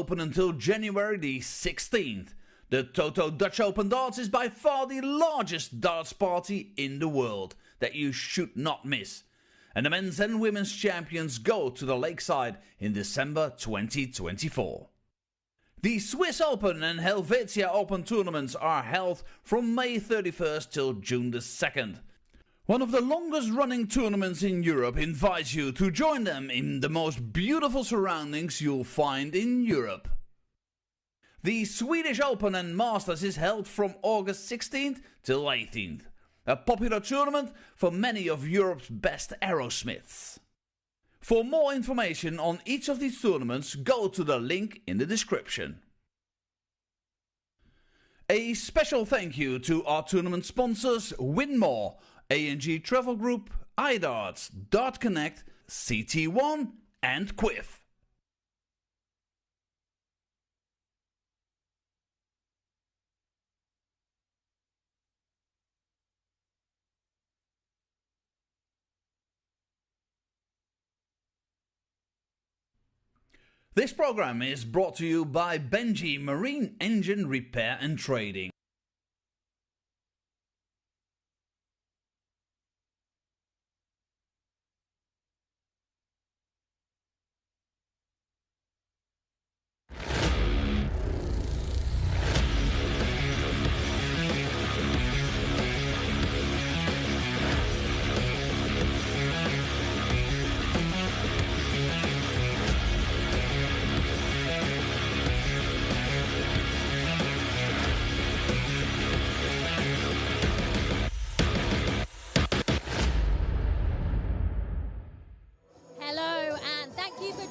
open until January the 16th. The Toto Dutch Open Darts is by far the largest darts party in the world that you should not miss. And the men's and women's champions go to the Lakeside in December 2024. The Swiss Open and Helvetia Open tournaments are held from May 31st till June the 2nd. One of the longest running tournaments in Europe invites you to join them in the most beautiful surroundings you'll find in Europe. The Swedish Open and Masters is held from August 16th till 18th. A popular tournament for many of Europe's best aerosmiths. For more information on each of these tournaments, go to the link in the description. A special thank you to our tournament sponsors Winmore, A&G Travel Group, iDarts, Dart Connect, CT1 and Quiff. This program is brought to you by Benji Marine Engine Repair and Trading.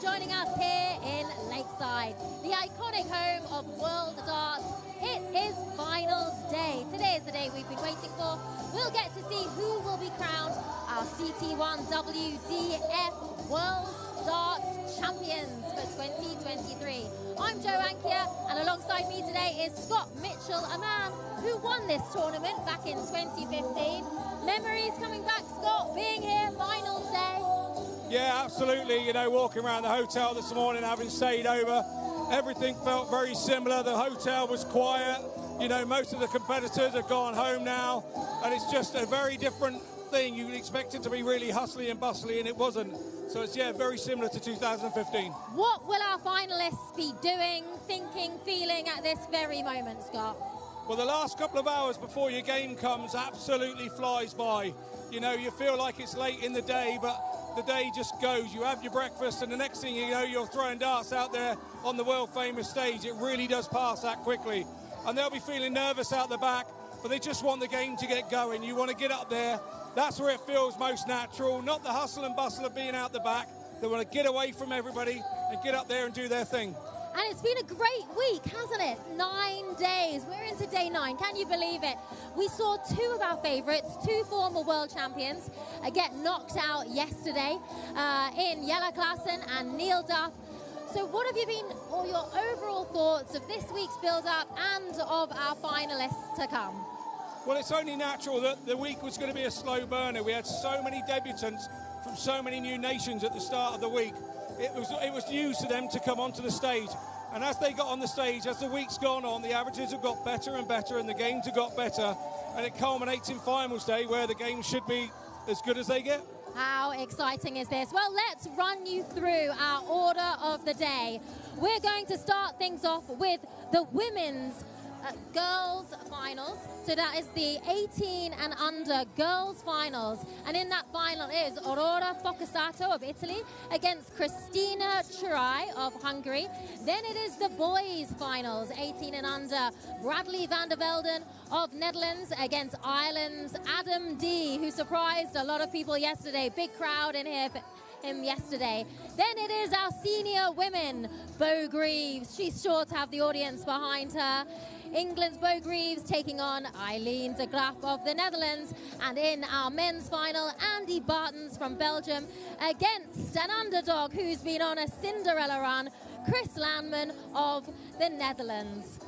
Joining us here in Lakeside, the iconic home of World Darts. It is finals day. Today is the day we've been waiting for. We'll get to see who will be crowned our CT1 WDF World Darts Champions for 2023. I'm Jo Ankia, and alongside me today is Scott Mitchell, a man who won this tournament back in 2015. Memories coming back, Scott, being here, finals day. Yeah, absolutely. You know, walking around the hotel this morning, having stayed over, everything felt very similar. The hotel was quiet. You know, most of the competitors have gone home now, and it's just a very different thing. You would expect it to be really hustly and bustly, and it wasn't. So it's, yeah, very similar to 2015. What will our finalists be doing, thinking, feeling at this very moment, Scott? Well, the last couple of hours before your game comes absolutely flies by. You know, you feel like it's late in the day, but the day just goes. You have your breakfast, and the next thing you know, you're throwing darts out there on the world-famous stage. It really does pass that quickly. And they'll be feeling nervous out the back, but they just want the game to get going. You want to get up there. That's where it feels most natural, not the hustle and bustle of being out the back. They want to get away from everybody and get up there and do their thing. And it's been a great week, hasn't it? 9 days. We're into day 9. Can you believe it? We saw two of our favourites, two former world champions, get knocked out yesterday in Jelle Klaassen and Neil Duff. So what have you been, or your overall thoughts of this week's build-up and of our finalists to come? Well, it's only natural that the week was going to be a slow burner. We had so many debutants from so many new nations at the start of the week. It was news to them to come onto the stage. And as they got on the stage, as the week's gone on, the averages have got better and better, and the games have got better. And it culminates in finals day, where the games should be as good as they get. How exciting is this? Well, let's run you through our order of the day. We're going to start things off with the women's girls finals. So that is the 18 and under girls finals. And in that final is Aurora Focasato of Italy against Christina Churai of Hungary. Then it is the boys finals, 18 and under. Bradley van der Velden of Netherlands against Ireland's Adam D, who surprised a lot of people yesterday. Big crowd in here for him yesterday. Then it is our senior women, Bo Greaves. She's sure to have the audience behind her. England's Bo Greaves taking on Eileen de Graaf of the Netherlands. And in our men's final, Andy Bartens from Belgium against an underdog who's been on a Cinderella run, Chris Landman of the Netherlands.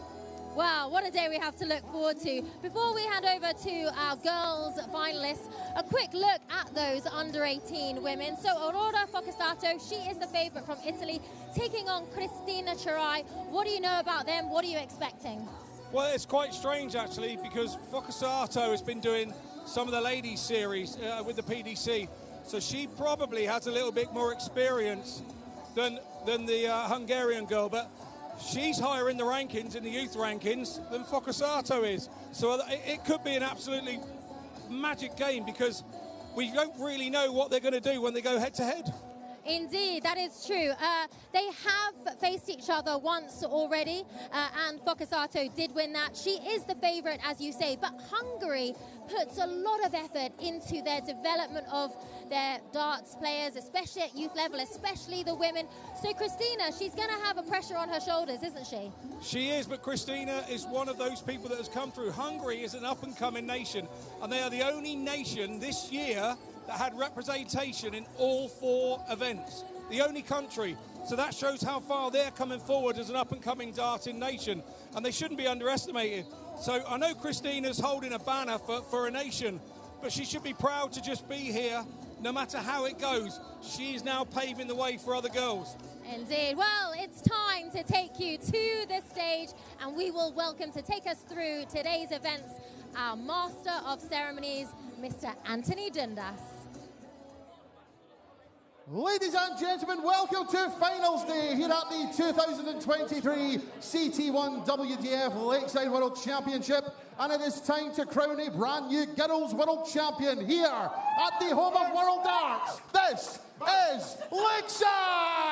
Wow, what a day we have to look forward to. Before we hand over to our girls finalists, a quick look at those under 18 women. So Aurora Focasato, she is the favorite from Italy, taking on Cristina Cerai. What do you know about them? What are you expecting? Well, it's quite strange actually, because Focasato has been doing some of the ladies series with the PDC, so she probably has a little bit more experience than the Hungarian girl, but she's higher in the rankings, in the youth rankings, than Focasato is. So it could be an absolutely magic game, because we don't really know what they're going to do when they go head-to-head. Indeed, that is true. They have faced each other once already, and Focasato did win that. She is the favourite, as you say, but Hungary puts a lot of effort into their development of their darts players, especially at youth level, especially the women. So Cristina, she's going to have a pressure on her shoulders, isn't she? She is, but Cristina is one of those people that has come through. Hungary is an up-and-coming nation, and they are the only nation this year that had representation in all 4 events. The only country. So that shows how far they're coming forward as an up-and-coming darting nation, and they shouldn't be underestimated. So I know Cristina's holding a banner for a nation, but she should be proud to just be here, no matter how it goes. She is now paving the way for other girls. Indeed. Well, it's time to take you to the stage, and we will welcome to take us through today's events our Master of Ceremonies, Mr. Anthony Dundas. Ladies and gentlemen, welcome to Finals Day here at the 2023 CT1 WDF Lakeside World Championship, and it is time to crown a brand new Girls World Champion here at the home of World Darts. This is Lakeside!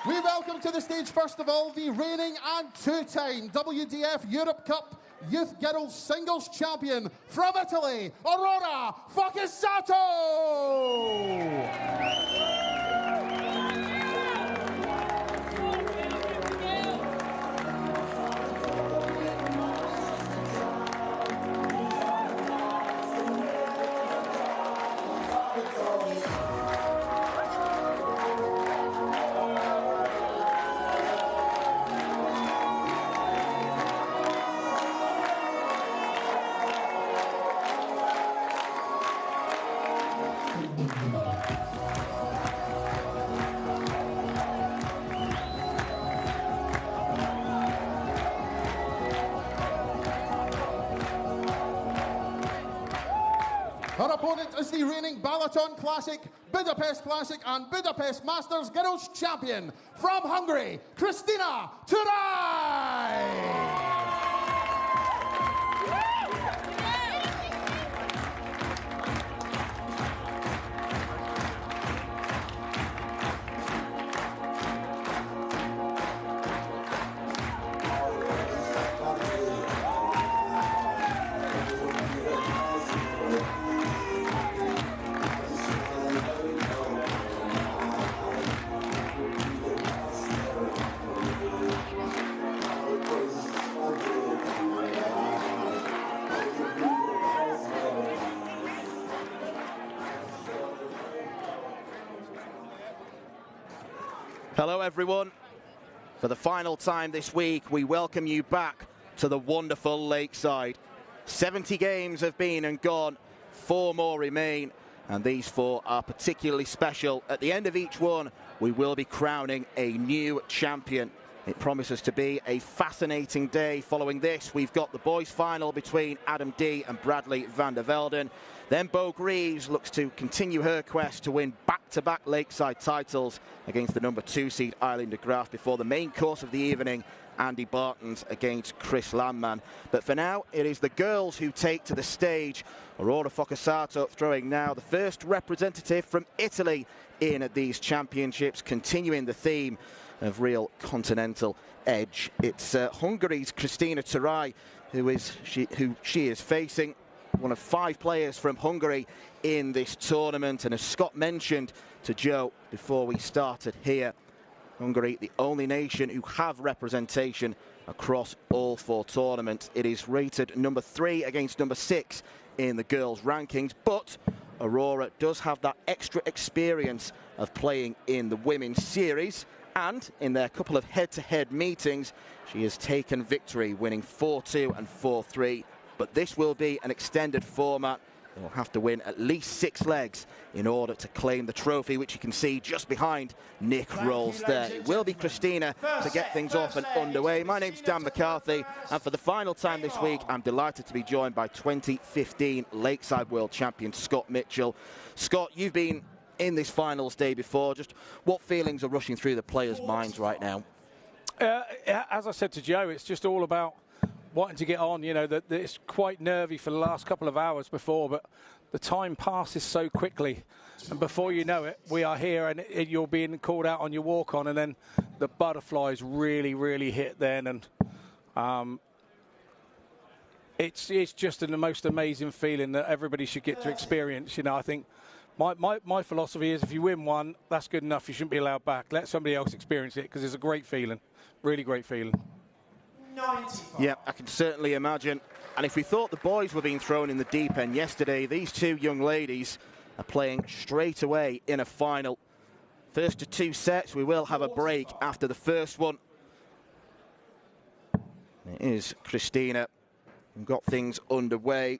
We welcome to the stage, first of all, the reigning and 2-time WDF Europe Cup Youth Girls Singles Champion from Italy, Aurora Focasato! Her opponent is the reigning Balaton Classic, Budapest Classic and Budapest Masters Girls Champion from Hungary, Cristina Cerai! Hello everyone. For the final time this week, we welcome you back to the wonderful Lakeside. 70 games have been and gone, 4 more remain, and these 4 are particularly special. At the end of each one, we will be crowning a new champion. It promises to be a fascinating day. Following this, we've got the boys' final between Adam D and Bradley van der Velden. Then Bo Greaves looks to continue her quest to win back-to-back Lakeside titles against the number 2 seed Eileen de Graaf before the main course of the evening, Andy Bartons against Chris Landman. But for now, it is the girls who take to the stage. Aurora Focasato throwing now the first representative from Italy in at these championships, continuing the theme of real continental edge. It's Hungary's Cristina Cerai who she is facing. One of 5 players from Hungary in this tournament, and as Scott mentioned to Joe before we started here, Hungary, the only nation who have representation across all 4 tournaments. It is rated number 3 against number 6 in the girls' rankings, but Aurora does have that extra experience of playing in the women's series, And in their couple of head-to-head meetings, she has taken victory, winning 4-2 and 4-3. But this will be an extended format. They'll have to win at least 6 legs in order to claim the trophy, which you can see just behind Nick Rolls there. It will be Christina to get things off and underway. My name's Dan McCarthy, and for the final time this week, I'm delighted to be joined by 2015 Lakeside World Champion Scott Mitchell. Scott, you've been in this finals day before. Just what feelings are rushing through the players' minds right now? As I said to Joe, it's just all about wanting to get on. You know, that it's quite nervy for the last couple of hours before, but the time passes so quickly, and before you know it, we are here, and you're being called out on your walk-on, and then the butterflies really hit then, and it's just the most amazing feeling that everybody should get to experience. You know, I think my philosophy is if you win one, that's good enough. You shouldn't be allowed back. Let somebody else experience it, because it's a great feeling, really great feeling. 95. Yeah, I can certainly imagine. And if we thought the boys were being thrown in the deep end yesterday, these two young ladies are playing straight away in a final. First to 2 sets, we will have a break after the first one. It is Christina who got things underway.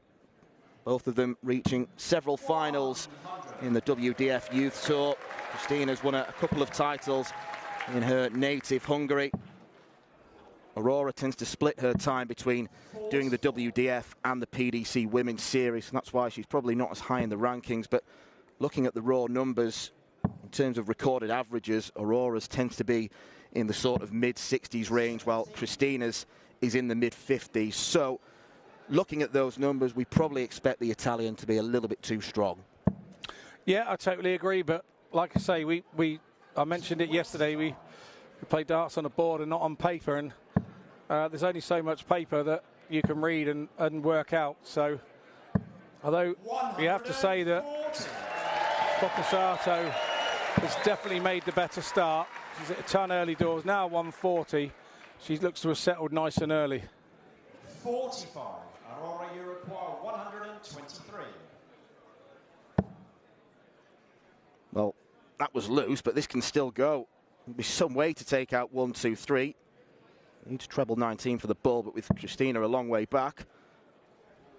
Both of them reaching several finals in the WDF Youth Tour. Christina's won a couple of titles in her native Hungary. Aurora tends to split her time between doing the WDF and the PDC Women's Series, and that's why she's probably not as high in the rankings. But looking at the raw numbers, in terms of recorded averages, Aurora's tends to be in the sort of mid-60s range, while Christina's is in the mid-50s. So looking at those numbers, we probably expect the Italian to be a little bit too strong. Yeah, I totally agree. But like I say, I mentioned it yesterday, we play darts on a board and not on paper, and there's only so much paper that you can read and work out. So, although you have to say that Focusato has definitely made the better start. She's at a ton early doors, now 140. She looks to have settled nice and early. 45, Aurora, you require 123. Well, that was loose, but this can still go. There'll be some way to take out 1, 2, 3. Needs treble 19 for the ball, but with Christina a long way back.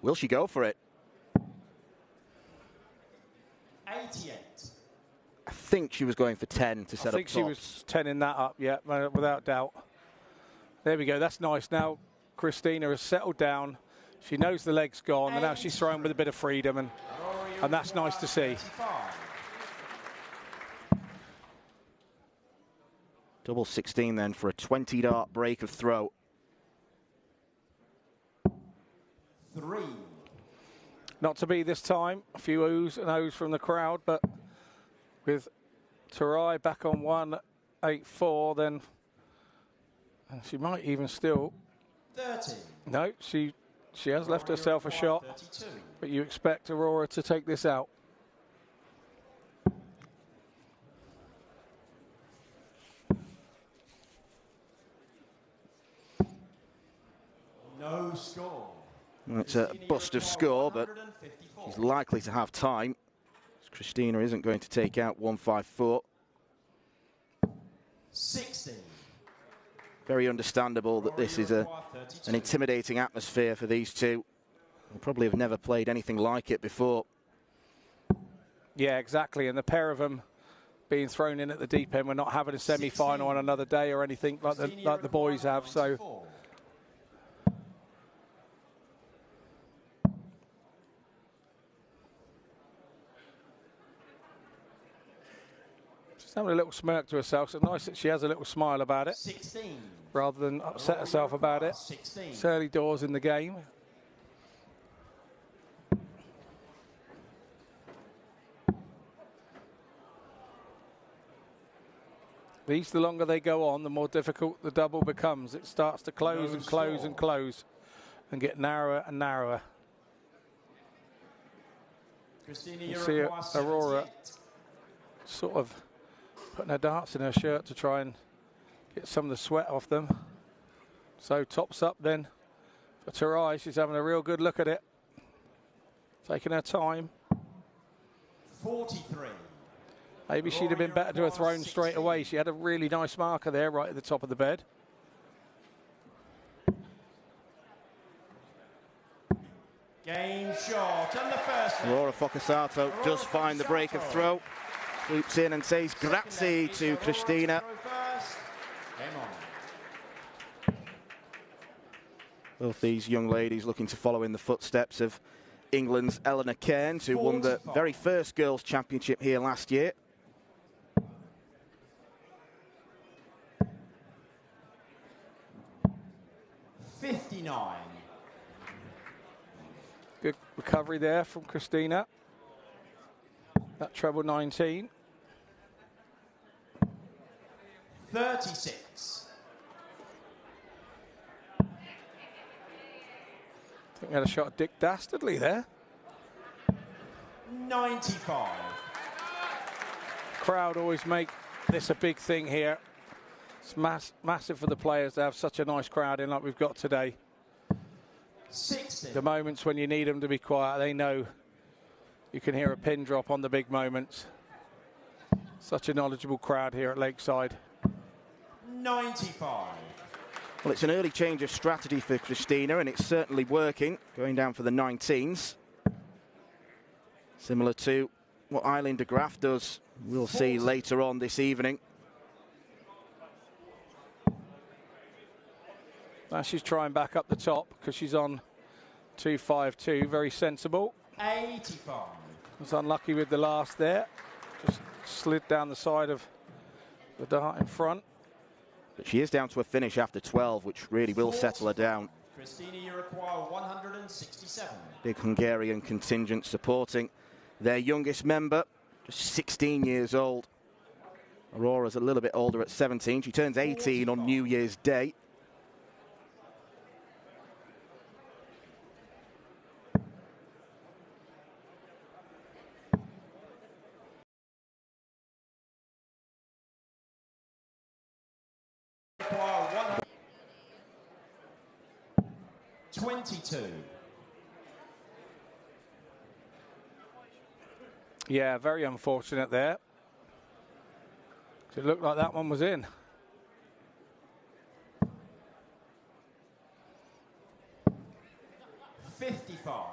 Will she go for it? 88. I think she was going for 10 to set up. I think she was 10-ing that up, yeah, without doubt. There we go, that's nice. Now Christina has settled down. She knows the leg's gone, and now she's throwing with a bit of freedom, and that's nice to see. Double 16 then for a 20-dart break of throw. 3. Not to be this time. A few oohs and ohs from the crowd, but with Tarai back on 184, then she might even still. 30. No, she has left herself a shot, 32. but you expect Aurora to take this out. No score. Well, it's a bust of score, but she's likely to have time. Christina isn't going to take out 154. 16. Very understandable that this is an intimidating atmosphere for these two. They'll probably have never played anything like it before. Yeah, exactly. And the pair of them being thrown in at the deep end, we're not having a semi-final on another day or anything like the boys have. So. She's having a little smirk to herself, so nice that she has a little smile about it, 16. rather than upset herself about it. 16. It's early doors in the game. These, the longer they go on, the more difficult the double becomes. It starts to close and close and close and get narrower and narrower. Christina, You see Aurora sort of putting her darts in her shirt to try and get some of the sweat off them. So tops up then for Tarai. She's having a real good look at it. Taking her time. 43. Maybe she'd have been better to have thrown straight away. She had a really nice marker there right at the top of the bed. Game short on the first. Aurora Focasato does find the break of throw. Swoops in and says grazie to Christina. Both these young ladies looking to follow in the footsteps of England's Eleanor Cairns, who won the very first Girls' Championship here last year. $59. Good recovery there from Christina. That treble 19. 36. I think we had a shot at Dick Dastardly there. 95. Crowd always make this a big thing here. It's massive for the players to have such a nice crowd in like we've got today. 60. The moments when you need them to be quiet, they know you can hear a pin drop on the big moments. Such a knowledgeable crowd here at Lakeside. 95. Well, it's an early change of strategy for Christina, and it's certainly working, going down for the 19s. Similar to what Eileen de Graaf does, we'll see later on this evening. Now she's trying back up the top because she's on 2.52, very sensible. 85. Was unlucky with the last there. Just slid down the side of the dart in front. But she is down to a finish after 12, which really will settle her down. Christina, you require 167. Big Hungarian contingent supporting their youngest member, just 16 years old. Aurora's a little bit older at 17. She turns 18 on New Year's Day. Require 22. Yeah, very unfortunate there. It looked like that one was in. $55.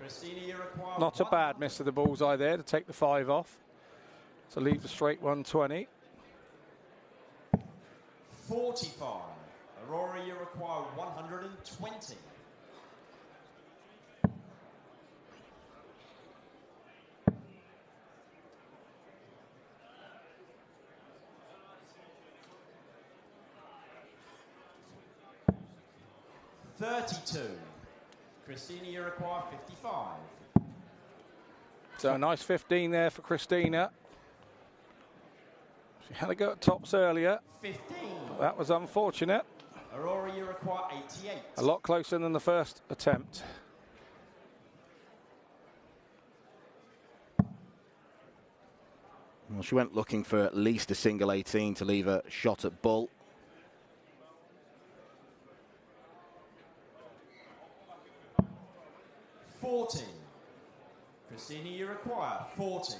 Christina, you require Not a bad miss of the bullseye there to take the 5 off. To leave the straight 120. 45. Aurora, you require 120. $32. Christina, you require 55. So a nice 15 there for Christina. She had a go at tops earlier. 15. That was unfortunate. Aurora, you require 88. A lot closer than the first attempt. Well, she went looking for at least a single 18 to leave a shot at bull. $40. Christina, you require 40.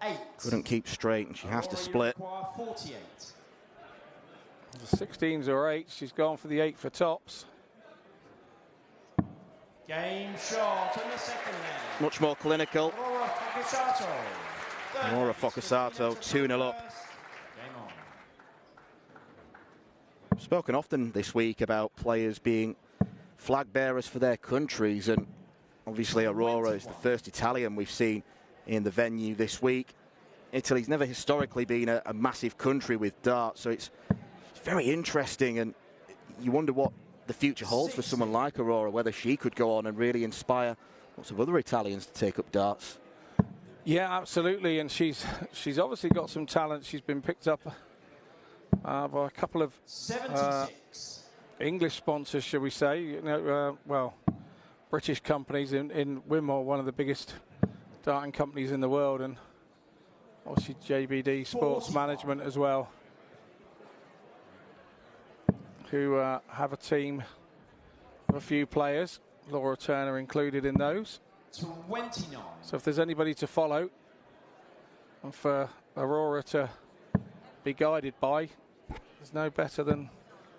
$8. Couldn't keep straight, and she has to split. You require 48. The 16s or 8s. She's gone for the 8 for tops. Game short on the second leg. Much more clinical. Aurora Focasato. Aurora Focasato, 2-0 up. Game on. Spoken often this week about players being flag bearers for their countries, and obviously Aurora is the first Italian we've seen in the venue this week. Italy's never historically been a massive country with darts, so it's very interesting, and you wonder what the future holds for someone like Aurora, whether she could go on and really inspire lots of other Italians to take up darts. Yeah, absolutely, and she's obviously got some talent. She's been picked up by a couple of 76. English sponsors, shall we say? You know, well, British companies in Wimore, one of the biggest darting companies in the world, and obviously JBD Sports Management as well, who have a team of a few players, Laura Turner included in those. 29. So if there's anybody to follow and for Aurora to be guided by, there's no better than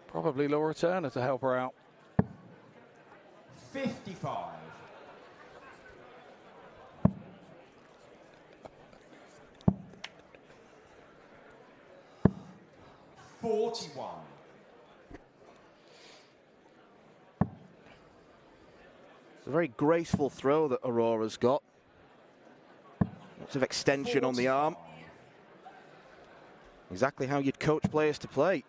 probably Laura Turner to help her out. 55. 41. It's a very graceful throw that Aurora's got. Lots of extension on the arm. Exactly how you'd coach players to play.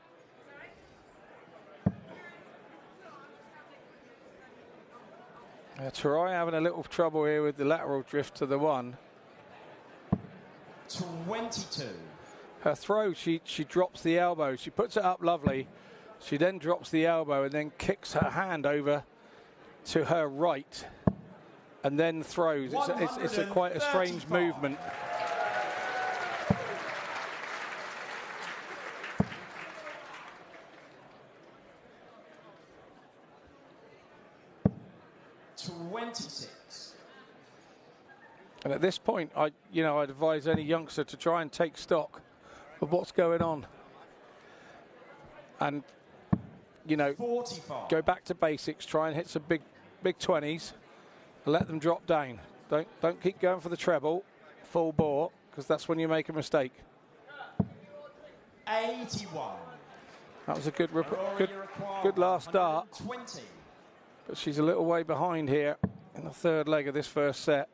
Terai having a little trouble here with the lateral drift to the one. 22. Her throw, she drops the elbow. She puts it up lovely. She then drops the elbow and then kicks her hand over to her right and then throws. It's quite a strange movement. And at this point, I'd advise any youngster to try and take stock of what's going on. And, 45. Go back to basics, try and hit some big 20s and let them drop down. Don't keep going for the treble, full bore, because that's when you make a mistake. 81. That was a good last start. 20. But she's a little way behind here in the third leg of this first set.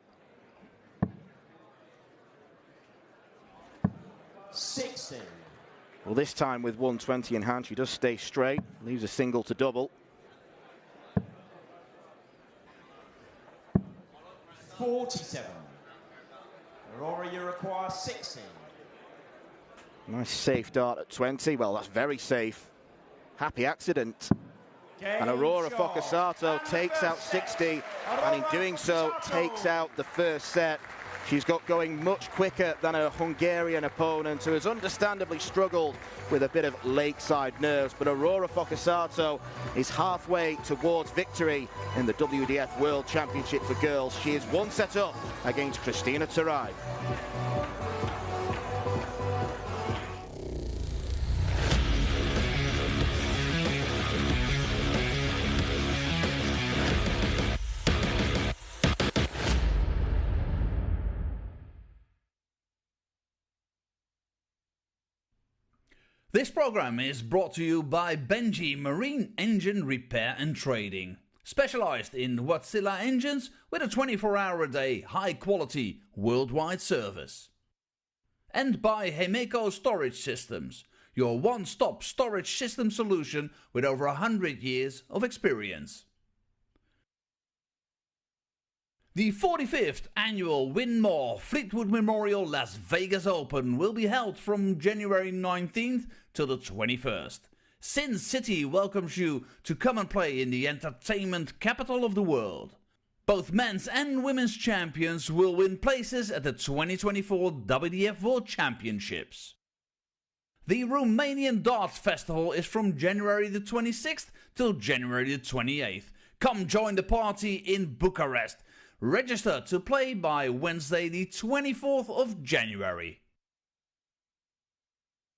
60. Well, this time with 120 in hand, she does stay straight, leaves a single to double. 47. Aurora, you require 60. Nice safe dart at 20. Well, that's very safe. Happy accident. And Aurora Focasato takes out 60, and in doing so, takes out the first set. She's got going much quicker than her Hungarian opponent, who has understandably struggled with a bit of lakeside nerves. But Aurora Focasato is halfway towards victory in the WDF World Championship for girls. She is one set up against Christina Terai. This program is brought to you by Benji Marine Engine Repair and Trading, specialized in Wärtsilä engines with a 24-hour-a-day, high-quality, worldwide service. And by Hemeco Storage Systems, your one-stop storage system solution with over 100 years of experience. The 45th annual Win More Fleetwood Memorial Las Vegas Open will be held from January 19th till the 21st. Sin City welcomes you to come and play in the entertainment capital of the world. Both men's and women's champions will win places at the 2024 WDF World Championships. The Romanian Darts Festival is from January the 26th till January the 28th. Come join the party in Bucharest. Register to play by Wednesday the 24th of January.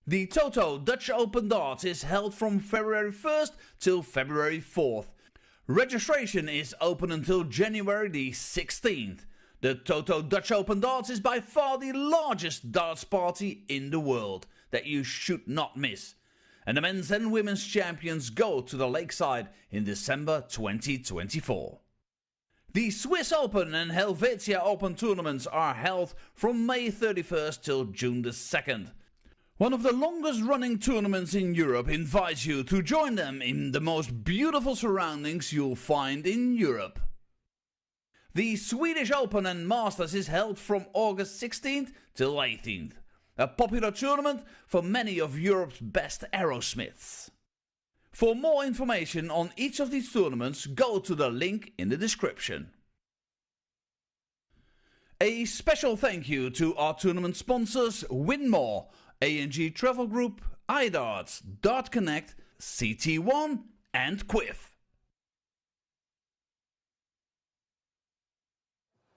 The Toto Dutch Open Darts is held from February 1st till February 4th. Registration is open until January the 16th. The Toto Dutch Open Darts is by far the largest darts party in the world that you should not miss. And the men's and women's champions go to the Lakeside in December 2024. The Swiss Open and Helvetia Open tournaments are held from May 31st till June the 2nd. One of the longest running tournaments in Europe invites you to join them in the most beautiful surroundings you'll find in Europe. The Swedish Open and Masters is held from August 16th till 18th. A popular tournament for many of Europe's best aerosmiths. For more information on each of these tournaments, go to the link in the description. A special thank you to our tournament sponsors Win More, A&G Travel Group, iDarts, Dart Connect, CT1 and Quiff.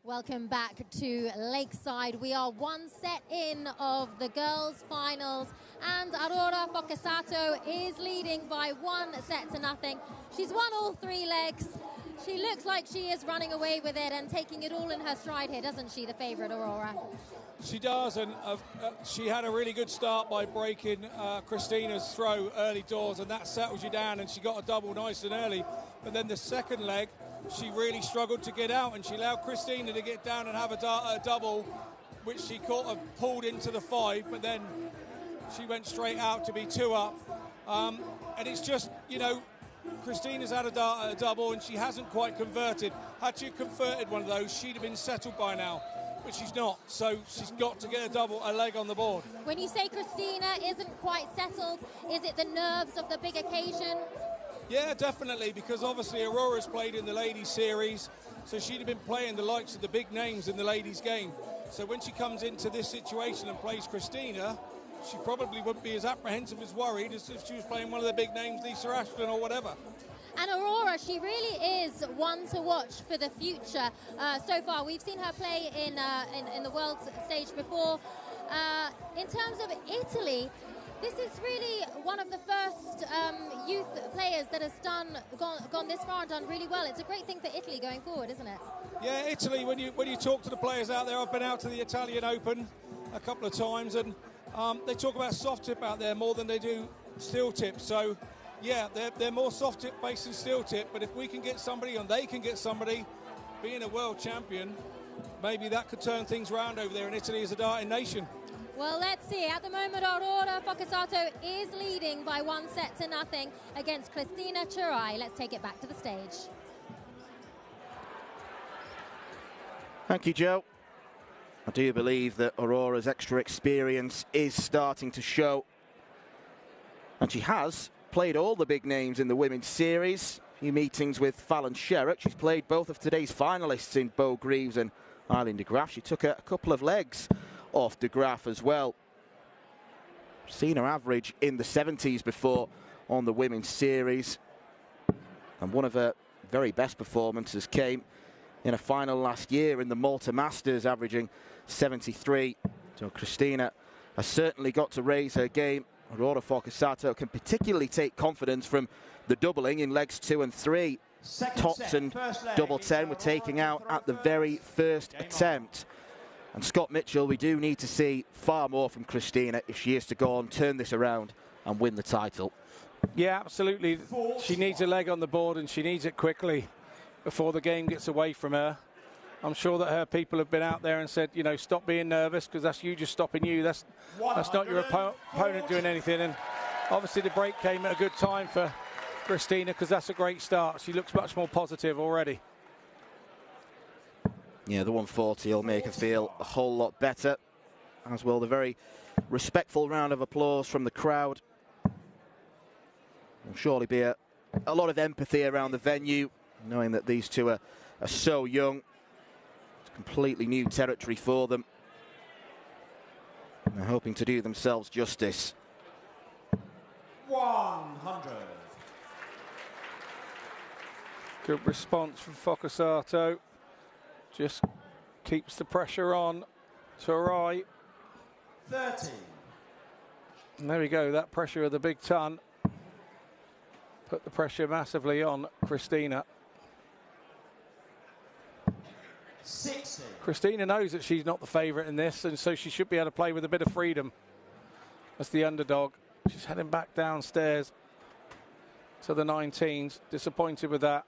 Welcome back to Lakeside. We are one set in of the girls' finals, and Aurora Focasato is leading by 1-0. She's won all 3 legs. She looks like she is running away with it and taking it all in her stride here, doesn't she, the favourite, Aurora? She does, and she had a really good start by breaking Christina's throw early doors, and that settles you down, and she got a double nice and early. But then the second leg, she really struggled to get out, and she allowed Christina to get down and have a double, which she pulled into the 5, but then she went straight out to be 2 up. And it's just, you know, Christina's had a double, and she hasn't quite converted. Had she converted one of those, she'd have been settled by now. But she's not, so she's got to get a leg on the board. When you say Christina isn't quite settled, is it the nerves of the big occasion? Yeah, definitely, because obviously Aurora's played in the ladies series, so she'd have been playing the likes of the big names in the ladies game. So when she comes into this situation and plays Christina, she probably wouldn't be as apprehensive, as worried as if she was playing one of the big names, Lisa Ashton or whatever. And Aurora, she really is one to watch for the future. So far, we've seen her play in the world stage before. In terms of Italy, this is really one of the first youth players that has gone this far and done really well. It's a great thing for Italy going forward, isn't it? Yeah, Italy, when you talk to the players out there, I've been out to the Italian Open a couple of times, and they talk about soft tip out there more than they do steel tip. So, yeah, they're more soft tip based than steel tip, but if we can get somebody and they can get somebody being a world champion, maybe that could turn things around over there in Italy as a darting nation. Well, let's see. At the moment, Aurora Focasato is leading by 1-0 against Cristina Churai. Let's take it back to the stage. Thank you, Joe. I do believe that Aurora's extra experience is starting to show. And she has played all the big names in the women's series. A few meetings with Fallon Sherrock. She's played both of today's finalists in Bo Greaves and Eileen de Graaf. She took a couple of legs off de Graaf as well. Seen her average in the 70s before on the women's series. And one of her very best performances came in a final last year in the Malta Masters, averaging 73. So Cristina has certainly got to raise her game. Aurora Focasato can particularly take confidence from the doubling in legs 2 and 3. Tops and double 10 were taking out at the very first attempt. And Scott Mitchell, we do need to see far more from Cristina if she is to go on, turn this around and win the title. Yeah, absolutely. She needs a leg on the board, and she needs it quickly before the game gets away from her. I'm sure that her people have been out there and said, you know, stop being nervous, because that's you just stopping you. That's not your opponent doing anything. And obviously the break came at a good time for Cristina, because that's a great start. She looks much more positive already. Yeah, the 140 will make her feel a whole lot better, as will the very respectful round of applause from the crowd. There'll surely be a lot of empathy around the venue, knowing that these two are so young. It's completely new territory for them. And they're hoping to do themselves justice. 100. Good response from Focasato. Just keeps the pressure on Churai. 30. And there we go, that pressure of the big ton put the pressure massively on Cristina. 60. Cristina knows that she's not the favourite in this, and so she should be able to play with a bit of freedom as the underdog. She's heading back downstairs to the 19s. Disappointed with that.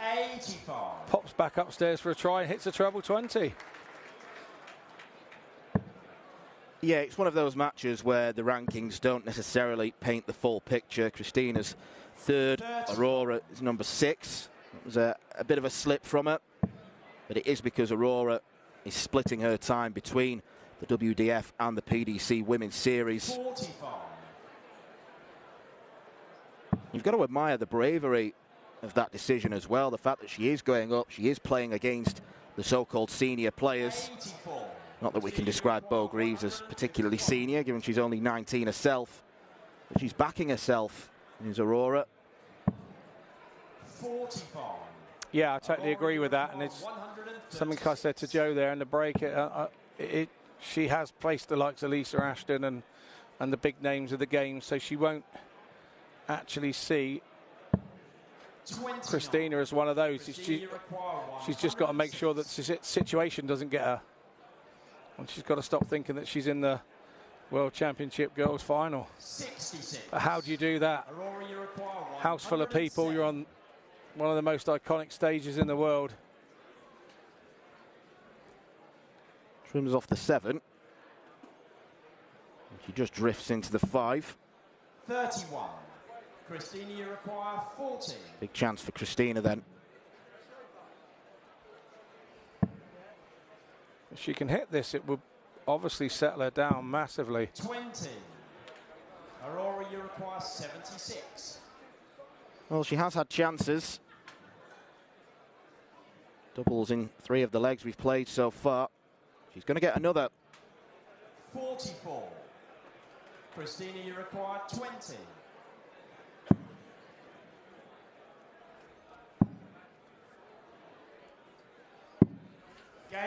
85. Pops back upstairs for a try and hits a treble 20. Yeah, it's one of those matches where the rankings don't necessarily paint the full picture. Christina's third, Aurora is number 6. It was a bit of a slip from her, but it is because Aurora is splitting her time between the WDF and the PDC Women's Series. 45. You've got to admire the bravery of that decision as well. The fact that she is going up, she is playing against the so-called senior players. 84. Not that we can describe Bo Greaves as particularly senior, given she's only 19 herself. But she's backing herself. Here's Aurora. 45. Yeah, I totally agree with that, and it's something I said to Joe there in the break. She has placed the likes of Lisa Ashton and the big names of the game, so she won't actually see Christina as one of those. She's just got to make sure that the situation doesn't get her. And she's got to stop thinking that she's in the World Championship Girls Final. 66. But how do you do that? House full of people, you're on one of the most iconic stages in the world. Trims off the 7. She just drifts into the 5. 31. Christina, you require 40. Big chance for Christina then. If she can hit this, it will obviously settle her down massively. 20. Aurora, you require 76. Well, she has had chances. Doubles in 3 of the legs we've played so far. She's going to get another. 44. Christina, you require 20. Game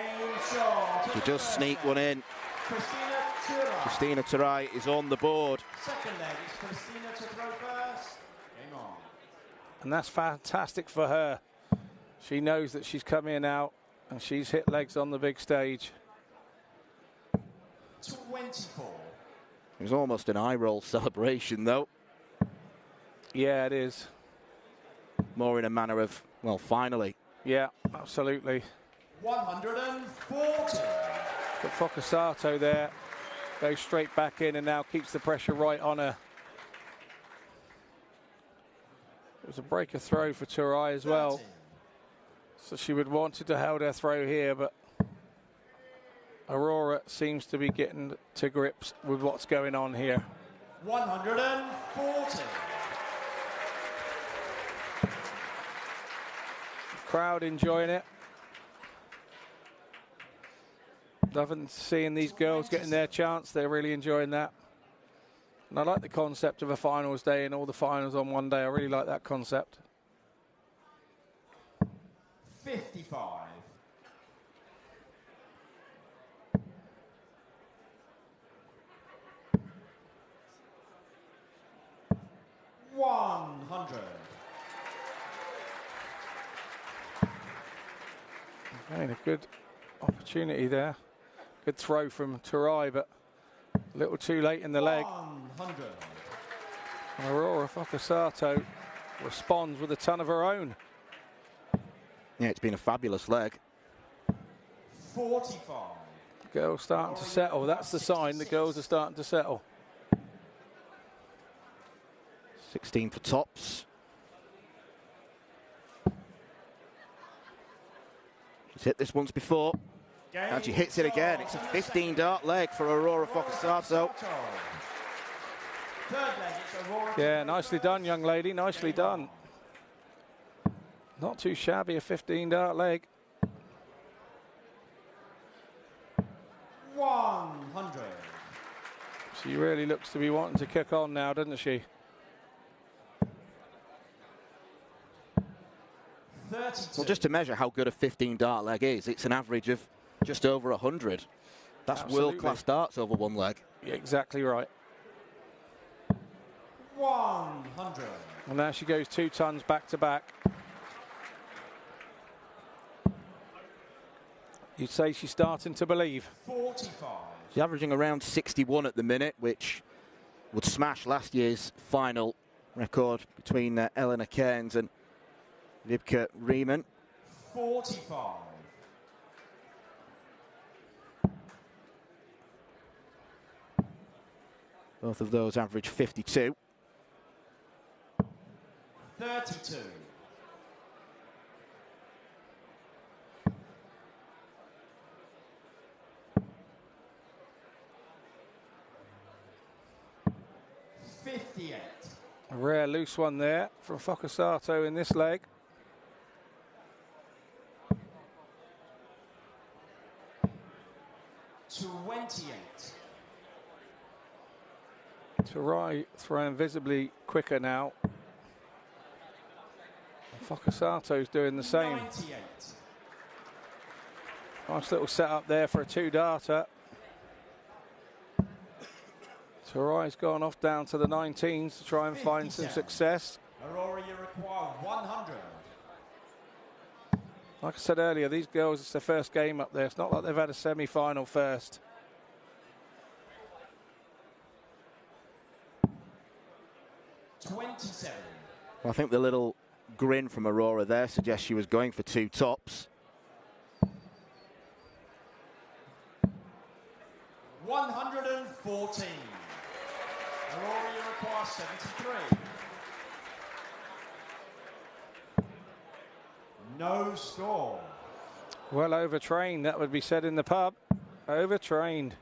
shot. She does sneak one in. Christina Turai is on the board. Second leg is Christina to throw first. Game on. And that's fantastic for her. She knows that she's come in out and she's hit legs on the big stage. 24. It was almost an eye roll celebration, though. Yeah, it is. More in a manner of, well, finally. Yeah, absolutely. 140. But Focasato there goes straight back in and now keeps the pressure right on her. It was a breaker throw for Turai as well. 30. So she would wanted to hold her throw here, but Aurora seems to be getting to grips with what's going on here. 140. Crowd enjoying it. Loving seeing these girls getting their chance. They're really enjoying that. And I like the concept of a finals day and all the finals on one day. I really like that concept. 55. Again, a good opportunity there. Good throw from Turai, but a little too late in the leg. 100. And Aurora Focasato responds with a ton of her own. Yeah, it's been a fabulous leg. 45. Girls starting to settle. That's the sign. The girls are starting to settle. 16 for tops. She's hit this once before. And she hits it again. It's a 15 dart leg for Aurora Focasato. Yeah, nicely done, young lady. Nicely done. Not too shabby, a 15 dart leg. 100. She really looks to be wanting to kick on now, doesn't she? 32. Well, just to measure how good a 15 dart leg is, it's an average of just over 100. That's world-class darts over one leg. Yeah, exactly right. 100. And now she goes 2 tons back to back. You'd say she's starting to believe. 45. She's averaging around 61 at the minute, which would smash last year's final record between Eleanor Cairns and Vibke Riemann. 45. Both of those average 52. 32. 58. A rare loose one there from Focasato in this leg. Turai throwing visibly quicker now. Focusato's doing the same. 98. Nice little setup there for a two-darter. Tarai's gone off down to the 19s to try and find some 57. success. Aurora, you require 100. Like I said earlier, these girls, it's their first game up there. It's not like they've had a semi-final first. 27. I think the little grin from Aurora there suggests she was going for two tops. 114. Aurora, you require 73. No score. Well overtrained, that would be said in the pub. Overtrained.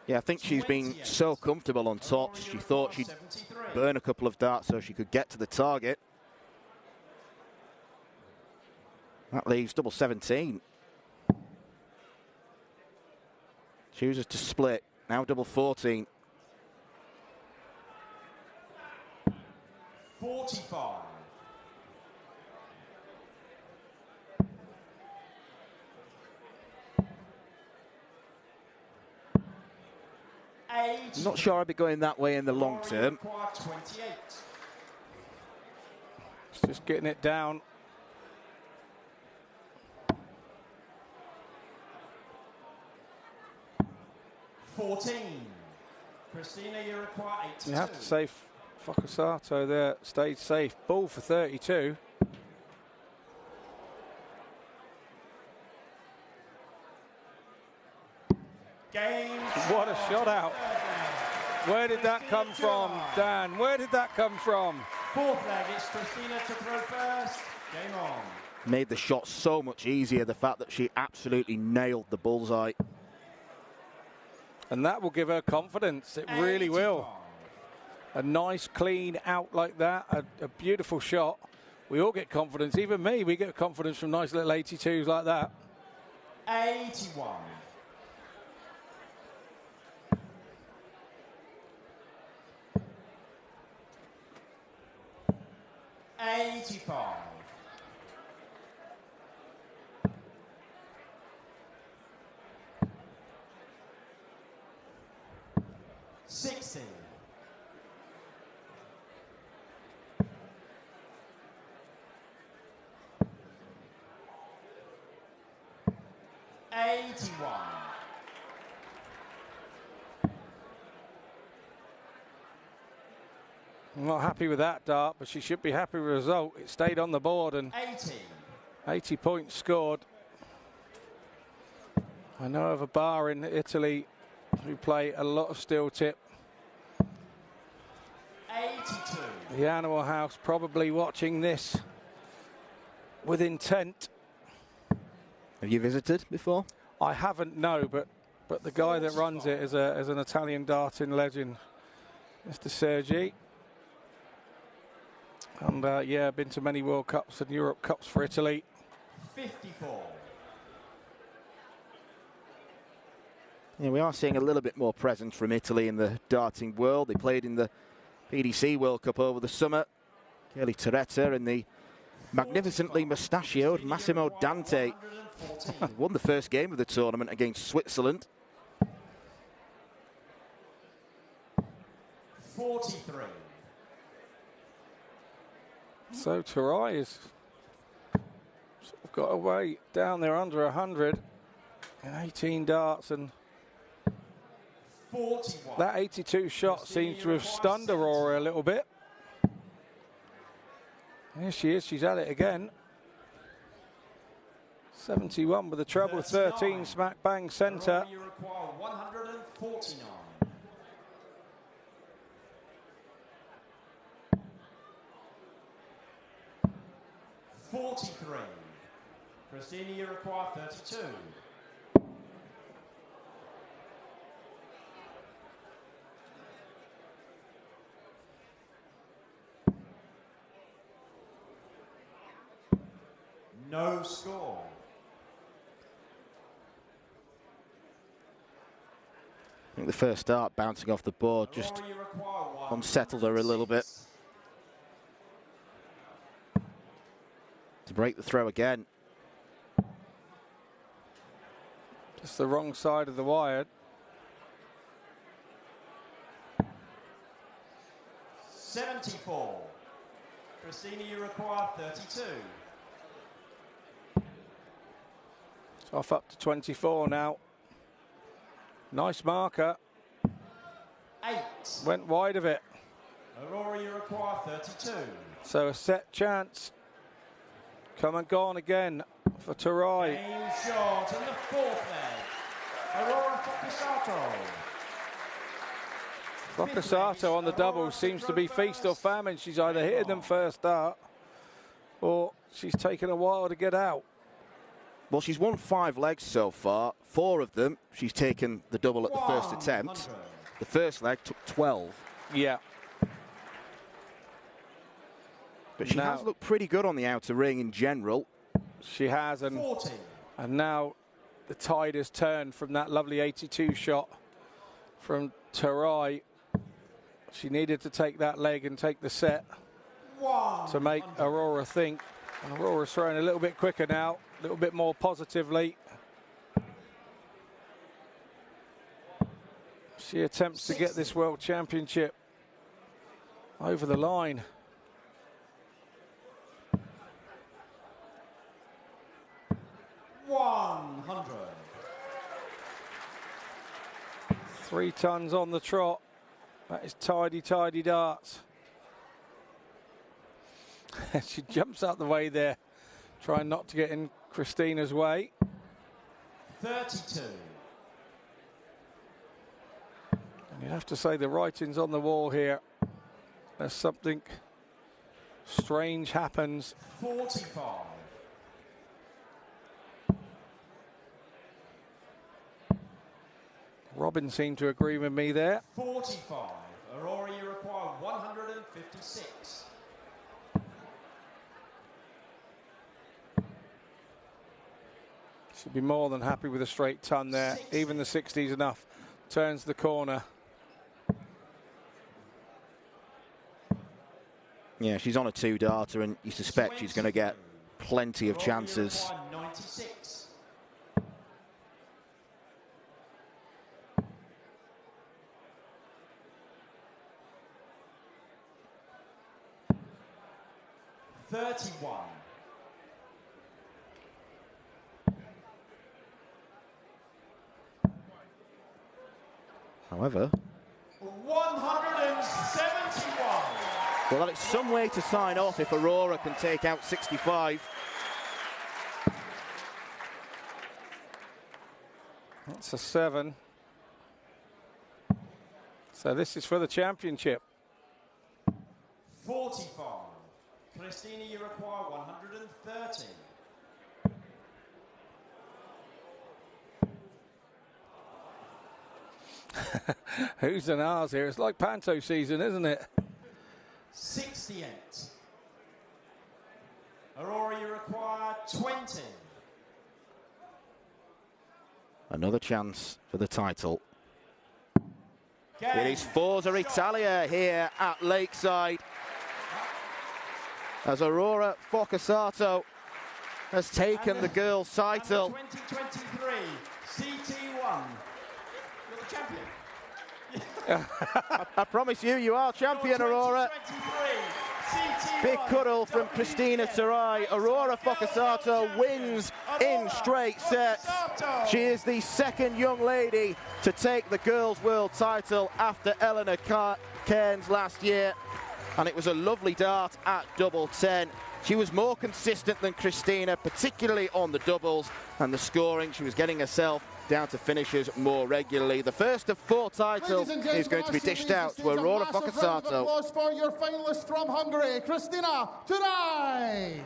Yeah, I think she's been so comfortable on tops. She thought she'd burn a couple of darts so she could get to the target. That leaves double 17. Chooses to split. Now double 14. 45. Not sure I'd be going that way in the long term. 28. It's just getting it down. Christina, you require 82. You have to say Focusato there stayed safe. Ball for 32. Game. What a shot out. Where did that come from, Dan? Where did that come from? Fourth leg, it's Christina to throw first. Game on. Made the shot so much easier, the fact that she absolutely nailed the bullseye. And that will give her confidence. It really will. A nice, clean out like that. A beautiful shot. We all get confidence. Even me, we get confidence from nice little 82s like that. 81. $85. 60. 81. I'm not happy with that dart, but she should be happy with the result. It stayed on the board and 80 points scored. I know of a bar in Italy who play a lot of steel tip. 82. The Animal House probably watching this with intent. Have you visited before? I haven't, no, but the guy that runs it is an Italian darting legend, Mr. Sergi. And yeah, been to many World Cups and Europe Cups for Italy. 54. Yeah, we are seeing a little bit more presence from Italy in the darting world. They played in the PDC World Cup over the summer. Kelly Torretta and the magnificently mustachioed Massimo Dante won the first game of the tournament against Switzerland. 43. So Tarai is sort of got away down there under 100 in 18 darts, and 41. that 82 shot seems to have stunned Aurora a little bit. Here she is, she's at it again. 71 with a treble 13 smack bang centre. You require 149. 43. Christina, you require 32. No score. I think the first dart bouncing off the board just You require unsettled her a little bit. To break the throw again. Just the wrong side of the wire. 74. Christina, you require 32. It's off up to 24 now. Nice marker. 8. Went wide of it. Aurora, you require 32. So a set chance. Come and gone again for Tarai. Game short in the fourth leg. Aurora Focusato. Focusato on the doubles seems to be feast or famine. She's either hitting them first start or she's taken a while to get out. Well, she's won 5 legs so far. 4 of them, she's taken the double at the first attempt. The first leg took 12. Yeah. But she has looked pretty good on the outer ring in general. She has, and 40. And now the tide has turned from that lovely 82 shot from Tarai. She needed to take that leg and take the set to make Aurora think. And Aurora's throwing a little bit quicker now, a little bit more positively. She attempts to get this World Championship over the line. $100. 3 tons on the trot. That is tidy, tidy darts. She jumps out the way there, trying not to get in Christina's way. 32. And you have to say the writing's on the wall here. There's something strange happens. 45. Robin seemed to agree with me there. 45. Aurora, you require 156. She'd be more than happy with a straight ton there. 60. Even the 60's enough. Turns the corner. Yeah, she's on a 2-darter, and you suspect she's going to get plenty of chances. 96. $31. However, 171. well, that is some way to sign off if Aurora can take out 65. That's a 7. So this is for the championship. 45. Christina, you require 130. Who's and ours here? It's like Panto season, isn't it? 68. Aurora, you require 20. Another chance for the title. Game It is Forza Italia here at Lakeside, as Aurora Focusato has taken the girls' title. 2023 CT1. You're the champion. I promise you, you are champion, Aurora. 2023 CT1. Big cuddle from Christina Tarai. Aurora Focusato wins in straight sets. She is the second young lady to take the girls' world title after Eleanor Cairns last year. And it was a lovely dart at double 10. She was more consistent than Christina, particularly on the doubles and the scoring. She was getting herself down to finishes more regularly. The first of 4 titles is going to be dished out to Aurora Focusato. Applause for your finalist from Hungary, Christina Tarai.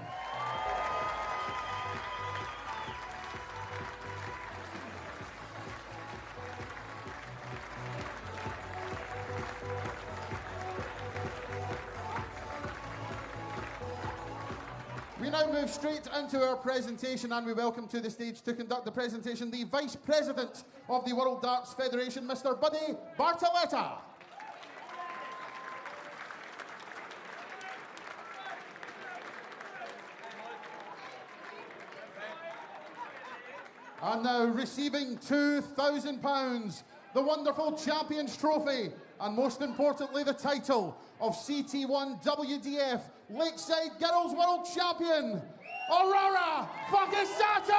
We now move straight into our presentation, and we welcome to the stage to conduct the presentation the Vice President of the World Darts Federation, Mr. Buddy Bartoletta. And now receiving £2,000, the wonderful Champions Trophy, and most importantly, the title of CT1 WDF Lakeside Girls World Champion, Aurora Fukasato!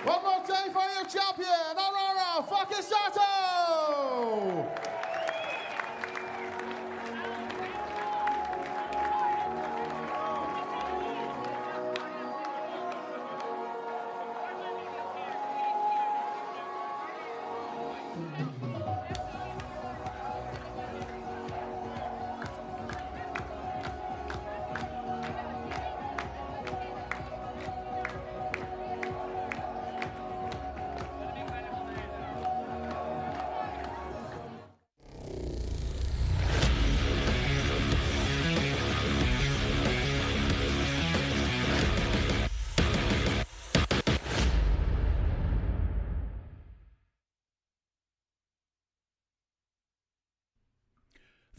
One more time for your champion, Aurora Fukasato!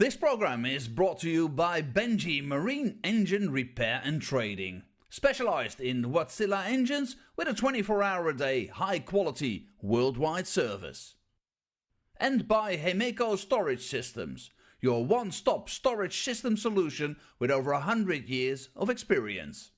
This program is brought to you by Benji Marine Engine Repair and Trading, specialized in Wärtsilä engines with a 24-hour-a-day, high-quality, worldwide service. And by Hemeco Storage Systems, your one-stop storage system solution with over 100 years of experience.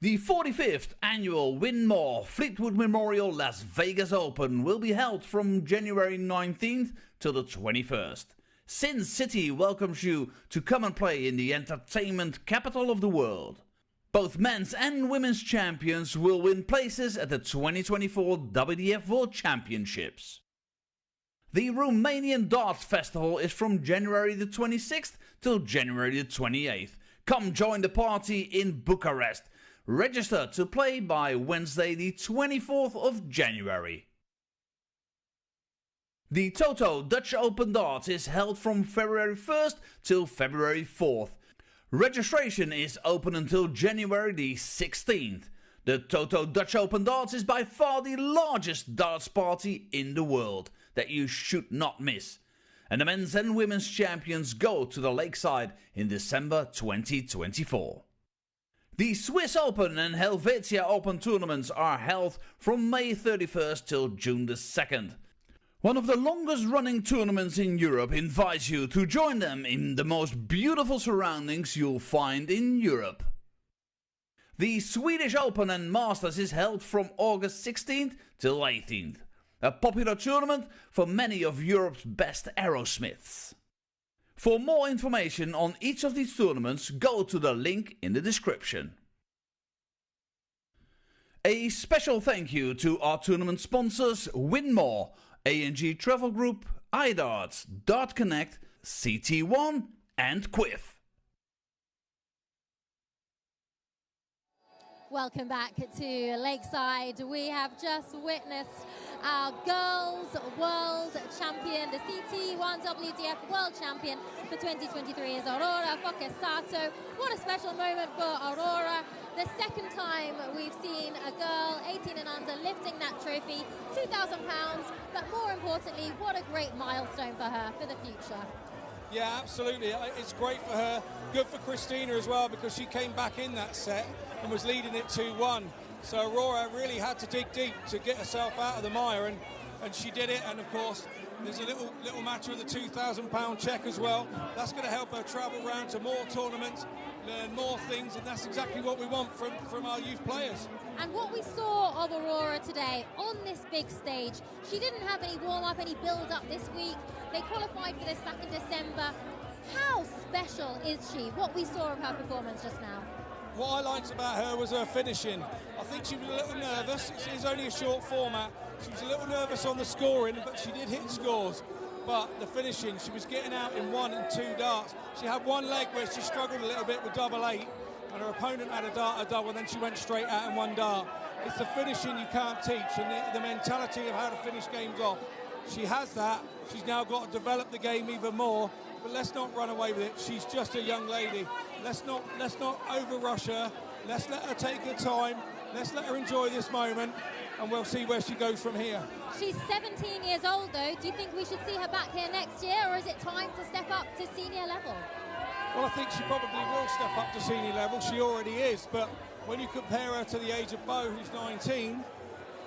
The 45th annual Winmore Fleetwood Memorial Las Vegas Open will be held from January 19th till the 21st. Sin City welcomes you to come and play in the entertainment capital of the world. Both men's and women's champions will win places at the 2024 WDF World Championships. The Romanian Darts Festival is from January the 26th till January the 28th. Come join the party in Bucharest. Register to play by Wednesday the 24th of January. The Toto Dutch Open Darts is held from February 1st till February 4th. Registration is open until January the 16th. The Toto Dutch Open Darts is by far the largest darts party in the world that you should not miss. And the men's and women's champions go to the Lakeside in December 2024. The Swiss Open and Helvetia Open tournaments are held from May 31st till June the 2nd. One of the longest running tournaments in Europe invites you to join them in the most beautiful surroundings you'll find in Europe. The Swedish Open and Masters is held from August 16th till 18th. A popular tournament for many of Europe's best aerosmiths. For more information on each of these tournaments, go to the link in the description. A special thank you to our tournament sponsors Winmore, A&G Travel Group, iDarts, Dart Connect, CT1 and Quiff. Welcome back to Lakeside. We have just witnessed our girls world champion, the CT1 WDF world champion for 2023 is Aurora Fukasato. What a special moment for Aurora. The second time we've seen a girl 18 and under lifting that trophy, £2,000, but more importantly, what a great milestone for her for the future. Yeah, absolutely. It's great for her. Good for Christina as well, because she came back in that set and was leading it 2-1. So Aurora really had to dig deep to get herself out of the mire, and she did it. And of course, there's a little matter of the £2,000 check as well. That's going to help her travel around to more tournaments, learn more things, and that's exactly what we want from our youth players. And what we saw of Aurora today on this big stage, she didn't have any warm-up, any build-up this week. They qualified for this back in December. How special is she? What we saw of her performance just now. What I liked about her was her finishing. I think she was a little nervous. It is only a short format. She was a little nervous on the scoring, but she did hit scores. But the finishing, she was getting out in 1 and 2 darts. She had one leg where she struggled a little bit with double 8, and her opponent had a dart, a double, and then she went straight out and one dart. It's the finishing you can't teach, and the mentality of how to finish games off. She has that. She's now got to develop the game even more, but let's not run away with it. She's just a young lady. Let's not overrush her. Let's let her take her time. Let's let her enjoy this moment, and we'll see where she goes from here. She's 17 years old, though. Do you think we should see her back here next year, or is it time to step up to senior level? Well, I think she probably will step up to senior level. She already is, but when you compare her to the age of Bo, who's 19,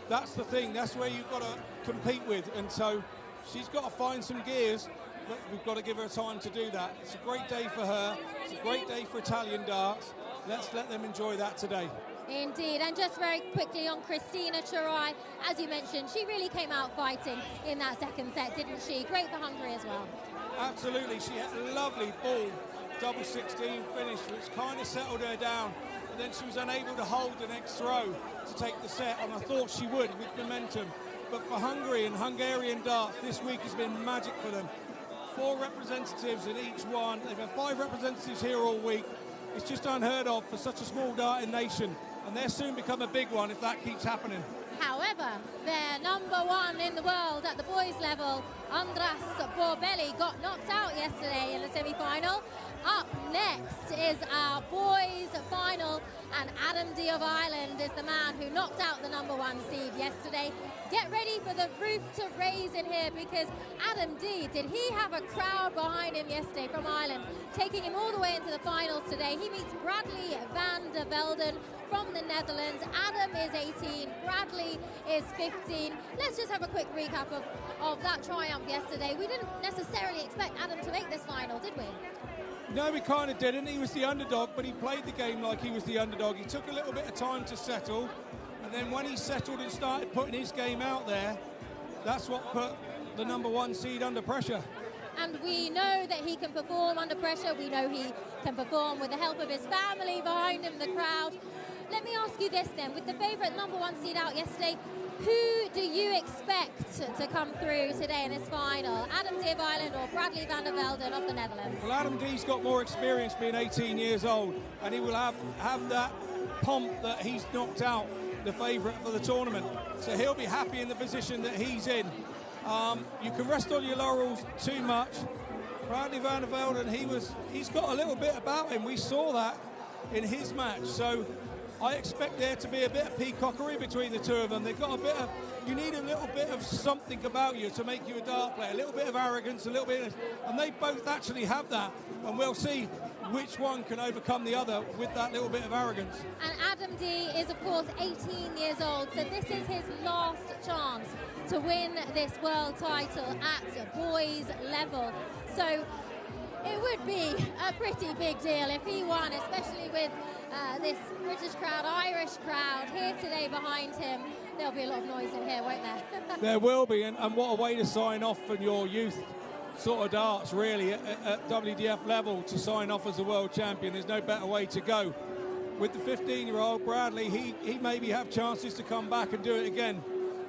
that's the thing. That's where you've got to compete with, and so she's got to find some gears, but we've got to give her time to do that. It's a great day for her. It's a great day for Italian darts. Let's let them enjoy that today. Indeed, and just very quickly on Christina Chirai, as you mentioned, she really came out fighting in that second set, didn't she? Great for Hungary as well. Absolutely, she had a lovely ball, double 16 finish, which kind of settled her down, but then she was unable to hold the next throw to take the set, and I thought she would with momentum. But for Hungary and Hungarian darts, this week has been magic for them. 4 representatives in each one. They've had 5 representatives here all week. It's just unheard of for such a small darting nation, and they'll soon become a big one if that keeps happening. However, they're number 1 in the world at the boys level. Andras Borbeli got knocked out yesterday in the semi-final. Up next is our boys final, and Adam D of Ireland is the man who knocked out the number 1 seed yesterday. Get ready for the roof to raise in here, because Adam D, did he have a crowd behind him yesterday from Ireland, taking him all the way into the finals today. He meets Bradley van der Velden from the Netherlands. Adam is 18, Bradley is 15. Let's just have a quick recap of that triumph yesterday. We didn't necessarily expect Adam to make this final, did we? No, we kind of didn't. He was the underdog, but he played the game like he was the underdog. He took a little bit of time to settle, and then when he settled and started putting his game out there, that's what put the number 1 seed under pressure. And we know that he can perform under pressure. We know he can perform with the help of his family behind him, the crowd. Let me ask you this then, with the favourite number 1 seed out yesterday, who do you expect to come through today in this final? Adam D of Ireland or Bradley van der Velden of the Netherlands? Well, Adam D's got more experience being 18 years old, and he will have that pomp that he's knocked out the favourite for the tournament. So he'll be happy in the position that he's in. You can rest on your laurels too much. Bradley van der Velden, he's got a little bit about him. We saw that in his match. So I expect there to be a bit of peacockery between the two of them. They've got you need a little bit of something about you to make you a dart player, a little bit of arrogance, and they both actually have that. And we'll see which one can overcome the other with that little bit of arrogance. And Adam D is, of course, 18 years old, so this is his last chance to win this world title at boys level. So it would be a pretty big deal if he won, especially with this British crowd, Irish crowd here today behind him. There'll be a lot of noise in here, won't there? There will be, and what a way to sign off from your youth sort of darts, really, at WDF level, to sign off as a world champion. There's no better way to go. With the 15-year-old Bradley, he maybe have chances to come back and do it again.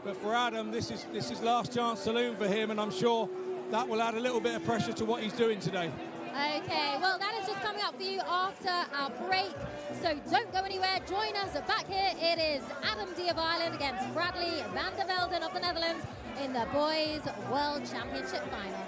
But for Adam, this is last chance saloon for him, and I'm sure that will add a little bit of pressure to what he's doing today. Okay, well, that is just coming up for you after our break. So don't go anywhere. Join us back here. It is Adam D of Ireland against Bradley van der Velden of the Netherlands in the Boys World Championship final.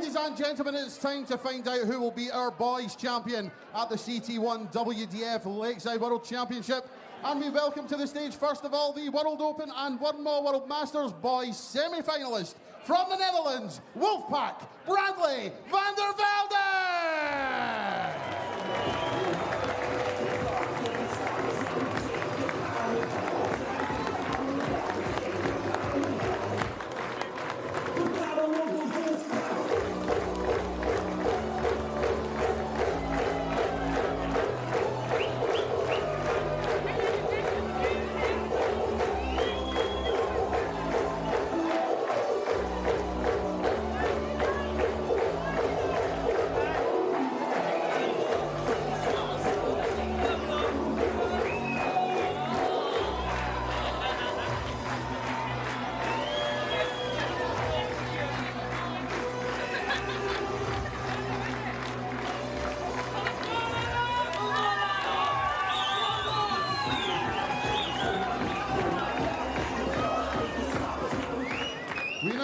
Ladies and gentlemen, it's time to find out who will be our boys champion at the CT1 WDF Lakeside World Championship. And we welcome to the stage, first of all, the World Open and One More World Masters boys semi-finalist from the Netherlands, Wolfpack, Bradley van der Velde!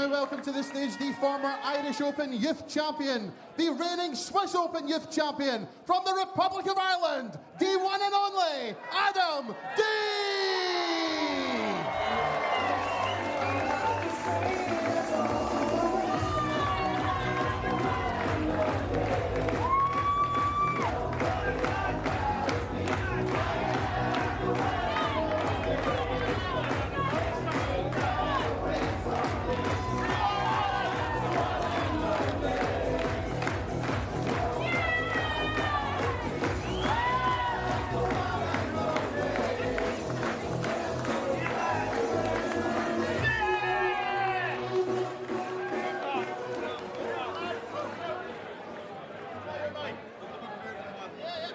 Welcome to the stage the former Irish Open Youth Champion, the reigning Swiss Open Youth Champion from the Republic of Ireland, the one and only Adam D!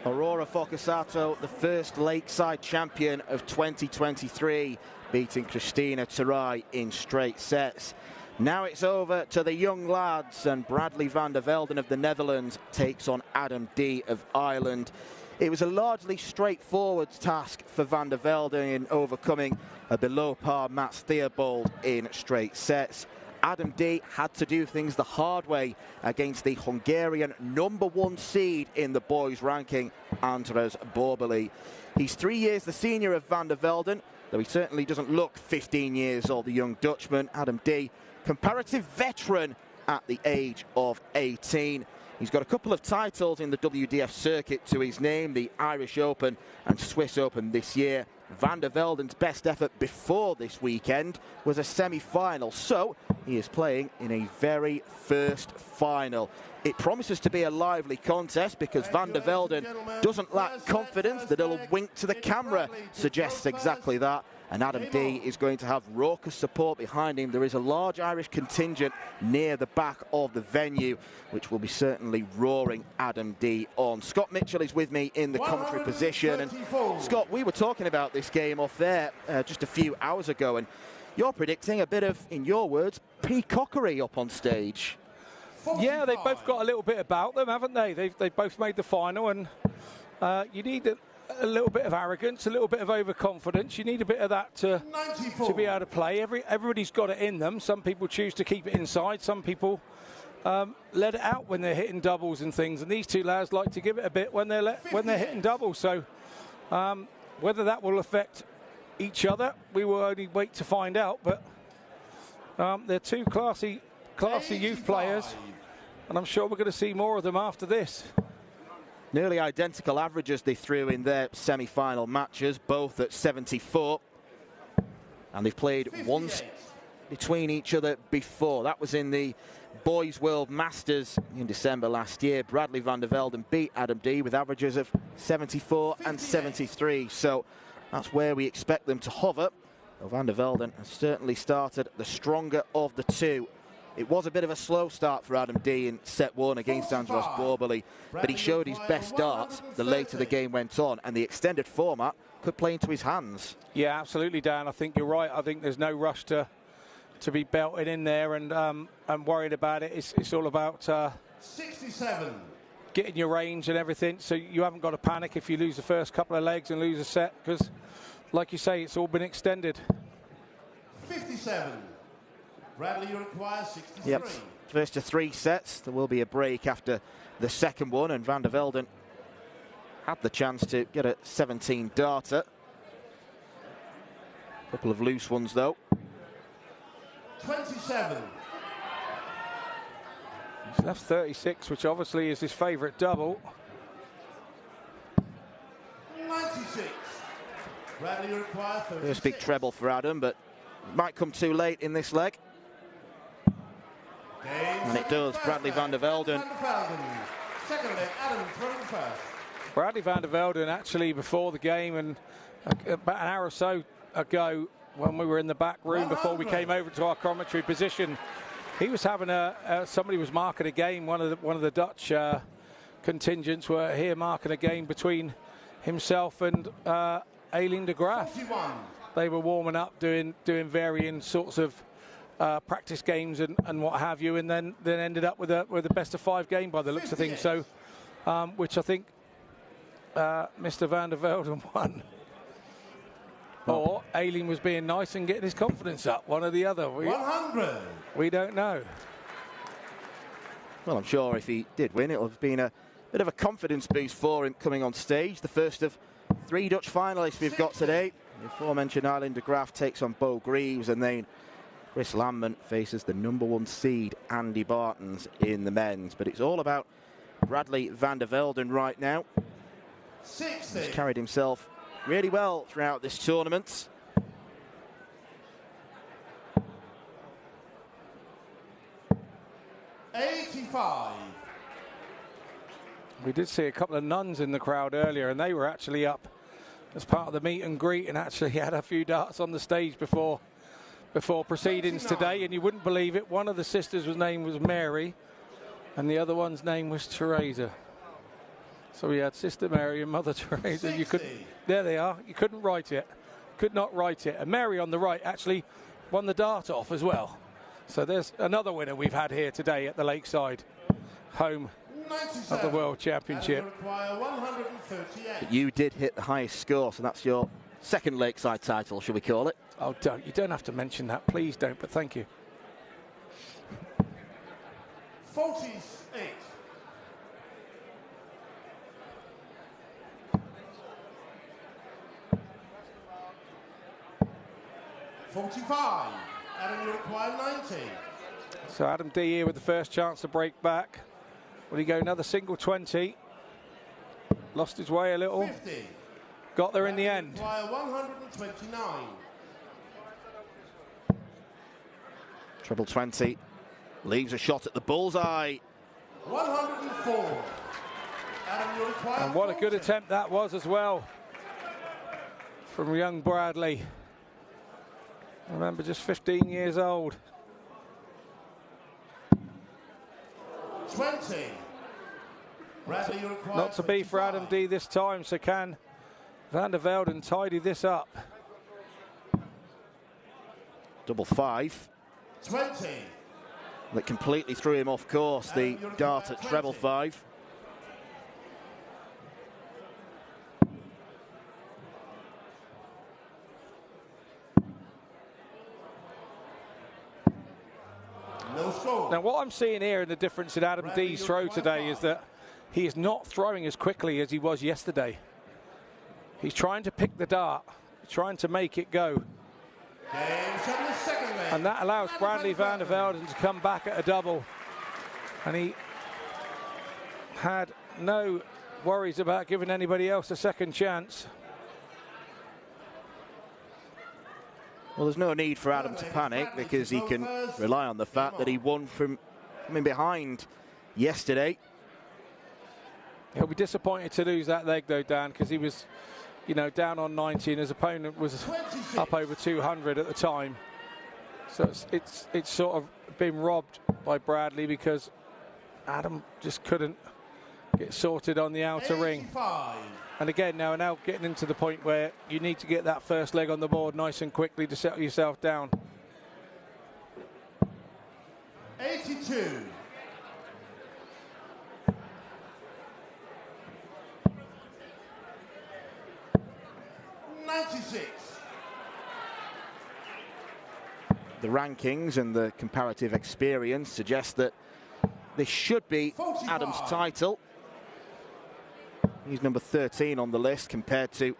Aurora Focusato, the first Lakeside champion of 2023, beating Christina Terai in straight sets. Now it's over to the young lads, and Bradley van der Velden of the Netherlands takes on Adam D of Ireland. It was a largely straightforward task for van der Velden in overcoming a below-par Mats Theobald in straight sets. Adam D had to do things the hard way against the Hungarian #1 seed in the boys' ranking, Andres Borbeli. He's 3 years the senior of van der Velden, though he certainly doesn't look 15 years old, the young Dutchman. Adam D, comparative veteran at the age of 18. He's got a couple of titles in the WDF circuit to his name, the Irish Open and Swiss Open this year. Van der Velden's best effort before this weekend was a semi-final, so he is playing in a very first final. It promises to be a lively contest because Van der Velden doesn't lack confidence. The little wink to the camera suggests exactly that. And Adam D is going to have raucous support behind him. There is a large Irish contingent near the back of the venue, which will be certainly roaring Adam D on. Scott Mitchell is with me in the commentary position. And Scott, we were talking about this game off there just a few hours ago, and you're predicting a bit of, in your words, peacockery up on stage. Yeah, they've both got a little bit about them, haven't they? They've both made the final, and you need a little bit of arrogance, a little bit of overconfidence. You need a bit of that to be able to play. Everybody's got it in them. Some people choose to keep it inside. Some people let it out when they're hitting doubles and things. And these two lads like to give it a bit when they're hitting doubles. So whether that will affect each other, we will only wait to find out. But they're two classy youth players, and I'm sure we're going to see more of them after this. Nearly identical averages they threw in their semi-final matches, both at 74. And they've played 58 once between each other before. That was in the Boys World Masters in December last year. Bradley van der Velden beat Adam D with averages of 74 58 and 73. So that's where we expect them to hover. Well, van der Velden has certainly started the stronger of the two. It was a bit of a slow start for Adam D in set one against Andres Borbeli, but he showed his best darts the later the game went on, and the extended format could play into his hands. Yeah, absolutely, Dan. I think you're right. I think there's no rush to be belted in there and worried about it. It's all about 67. Getting your range and everything, so you haven't got to panic if you lose the first couple of legs and lose a set, because, like you say, it's all been extended. 57. Bradley, you require 63. Yep, first to 3 sets. There will be a break after the second one, and Van der Velden had the chance to get a 17 darter. Couple of loose ones though. 27. He's left 36, which obviously is his favourite double. 96. Bradley, you require 36. First big treble for Adam, but it might come too late in this leg. And it does. Bradley Van der Velden. Second leg, Adam throwing first. Bradley Van der Velden actually before the game and about an hour or so ago when we were in the back room before we came over to our commentary position, he was having somebody was marking a game. One of the Dutch contingents were here marking a game between himself and Aileen de Graaf. 41. They were warming up, doing varying sorts of practice games and what have you, and then ended up with a best of 5 game by the looks of things. So, which I think Mr. Van der Velden won. Or Aileen was being nice and getting his confidence up, one or the other. 100. We don't know. Well, I'm sure if he did win, it would have been a bit of a confidence boost for him coming on stage. The first of 3 Dutch finalists we've got today. The aforementioned Aileen de Graaf takes on Bo Greaves, and then Chris Landman faces the #1 seed Andy Bartons in the men's. But it's all about Bradley Van der Velden right now. 60. He's carried himself really well throughout this tournament. We did see a couple of nuns in the crowd earlier, and they were actually up as part of the meet and greet and actually had a few darts on the stage before proceedings today. And you wouldn't believe it, one of the sisters' name was Mary and the other one's name was Teresa. So we had Sister Mary and Mother Teresa. You couldn't, there they are, you couldn't write it, could not write it. And Mary on the right actually won the dart off as well. So there's another winner we've had here today at the Lakeside home of the World Championship. But you did hit the highest score, so that's your second Lakeside title, shall we call it? Oh, don't. You don't have to mention that. Please don't, but thank you. 48. 45. Adam, you require 90. So Adam D here with the first chance to break back. Will he go another single 20? Lost his way a little. 50. Got there in the end. Require 129. Treble 20. Leaves a shot at the bullseye. 104. Adam, you require And what a good 40. attempt that was as well from young Bradley. Remember, just 15 years old. 20. Bradley, you require Not to be for 25. Adam D this time, so can Van der Velden tidy this up? Double 5. 20. That completely threw him off course, the dart at treble 5. No score. Now, what I'm seeing here in the difference in Adam D's throw today is that he is not throwing as quickly as he was yesterday. He's trying to pick the dart, trying to make it go. And that allows Bradley Van der Velden to come back at a double. And he had no worries about giving anybody else a second chance. Well, there's no need for Adam to panic because he can rely on the fact that he won from coming behind yesterday. He'll be disappointed to lose that leg though, Dan, because he was, you know, down on 90 and his opponent was 26. up over 200 at the time. So it's sort of been robbed by Bradley because Adam just couldn't get sorted on the outer ring. 85. And again, now getting into the point where you need to get that first leg on the board nice and quickly to settle yourself down. 82. 96. the rankings and the comparative experience suggest that this should be 45. Adam's title. He's number 13 on the list compared to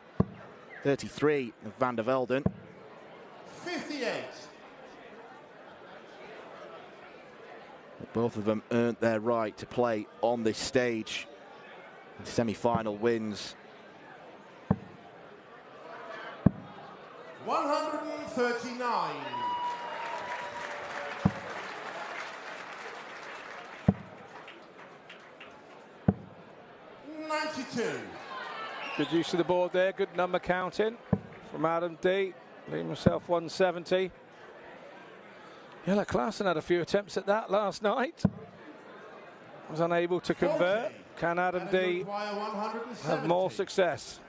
33 of Van der Velden. 58. Both of them earned their right to play on this stage. Semi-final wins. 139. Good use of the board there, good number counting from Adam D. Leaving himself 170. Yella Klaassen had a few attempts at that last night. Was unable to convert. Can Adam D have more success?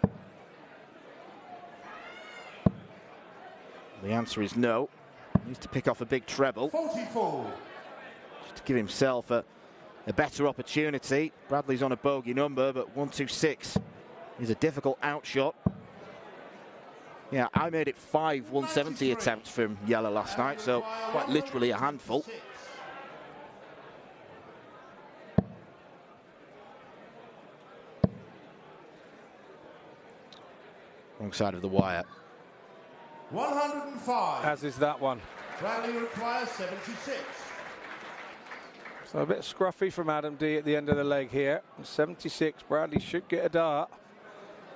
The answer is no. He needs to pick off a big treble. 44. Just to give himself a better opportunity. Bradley's on a bogey number, but 126 is a difficult outshot. Yeah, I made it 5 170 attempts from Yella last night, so quite literally a handful. Wrong side of the wire. 105. As is that one. Bradley requires 76. So a bit scruffy from Adam D at the end of the leg here. 76, Bradley should get a dart.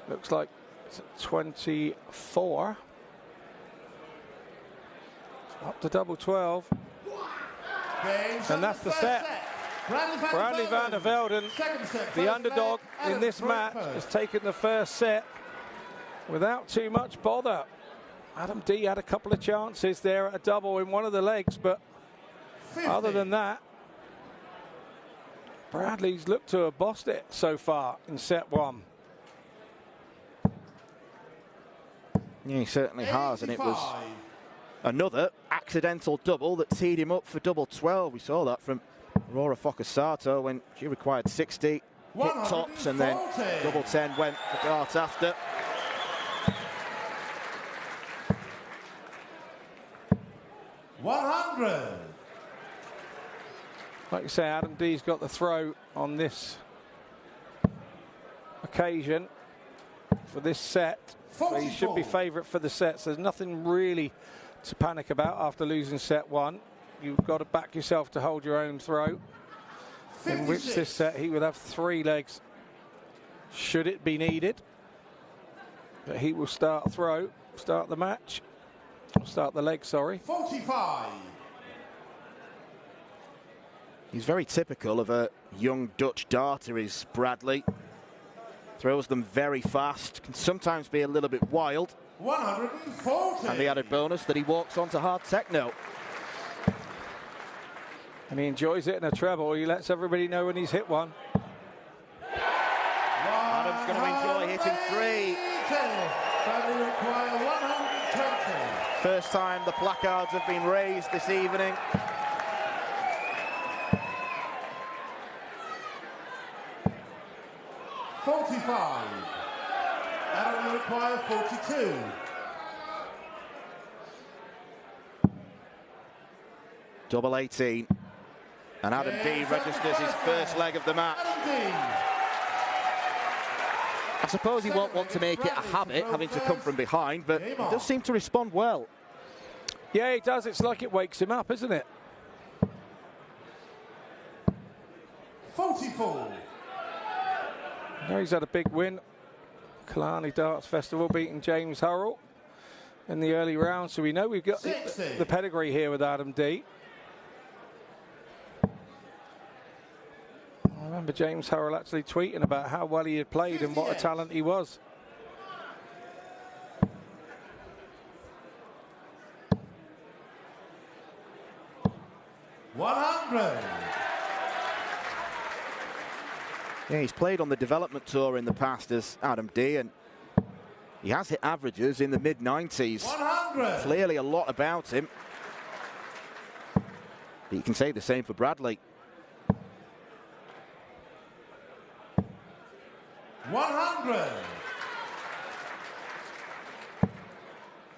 Looks like it's 24. Up to double 12. And that's the set. Bradley Van der Velden, the underdog in this match, has taken the first set without too much bother. Adam D had a couple of chances there at a double in one of the legs, but 50. Other than that, Bradley's looked to have bossed it so far in set one. Yeah, he certainly has, and it was another accidental double that teed him up for double 12. We saw that from Aurora Focasato when she required 60, hit tops, and then double 10 went the dart after. Like you say, Adam D's got the throw on this occasion for this set. So he should be favourite for the set. So there's nothing really to panic about after losing set one. You've got to back yourself to hold your own throw. 56. In which this set he would have 3 legs should it be needed. But he will start the match. Start the leg, sorry. 45. He's very typical of a young Dutch darter, is Bradley. Throws them very fast, can sometimes be a little bit wild. 140. And the added bonus that he walks onto hard techno. And he enjoys it in a treble. He lets everybody know when he's hit one. Adam's going to enjoy hitting 3. Bradley require 120. First time the placards have been raised this evening. Adam will require 42. Double 18. And Adam D registers his first leg of the match. I suppose he won't want to make it a habit, having to come from behind, but he does seem to respond well. Yeah, he does. It's like it wakes him up, isn't it? 44. Now he's had a big win. Killarney Darts Festival beating James Hurrell in the early round, so we know we've got the pedigree here with Adam D. I remember James Hurrell actually tweeting about how well he had played 58. and what a talent he was. Yeah, he's played on the development tour in the past as Adam D, and he has hit averages in the mid-90s. Clearly a lot about him. But you can say the same for Bradley. 100.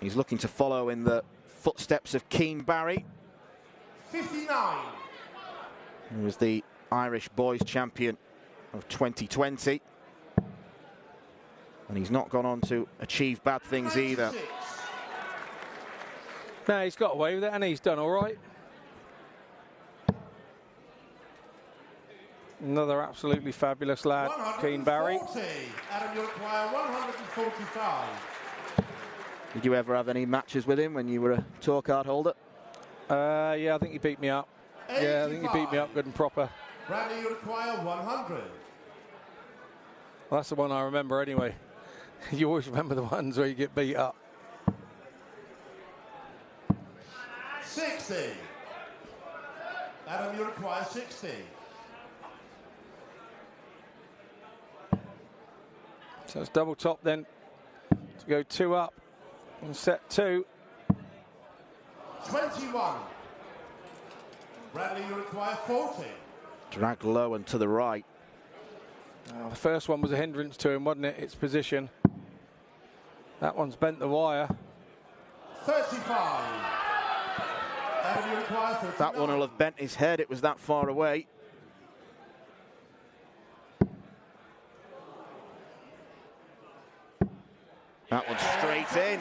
He's looking to follow in the footsteps of Keane Barry, 59. who was the Irish boys champion of 2020. And he's not gone on to achieve bad things either. 96. No, he's got away with it and he's done all right. Another absolutely fabulous lad, Keane Barry. 140. Adam, you require 145. Did you ever have any matches with him when you were a tour card holder? Yeah, I think he beat me up. 85. Yeah, I think he beat me up good and proper. Bradley, you require 100. Well, that's the one I remember anyway. You always remember the ones where you get beat up. 60. Adam, you require 60. So it's double top then to go 2 up in set 2. 21. Bradley, you require 40. Dragged low and to the right. Oh, the first one was a hindrance to him, wasn't it? Its position. That one's bent the wire. 35. Adam, you require 39. That one will have bent his head, it was that far away. That one's straight in.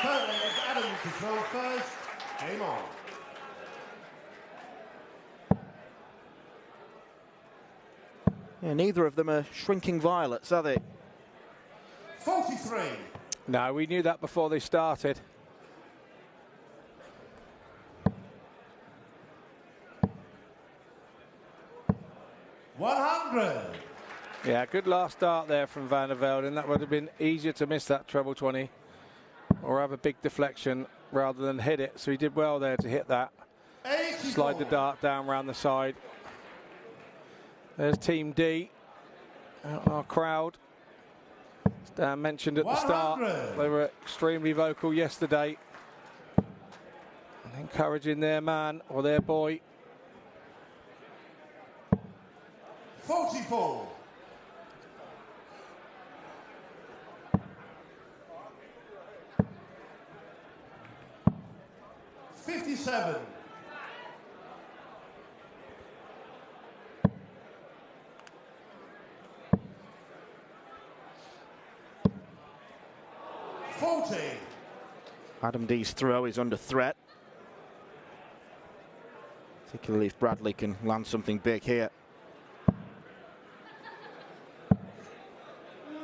Third leg is Adam control first. Game on. Yeah, neither of them are shrinking violets, are they? 43. No, we knew that before they started. Yeah, good last start there from Van der Velde, and that would have been easier to miss that treble 20 or have a big deflection rather than hit it. So he did well there to hit that. 84. Slide the dart down around the side. There's Team D, out in our crowd. As Dan mentioned at the start, 100. they were extremely vocal yesterday, encouraging their man or their boy. 44. 57. 40. Adam D's throw is under threat, particularly if Bradley can land something big here.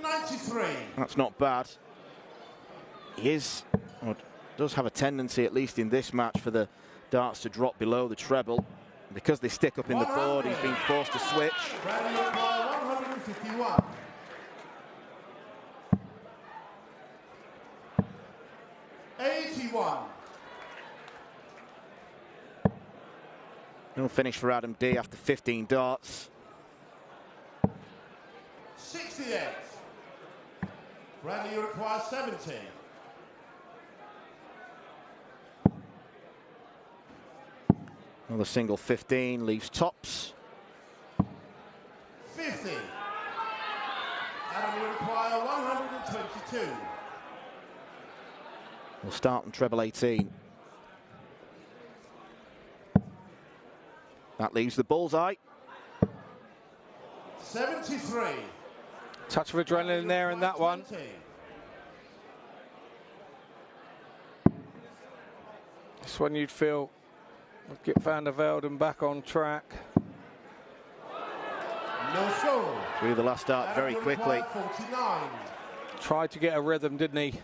93. That's not bad. He is, or does have a tendency, at least in this match, for the darts to drop below the treble. Because they stick up in the board, he's been forced to switch. Bradley require 151. 81. No finish for Adam D after 15 darts. 68. Bradley, you require 70. Another single 15 leaves tops. 50. Adam, you require 122. We'll start on treble 18. That leaves the bullseye. 73. Touch of adrenaline there in that one. 20. This one you'd feel would get Van der Velde back on track. No score. Through the last dart very Adam, you quickly. require 49. Tried to get a rhythm, didn't he?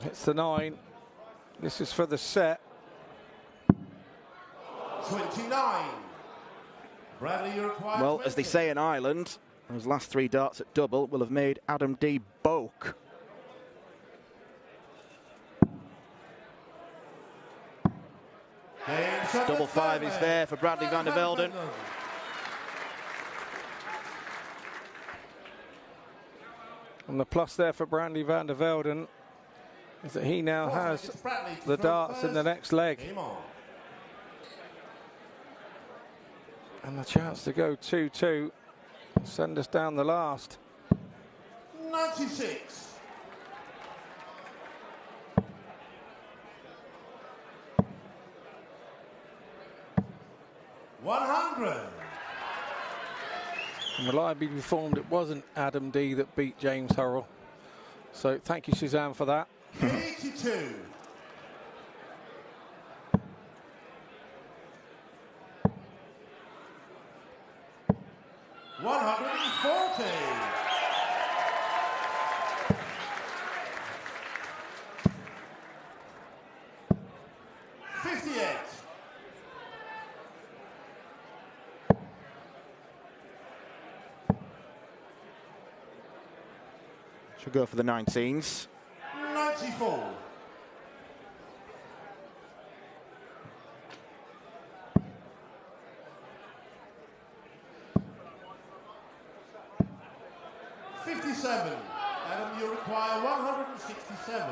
Hits the 9. This is for the set. 29. Bradley, you require Well, 20. as they say in Ireland, those last 3 darts at double will have made Adam D boke. Double 5 is there for Bradley Van der Velde. And the plus there for Bradley Van der Velde is that he now has the darts in the next leg. Game on. And the chance to go 2-2 Send us down the last. 96. And reliably informed, it wasn't Adam D that beat James Hurrell. So thank you, Suzanne, for that. 82. Should go for the 19s. 94. Adam, you require 167.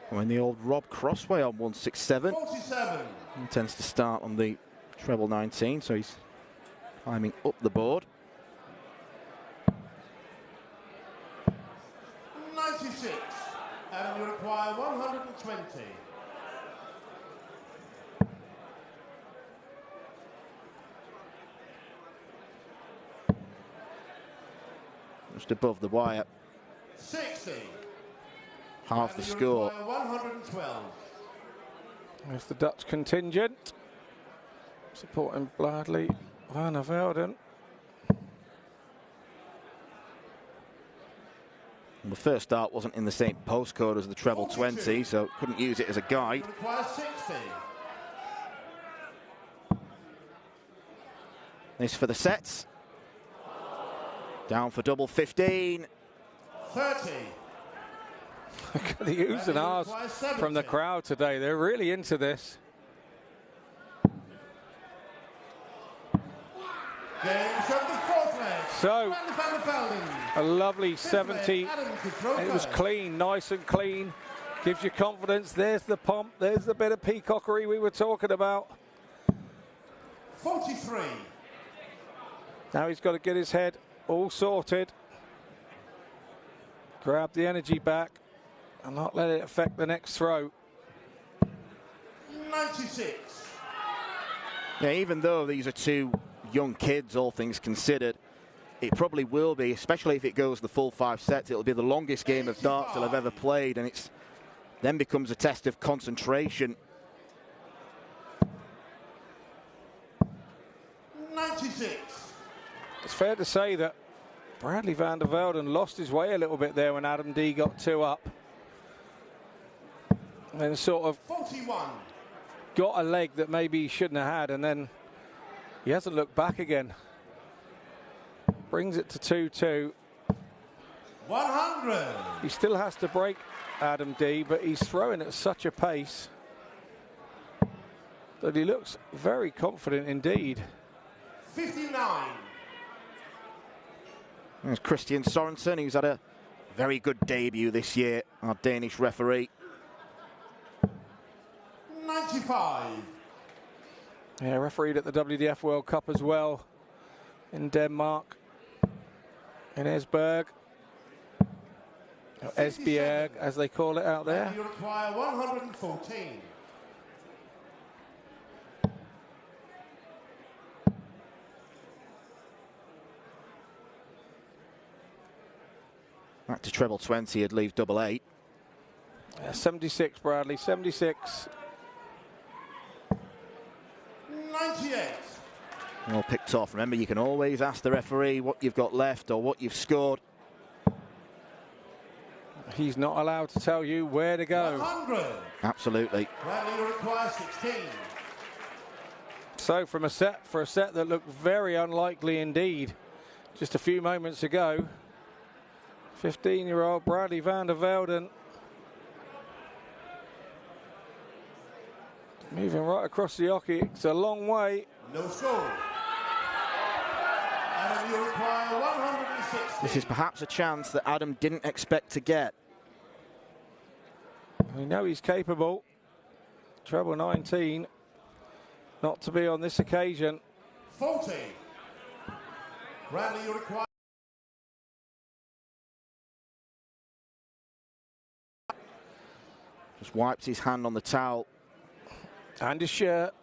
When the old Rob Crossway on 167. 47. He tends to start on the treble 19, so he's climbing up the board. 96. Adam, you require 120. Just above the wire. 60. Half the score. 112. There's the Dutch contingent supporting Bradley van der Velden. The first start wasn't in the same postcode as the treble 20, so couldn't use it as a guide. Requires 60. This for the sets. Down for double 15. 30. The oohs and ahs from the crowd today. They're really into this. So, a lovely 70. It was clean, nice and clean. Gives you confidence. There's the pump. There's the bit of peacockery we were talking about. 43. Now he's got to get his head all sorted. Grab the energy back and not let it affect the next throw. 96. Yeah, even though these are two young kids, all things considered, it probably will be, especially if it goes the full 5 sets, it'll be the longest game of darts they'll have ever played, and it's then becomes a test of concentration. 96. It's fair to say that Bradley van der Velden lost his way a little bit there when Adam D got 2 up. And then sort of 41. got a leg that maybe he shouldn't have had, and then he hasn't looked back again. Brings it to 2-2. 100. He still has to break Adam D, but he's throwing at such a pace that he looks very confident indeed. 59. There's Christian Sorensen, who's had a very good debut this year, our Danish referee. 95. Yeah, refereed at the WDF World Cup as well in Denmark, in Esbjerg, or Esbjerg as they call it out there. You require 114. Back to treble 20, he'd leave double 8. Yeah, 76, Bradley, 76. 98. All picked off. Remember, you can always ask the referee what you've got left or what you've scored. He's not allowed to tell you where to go. 100. Absolutely. Bradley, you require 16. So for a set that looked very unlikely indeed just a few moments ago, 15-year-old Bradley van der Velden moving right across the hockey. It's a long way. No score. Adam, you require 160. This is perhaps a chance that Adam didn't expect to get. We know he's capable. Treble 19. Not to be on this occasion. 40. Bradley, you require. Just wipes his hand on the towel. And his shirt.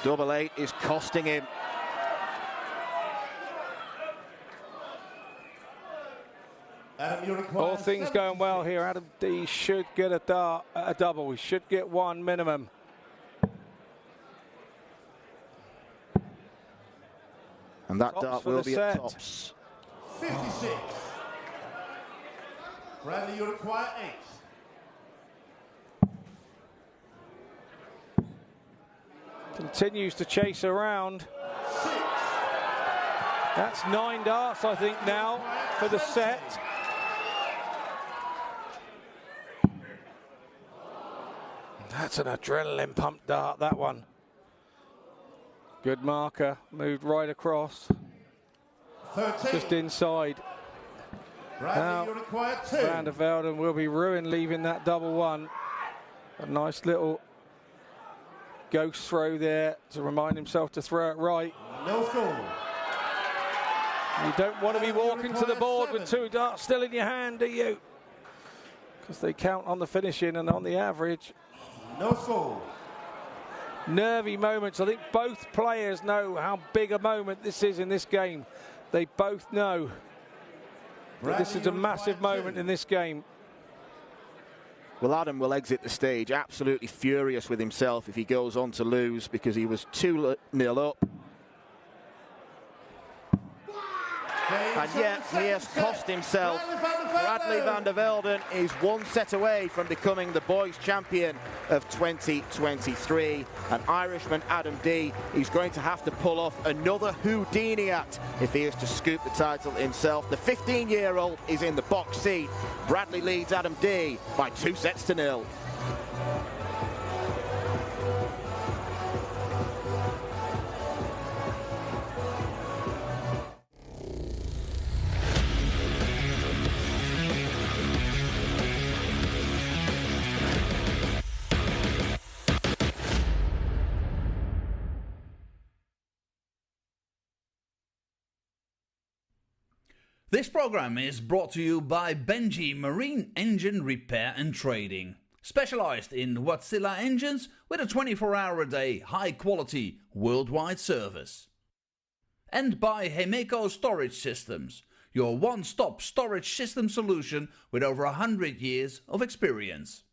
Double 8 is costing him. All things going well here. Adam D should get a double. He should get one minimum. And that Tops dart for will the be set. at tops. 56. Bradley, you require 8. Continues to chase around. That's 9 darts, I think, now for the set. That's an adrenaline pump dart, that one. Good marker, moved right across. 13. Just inside. Bradley, Now, you require 2. Van der Velden will be ruined leaving that double one. A nice little ghost throw there to remind himself to throw it right. No score. You don't want to be walking to the board with 2 darts still in your hand, do you? Because they count on the finishing and on the average. No score. Nervy moments. I think both players know how big a moment this is in this game. They both know that this is a massive moment in this game. Well, Adam will exit the stage absolutely furious with himself if he goes on to lose because he was 2-0 up. And yet he has cost himself. Bradley van der Velden is 1 set away from becoming the boys' champion of 2023. And Irishman Adam D is going to have to pull off another Houdini act if he is to scoop the title himself. The 15-year-old is in the box seat. Bradley leads Adam D by 2-0. This program is brought to you by Benji Marine Engine Repair and Trading. Specialized in Wärtsilä engines with a 24-hour-a-day, high-quality, worldwide service. And by Hemeco Storage Systems, your one-stop storage system solution with over 100 years of experience.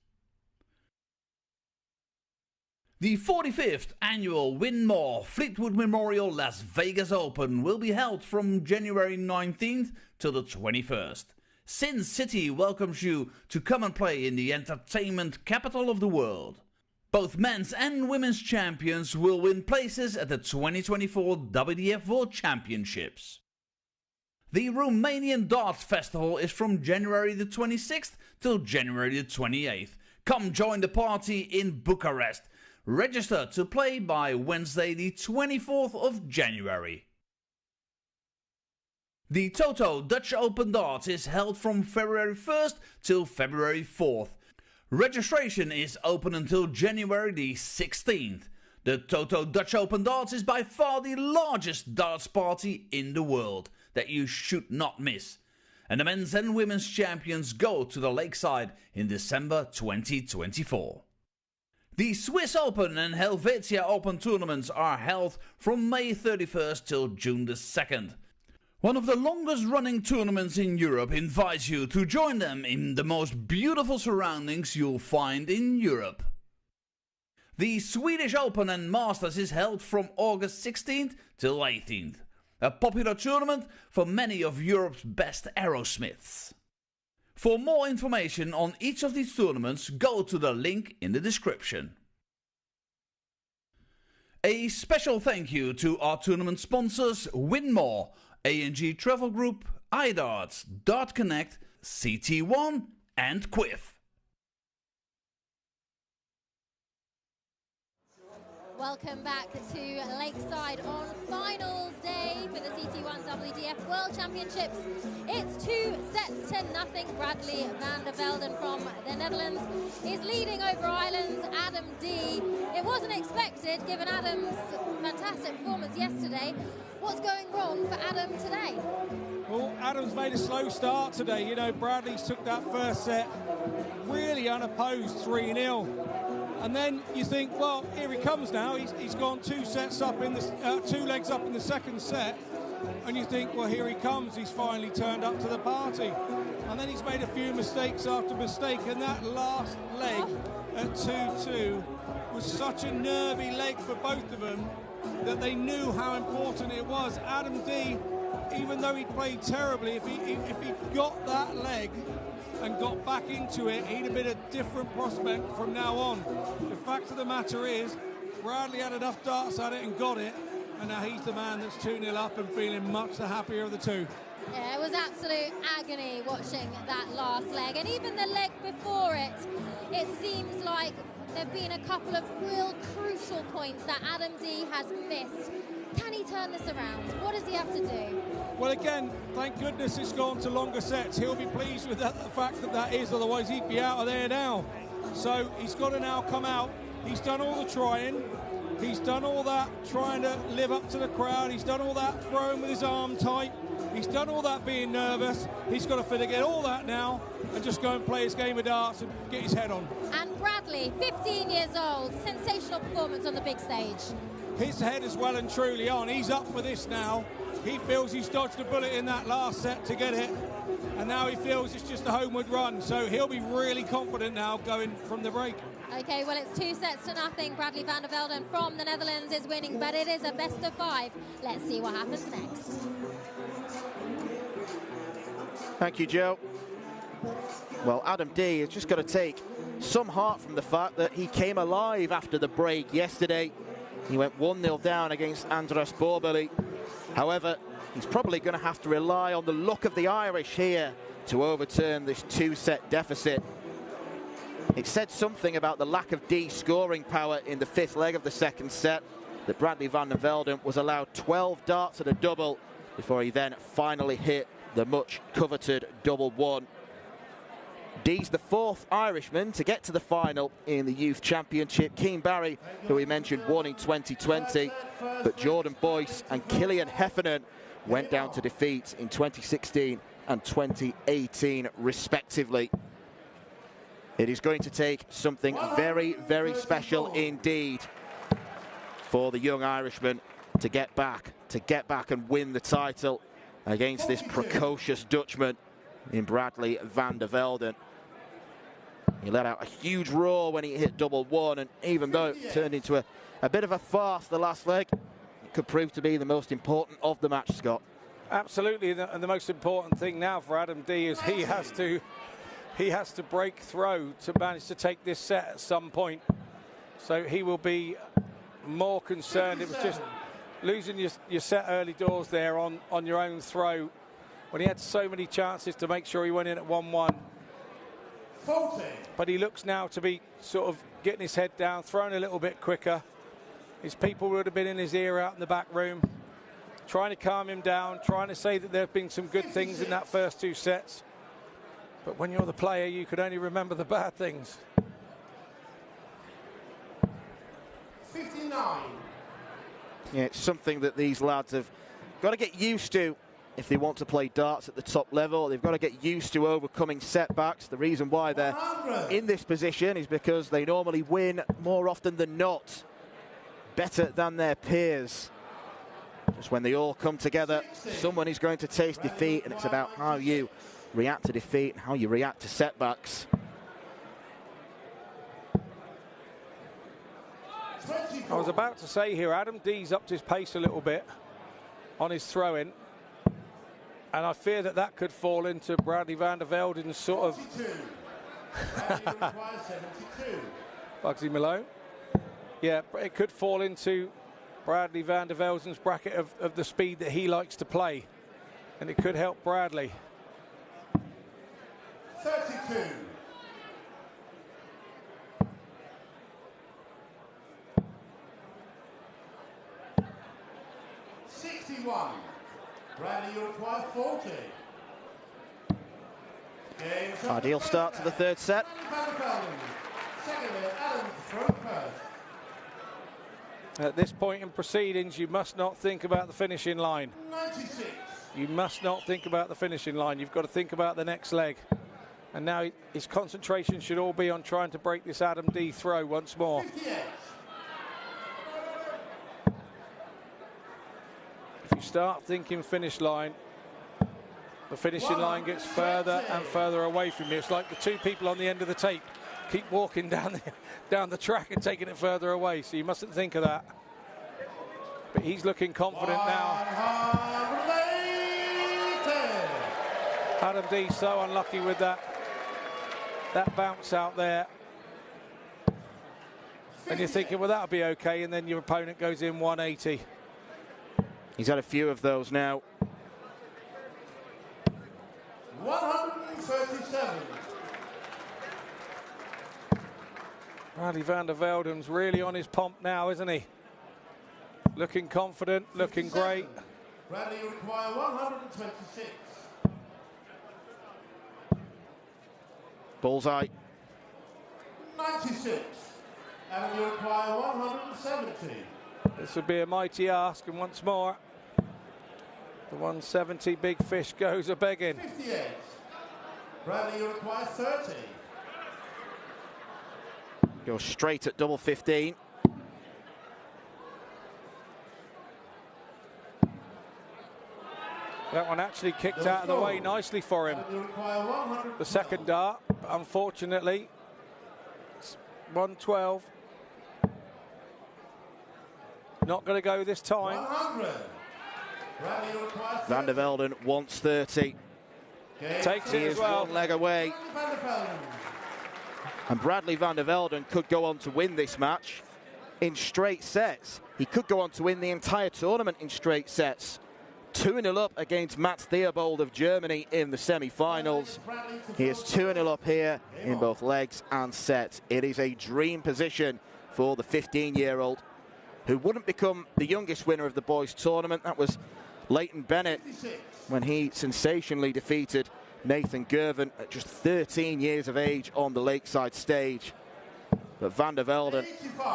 The 45th annual Win More Fleetwood Memorial Las Vegas Open will be held from January 19th till the 21st. Sin City welcomes you to come and play in the entertainment capital of the world. Both men's and women's champions will win places at the 2024 WDF World Championships. The Romanian Darts Festival is from January the 26th till January the 28th. Come join the party in Bucharest. Register to play by Wednesday the 24th of January. The Toto Dutch Open Darts is held from February 1st till February 4th. Registration is open until January the 16th. The Toto Dutch Open Darts is by far the largest darts party in the world that you should not miss. And the men's and women's champions go to the Lakeside in December 2024. The Swiss Open and Helvetia Open tournaments are held from May 31st till June the 2nd. One of the longest running tournaments in Europe invites you to join them in the most beautiful surroundings you'll find in Europe. The Swedish Open and Masters is held from August 16th till 18th. A popular tournament for many of Europe's best aerosmiths. For more information on each of these tournaments, go to the link in the description. A special thank you to our tournament sponsors Winmore, A&G Travel Group, iDarts, Dart Connect, CT1 and Quiff. Welcome back to Lakeside on finals day for the CT1 WDF World Championships. It's 2-0. Bradley van der Velden from the Netherlands is leading over Ireland's Adam D. It wasn't expected given Adam's fantastic performance yesterday. What's going wrong for Adam today? Well, Adam's made a slow start today. You know, Bradley's took that first set really unopposed, 3-0. And then you think, well, here he comes now. He's gone 2 sets up in the 2 legs up in the second set, and you think, well, here he comes. He's finally turned up to the party, and then he's made a few mistakes after mistake. And that last leg at 2-2 was such a nervy leg for both of them that they knew how important it was. Adam D, even though he played terribly, if he got that leg and got back into it, he'd have been a different prospect from now on. The fact of the matter is, Bradley had enough darts at it and got it, and now he's the man that's 2-0 up and feeling much the happier of the two. Yeah, it was absolute agony watching that last leg, and even the leg before it. It seems like there have been a couple of real crucial points that Adam D has missed. Can he turn this around? What does he have to do? Well, again, thank goodness it's gone to longer sets. He'll be pleased with that, the fact that that is, otherwise he'd be out of there now. So he's got to now come out. He's done all the trying. He's done all that trying to live up to the crowd. He's done all that throwing with his arm tight. He's done all that being nervous. He's got to forget all that now and just go and play his game of darts and get his head on. And Bradley, 15 years old, sensational performance on the big stage. His head is well and truly on. He's up for this now. He feels he's dodged a bullet in that last set to get it, and now he feels it's just a homeward run. So he'll be really confident now going from the break. Okay, well, it's 2-0. Bradley van der Velden from the Netherlands is winning, but it is a best of 5. Let's see what happens next. Thank you, Joe. Well, Adam D has just got to take some heart from the fact that he came alive after the break yesterday. He went 1-0 down against Andras Borbeli. However, he's probably going to have to rely on the luck of the Irish here to overturn this 2-set deficit. It said something about the lack of D scoring power in the 5th leg of the second set that Bradley van der Velden was allowed 12 darts at a double before he then finally hit the much coveted double 1. D's the 4th Irishman to get to the final in the Youth Championship. Keane Barry, who we mentioned, won in 2020, but Jordan Boyce and Killian Heffernan went down to defeat in 2016 and 2018 respectively. It is going to take something very, very special indeed for the young Irishman to get back and win the title against this precocious Dutchman in Bradley van der Velden. He let out a huge roar when he hit double 1, and even though it turned into a bit of a farce the last leg, it could prove to be the most important of the match, Scott. Absolutely, and the most important thing now for Adam D is he has to break through to manage to take this set at some point. So he will be more concerned. It was just losing your set early doors there on your own throw when he had so many chances to make sure he went in at 1-1. But he looks now to be sort of getting his head down, throwing a little bit quicker. His people would have been in his ear out in the back room, trying to calm him down, trying to say that there have been some good things in that first 2 sets. But when you're the player, you could only remember the bad things. 59. Yeah, it's something that these lads have got to get used to if they want to play darts at the top level. They've got to get used to overcoming setbacks. The reason why they're in this position is because they normally win more often than not, better than their peers. Just when they all come together, someone is going to taste defeat, and it's about how you react to defeat and how you react to setbacks. I was about to say here, Adam D's upped his pace a little bit on his throw-in, and I fear that that could fall into Bradley van der Velden's sort of Bugsy Malone. Yeah, it could fall into Bradley van der Velden's bracket of the speed that he likes to play, and it could help Bradley. 32. 61. Bradley, you require 40. Ideal start to the third set. Secondly, Adam to throw first. At this point in proceedings, you must not think about the finishing line. 96. You must not think about the finishing line. You've got to think about the next leg. And now his concentration should all be on trying to break this Adam D throw once more. 58. If you start thinking finish line, the finishing line gets further and further away from you. It's like the two people on the end of the tape keep walking down the track and taking it further away. So you mustn't think of that. But he's looking confident now. Adam D so unlucky with that bounce out there. And you're thinking, well, that'll be okay. And then your opponent goes in 180. He's had a few of those now. 137. Bradley van der Velden's really on his pomp now, isn't he? Looking confident, looking great. Bradley, you require 126. Bullseye. 96. Adam, you require 170. This would be a mighty ask, and once more, the 170 big fish goes a-begging. 58. Bradley, you require 30. Goes straight at double 15. That one actually kicked out of the way nicely for him. The second dart, but unfortunately, it's 112. Not going to go this time. 100. Bradley, you require 30. Van der Velden wants 30. Takes He it as is well. one leg away. Van der Velden. And Bradley van der Velden could go on to win this match in straight sets. He could go on to win the entire tournament in straight sets. 2-0 up against Mats Theobald of Germany in the semi-finals. He is 2-0 up here in both legs and sets. It is a dream position for the 15-year-old who wouldn't become the youngest winner of the boys' tournament. That was Leighton Bennett when he sensationally defeated Nathan Gervin at just 13 years of age on the Lakeside stage. But Van der Velden,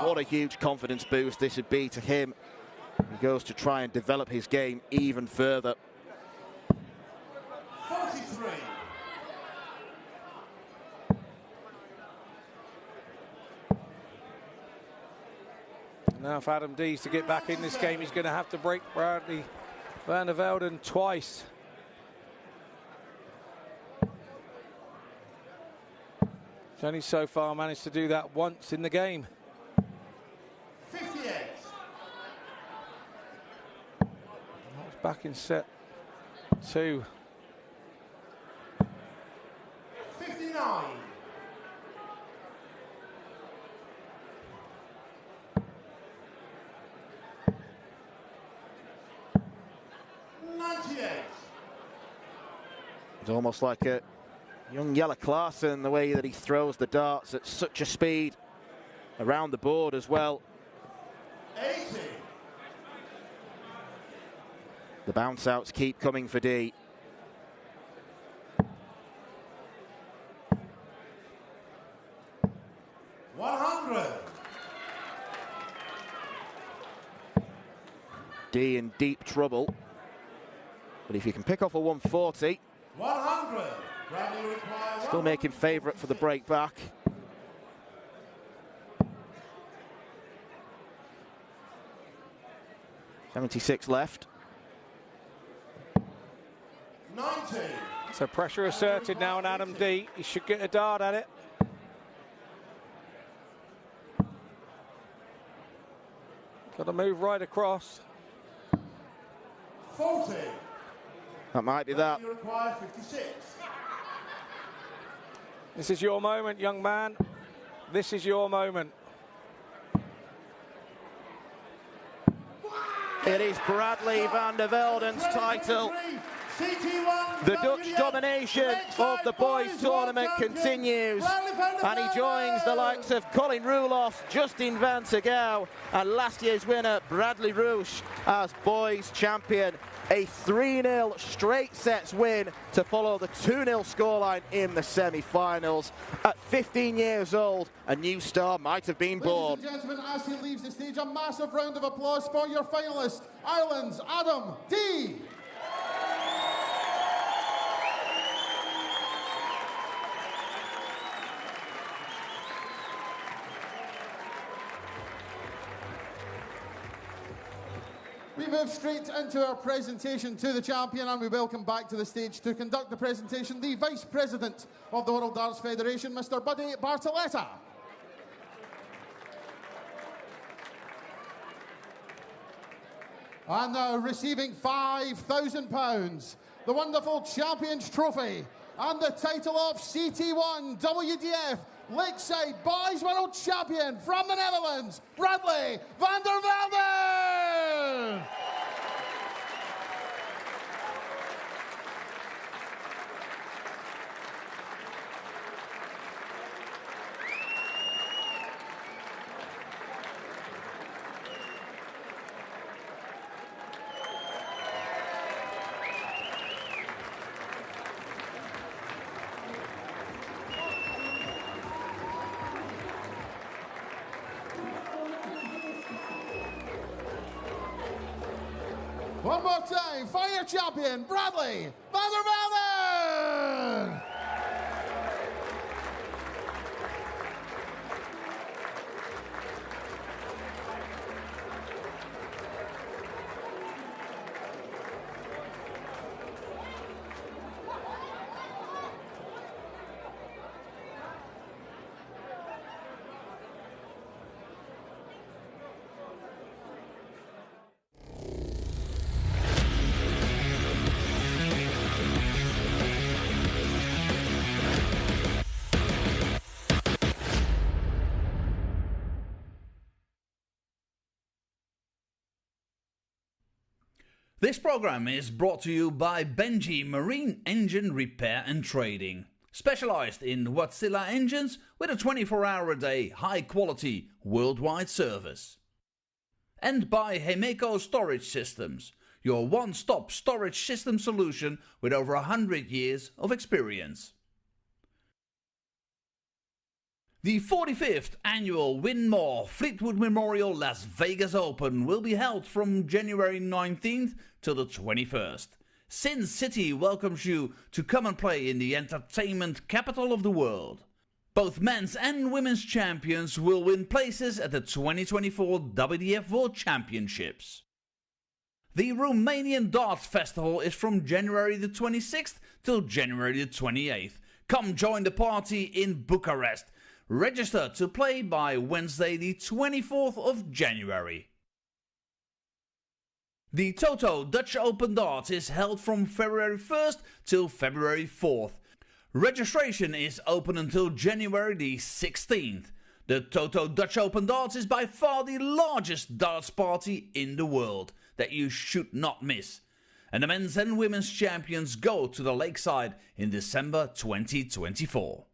what a huge confidence boost this would be to him. He goes to try and develop his game even further. 43. Now if Adam D's to get back in this game, he's going to have to break Bradley van der Velden twice. He's only so far managed to do that once in the game. 58. Back in set 2. 59. It's almost like a young Jelle Klaassen, the way that he throws the darts at such a speed around the board as well. 80. The bounce outs keep coming for D. D in deep trouble. But if you can pick off a 140, 100. still make him favourite for the break back. .76 left. 90. So pressure asserted now on Adam D. He should get a dart at it. Got to move right across. 40. That might be that. You require 56. This is your moment, young man. This is your moment. It is Bradley van der Velden's title. CT1 The Dutch WDF domination of the boys tournament continues, and he joins the likes of Colin Roelof, Justin Van Tergouw, and last year's winner Bradley Roosh as boys champion. A 3-0 straight sets win to follow the 2-0 scoreline in the semi-finals. At 15 years old, a new star might have been born. Ladies and gentlemen, as he leaves the stage, a massive round of applause for your finalist, Ireland's Adam D. We move straight into our presentation to the champion, and we welcome back to the stage to conduct the presentation the Vice President of the World Darts Federation, Mr. Buddy Bartoletta. And now receiving £5,000, the wonderful Champions Trophy, and the title of CT1 WDF Lakeside Boys World Champion from the Netherlands, Bradley van der Velde! One more time, fire champion, Bradley van der Velde! This program is brought to you by Benji Marine Engine Repair and Trading, specialized in Wärtsilä engines with a 24-hour-a-day, high-quality, worldwide service. And by Hemeco Storage Systems, your one-stop storage system solution with over 100 years of experience. The 45th annual Win More Fleetwood Memorial Las Vegas Open will be held from January 19th till the 21st. Sin City welcomes you to come and play in the entertainment capital of the world. Both men's and women's champions will win places at the 2024 WDF World Championships. The Romanian Darts Festival is from January the 26th till January the 28th. Come join the party in Bucharest. Register to play by Wednesday the 24th of January. The Toto Dutch Open Darts is held from February 1st till February 4th. Registration is open until January the 16th. The Toto Dutch Open Darts is by far the largest darts party in the world that you should not miss. And the men's and women's champions go to the Lakeside in December 2024.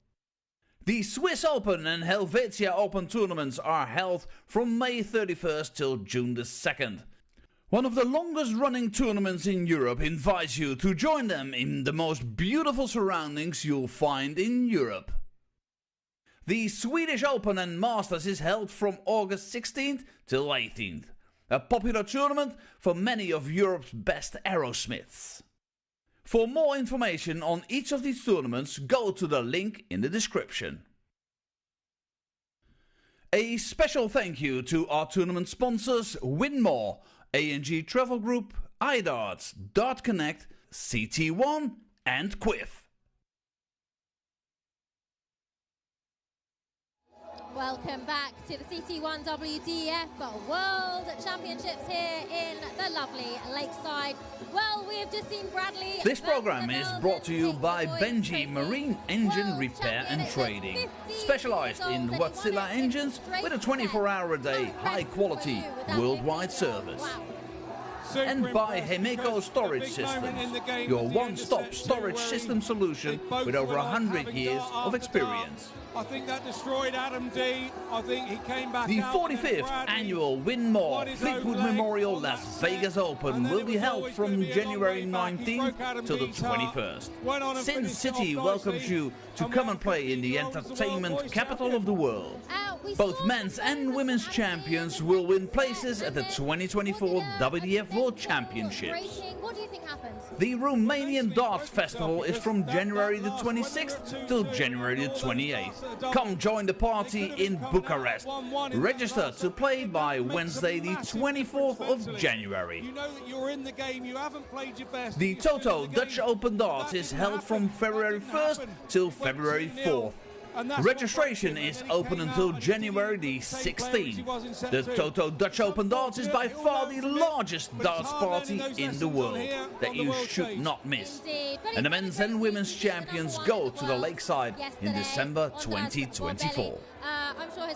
The Swiss Open and Helvetia Open tournaments are held from May 31st till June the 2nd. One of the longest running tournaments in Europe invites you to join them in the most beautiful surroundings you'll find in Europe. The Swedish Open and Masters is held from August 16th till 18th. A popular tournament for many of Europe's best aerosmiths. For more information on each of these tournaments, go to the link in the description. A special thank you to our tournament sponsors Win More, A&G Travel Group, iDarts, Dart Connect, CT1 and Quiff. Welcome back to the CT1 WDF World Championships here in the lovely Lakeside. Well, we have just seen Bradley. This program is brought to you by Benji Marine Engine Repair and Trading, specialized in Wärtsilä engines with a 24-hour-a-day, high-quality, worldwide service. and by Hemeko Storage Systems, your one-stop storage system solution with over 100 years of experience. I think that destroyed Adam D. I think he came back. The 45th annual Winmore Fleetwood Memorial Las Vegas Open will be held from January 19th till the 21st. Sin City welcomes you to come and play in the entertainment capital of the world. Both men's and women's champions will win places at the 2024 WDF World Championships. What do you think happened? The Romanian Darts Festival is from January the 26th till January the 28th. Come join the party in Bucharest. Register to play by Wednesday the 24th of January. You know that you're in the game, you haven't played your best. The Toto Dutch Open Darts is held from February 1st till February 4th. Registration is open until January the 16th. The Toto Dutch Open Darts is by far the largest darts party in the world that you should not miss. And the men's and women's champions go to the Lakeside in December 2024.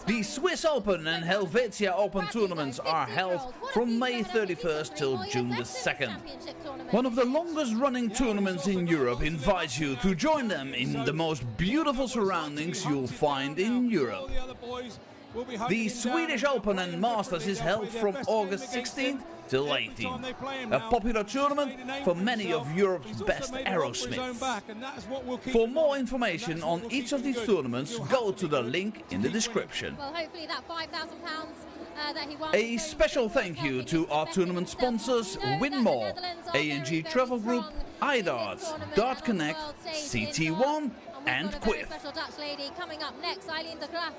The Swiss Open and Helvetia Open tournaments are held from May 31st till June the 2nd. One of the longest running tournaments in Europe invites you to join them in the most beautiful surroundings you'll find in Europe. The Swedish Open and Masters is held from August 16th till 18th. A popular tournament for many of Europe's best aerosmiths. For more information on each of these tournaments, go to the link in the description. Well, hopefully that £5,000 that he won. A special thank you to our tournament sponsors Winmore, A&G Travel Group, iDarts, Dart Connect, CT1 and Quiff. Special Dutch lady coming up next, Eileen de Graaf,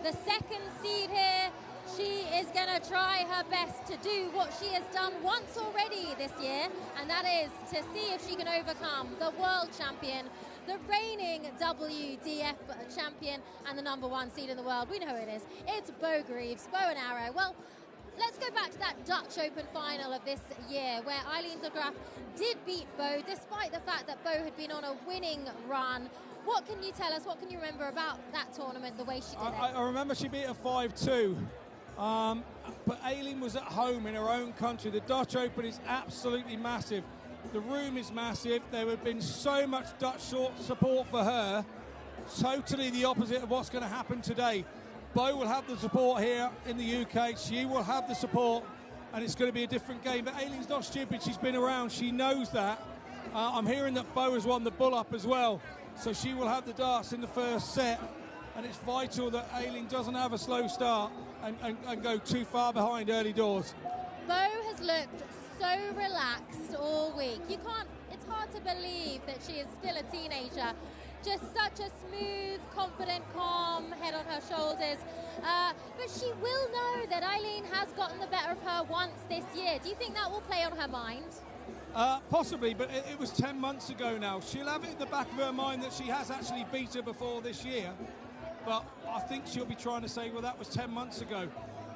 the second seed here. She is going to try her best to do what she has done once already this year, and that is to see if she can overcome the world champion, the reigning WDF champion, and the #1 seed in the world. We know who it is. It's Bo Greaves, bow and arrow. Well, let's go back to that Dutch Open final of this year where Eileen de Graaf did beat Bo, despite the fact that Bo had been on a winning run. What can you tell us? What can you remember about that tournament, the way she did it? I remember she beat her 5-2. But Aileen was at home in her own country. The Dutch Open is absolutely massive. The room is massive. There have been so much Dutch support for her. Totally the opposite of what's going to happen today. Bo will have the support here in the UK. She will have the support, and it's going to be a different game. But Aileen's not stupid. She's been around. She knows that. I'm hearing that Bo has won the bull-up as well. So she will have the darts in the first set. And it's vital that Aileen doesn't have a slow start and go too far behind early doors. Bo has looked so relaxed all week. It's hard to believe that she is still a teenager. Just such a smooth, confident, calm head on her shoulders. But she will know that Eileen has gotten the better of her once this year. Do you think that will play on her mind? Possibly, but it was 10 months ago now. She'll have it in the back of her mind that she has actually beat her before this year. But I think she'll be trying to say, well, that was 10 months ago.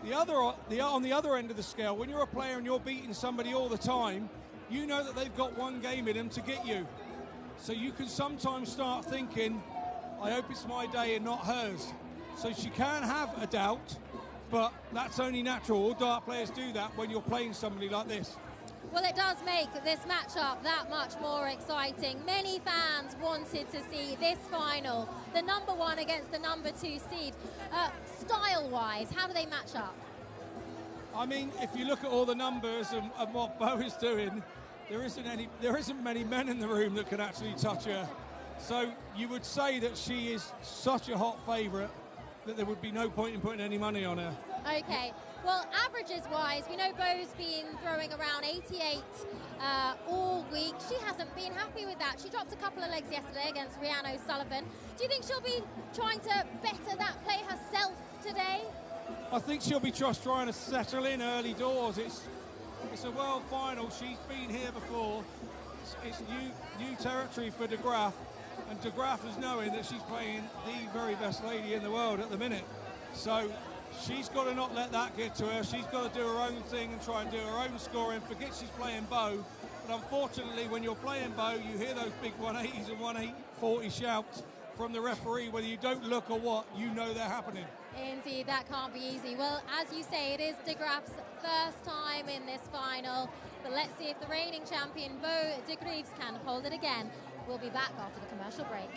On the other end of the scale, when you're a player and you're beating somebody all the time, you know that they've got one game in them to get you. So you can sometimes start thinking, I hope it's my day and not hers. So she can have a doubt, but that's only natural. All dart players do that when you're playing somebody like this. Well, it does make this matchup that much more exciting. Many fans wanted to see this final, the #1 against the #2 seed. Style-wise, how do they match up? I mean, if you look at all the numbers and what Bo is doing, there isn't many men in the room that can actually touch her. So you would say that she is such a hot favourite that there would be no point in putting any money on her. Okay. Well, averages-wise, we know Bo's been throwing around 88 all week. She hasn't been happy with that. She dropped a couple of legs yesterday against Rhiannon O'Sullivan. Do you think she'll be trying to better that play herself today? I think she'll be just trying to settle in early doors. It's a world final. She's been here before. It's new territory for de Graaf. And de Graaf is knowing that she's playing the very best lady in the world at the minute. So she's got to not let that get to her. She's got to do her own thing and try and do her own scoring. Forget she's playing Bo. But unfortunately, when you're playing Bo, you hear those big 180s and 140 shouts from the referee. Whether you don't look or what, you know they're happening. Indeed, that can't be easy. Well, as you say, it is de Graaf's first time in this final. but let's see if the reigning champion, Bo de Greaves, can hold it again. We'll be back after the commercial break.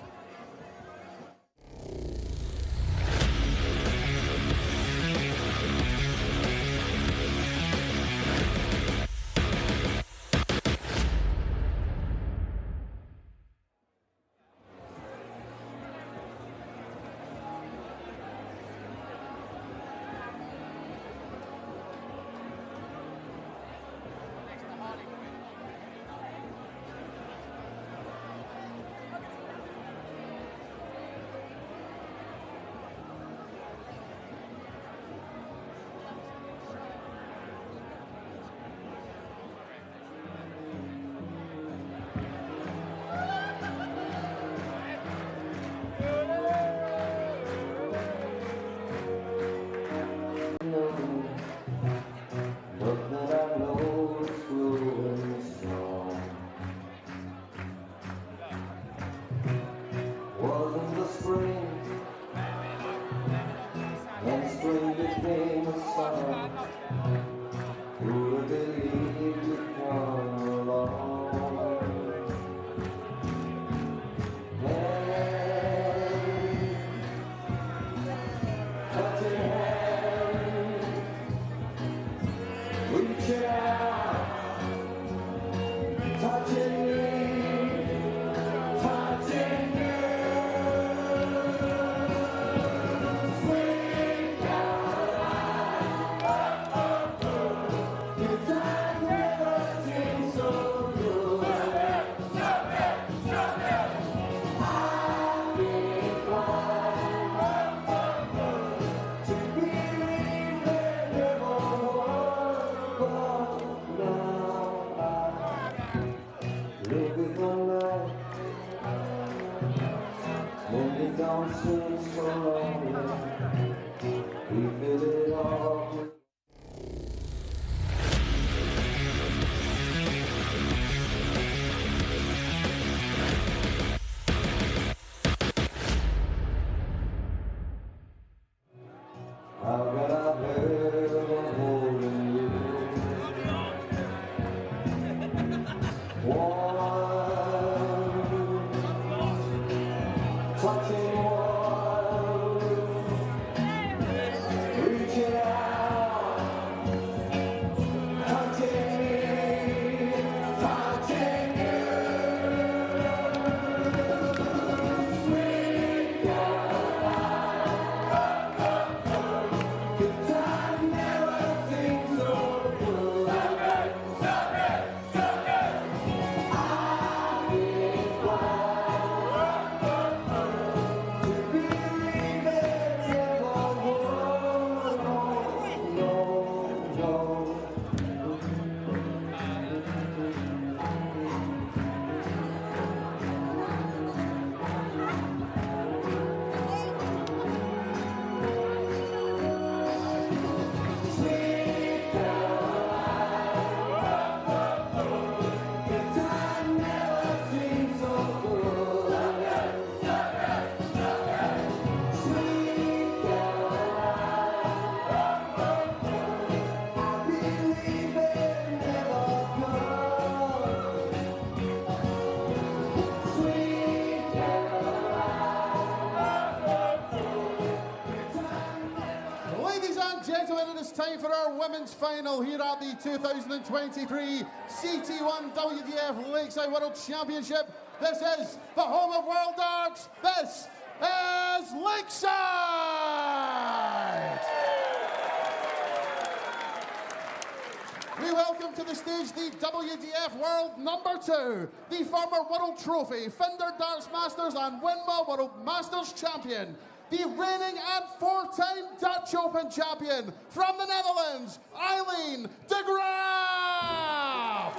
Time for our women's final here at the 2023 CT1 WDF Lakeside World Championship. This is the home of World Darts. This is Lakeside! We welcome to the stage the WDF World #2, the former World Trophy, Fender Darts Masters and Winma World Masters Champion, the reigning and four-time Dutch Open champion from the Netherlands, Eileen de Graaf.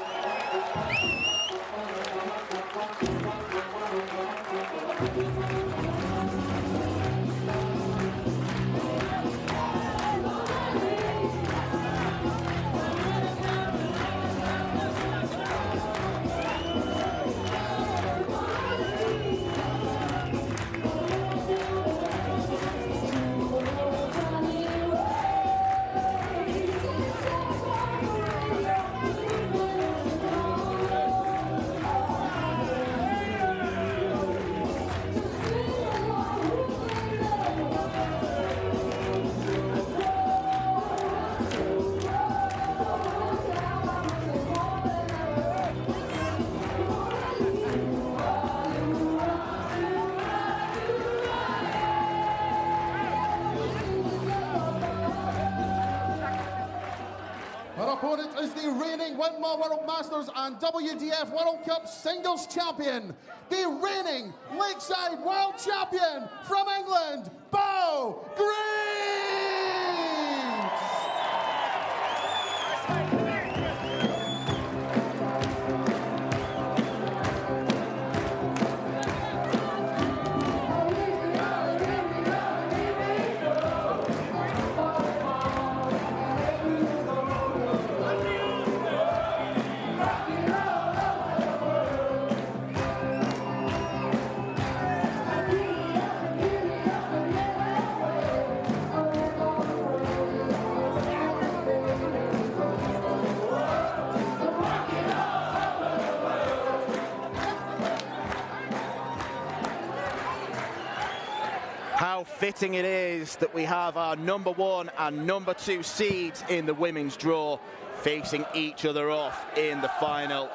opponent is the reigning Winmore World Masters and WDF World Cup Singles Champion, the reigning Lakeside World Champion from England, Bo Greaves! How fitting it is that we have our number 1 and number 2 seeds in the women's draw facing each other off in the final.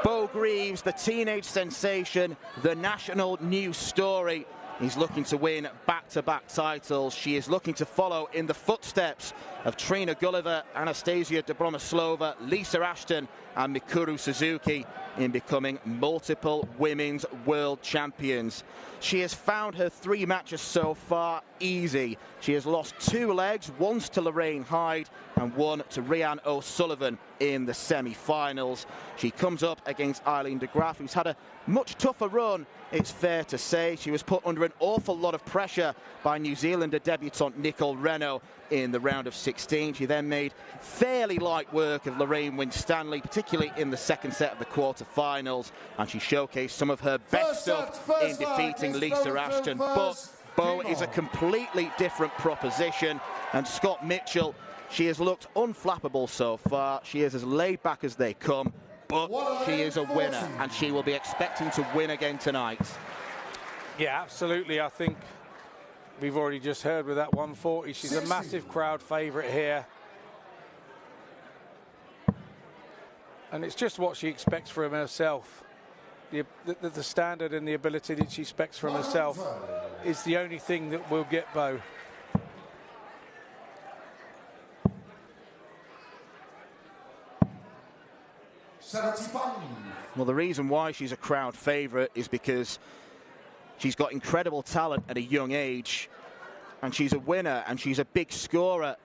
Bo Greaves, the teenage sensation, the national news story. He's looking to win back-to-back titles. She is looking to follow in the footsteps of Trina Gulliver, Anastasia Dobromoslova, Lisa Ashton and Mikuru Suzuki in becoming multiple women's world champions. She has found her 3 matches so far easy. She has lost 2 legs, once to Lorraine Hyde and 1 to Rhian O'Sullivan in the semi-finals. She comes up against Eileen de Graaf, who's had a much tougher run, it's fair to say. She was put under an awful lot of pressure by New Zealander debutant Nicole Renault in the round of 16. She then made fairly light work of Lorraine Winstanley, particularly in the second set of the quarter-finals, and she showcased some of her best stuff in defeating Lisa Ashton. But Bo is a completely different proposition, and Scott Mitchell, she has looked unflappable so far. She is as laid back as they come, but she is a winner, and she will be expecting to win again tonight. Yeah, absolutely. I think we've already just heard with that 140. She's a massive crowd favourite here. And it's just what she expects from herself. The standard and the ability that she expects from herself is the only thing that will get Bo. Well, the reason why she's a crowd favourite is because she's got incredible talent at a young age, and she's a winner, and she's a big scorer,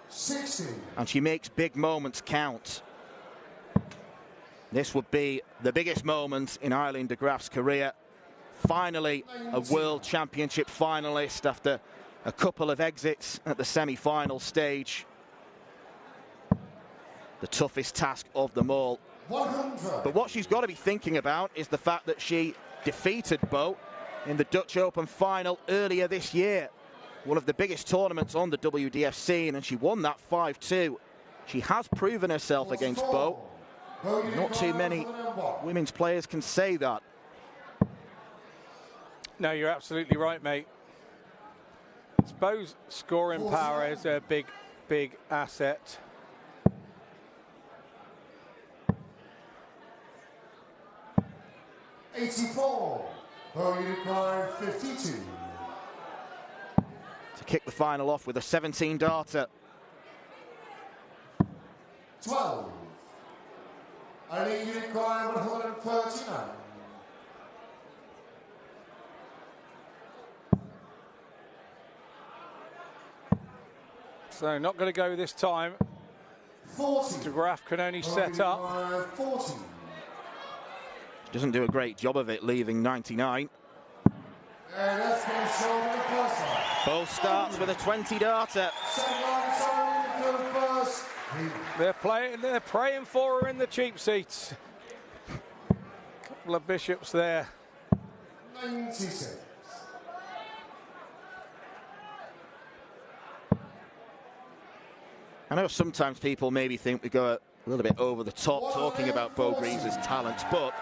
60. And she makes big moments count. This would be the biggest moment in Eileen de Graaf's career. Finally, a World Championship finalist after a couple of exits at the semi-final stage. The toughest task of them all. 100. But what she's got to be thinking about is the fact that she defeated Bo in the Dutch Open final earlier this year. One of the biggest tournaments on the WDF scene, and she won that 5-2. She has proven herself against Bo. Not too many women's players can say that. No, you're absolutely right, mate. It's Bo's scoring power is a big, big asset. $84. Bo Unicorn 52. To kick the final off with a 17-darter. 12. Eileen Unicorn 139. So not going to go this time. 40. De Graaf can only set up. 40. Doesn't do a great job of it, leaving 99. And that's going to show in the first one. Bo starts with a 20-darter. They're praying for her in the cheap seats. Couple of bishops there. 96. I know sometimes people maybe think we go a little bit over the top talking about Bo Greaves' talents, but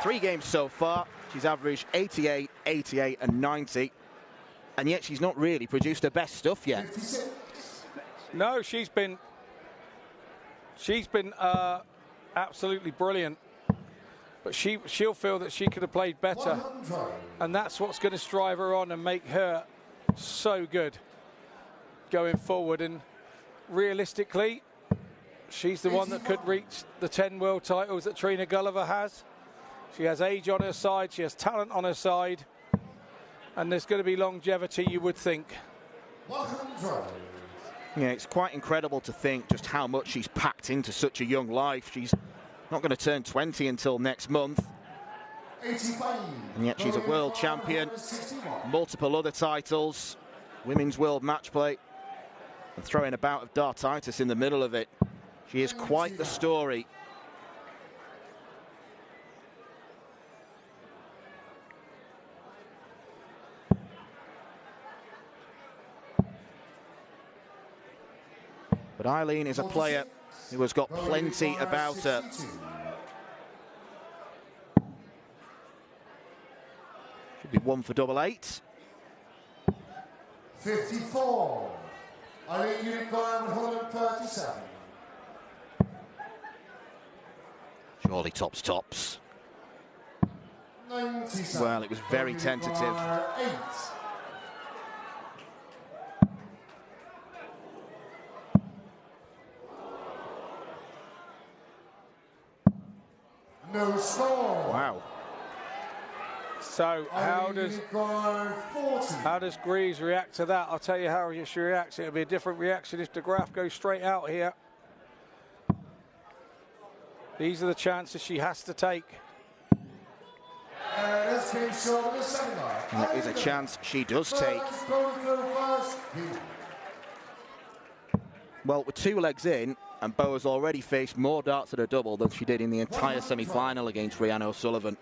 3 games so far, she's averaged 88, 88 and 90, and yet she's not really produced her best stuff yet. 56. No, she's been absolutely brilliant, but she'll feel that she could have played better, 100. and that's what's going to drive her on and make her so good going forward. And realistically, she's the one that could reach the 10 world titles that Trina Gulliver has. She has age on her side, she has talent on her side, and there's going to be longevity, you would think. 100. Yeah, it's quite incredible to think just how much she's packed into such a young life. She's not going to turn 20 until next month. 85. And yet she's a world champion, multiple other titles, women's world match play, and throwing a bout of dartitis in the middle of it. She is quite the story. But Eileen is a player who has got plenty about her. Should be one for double eight. 54. Eileen Unicorn 137. Surely tops. 97. Well, it was very tentative. 8. No score. Wow. So how does Greaves react to that? I'll tell you how she reacts. It'll be a different reaction if de Graaf goes straight out here. These are the chances she has to take. And that is a chance she does take. Well, with 2 legs in, and Bo has already faced more darts at a double than she did in the entire semi-final against Rhiannon O'Sullivan.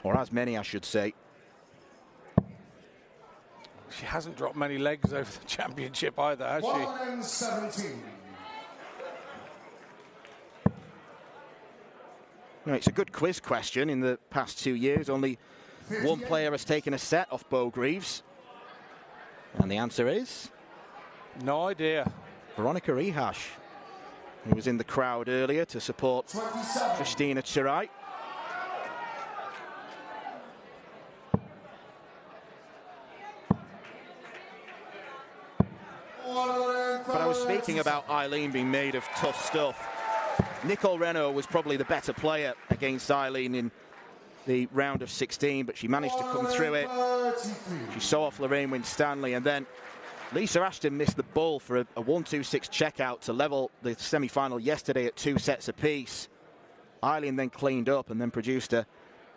Or as many, I should say. She hasn't dropped many legs over the championship either, has she? 117. No, it's a good quiz question. In the past 2 years, only 1 player has taken a set off Bo Greaves. And the answer is? No idea. Veronica Rehash, who was in the crowd earlier to support 27. Christina Chirai. But I was speaking about Eileen being made of tough stuff. Nicole Renault was probably the better player against Eileen in the round of 16, but she managed to come through it. She saw off Lorraine Winstanley, and then Lisa Ashton missed the ball for a 1-2-6 checkout to level the semi-final yesterday at 2 sets apiece. Eileen then cleaned up and then produced a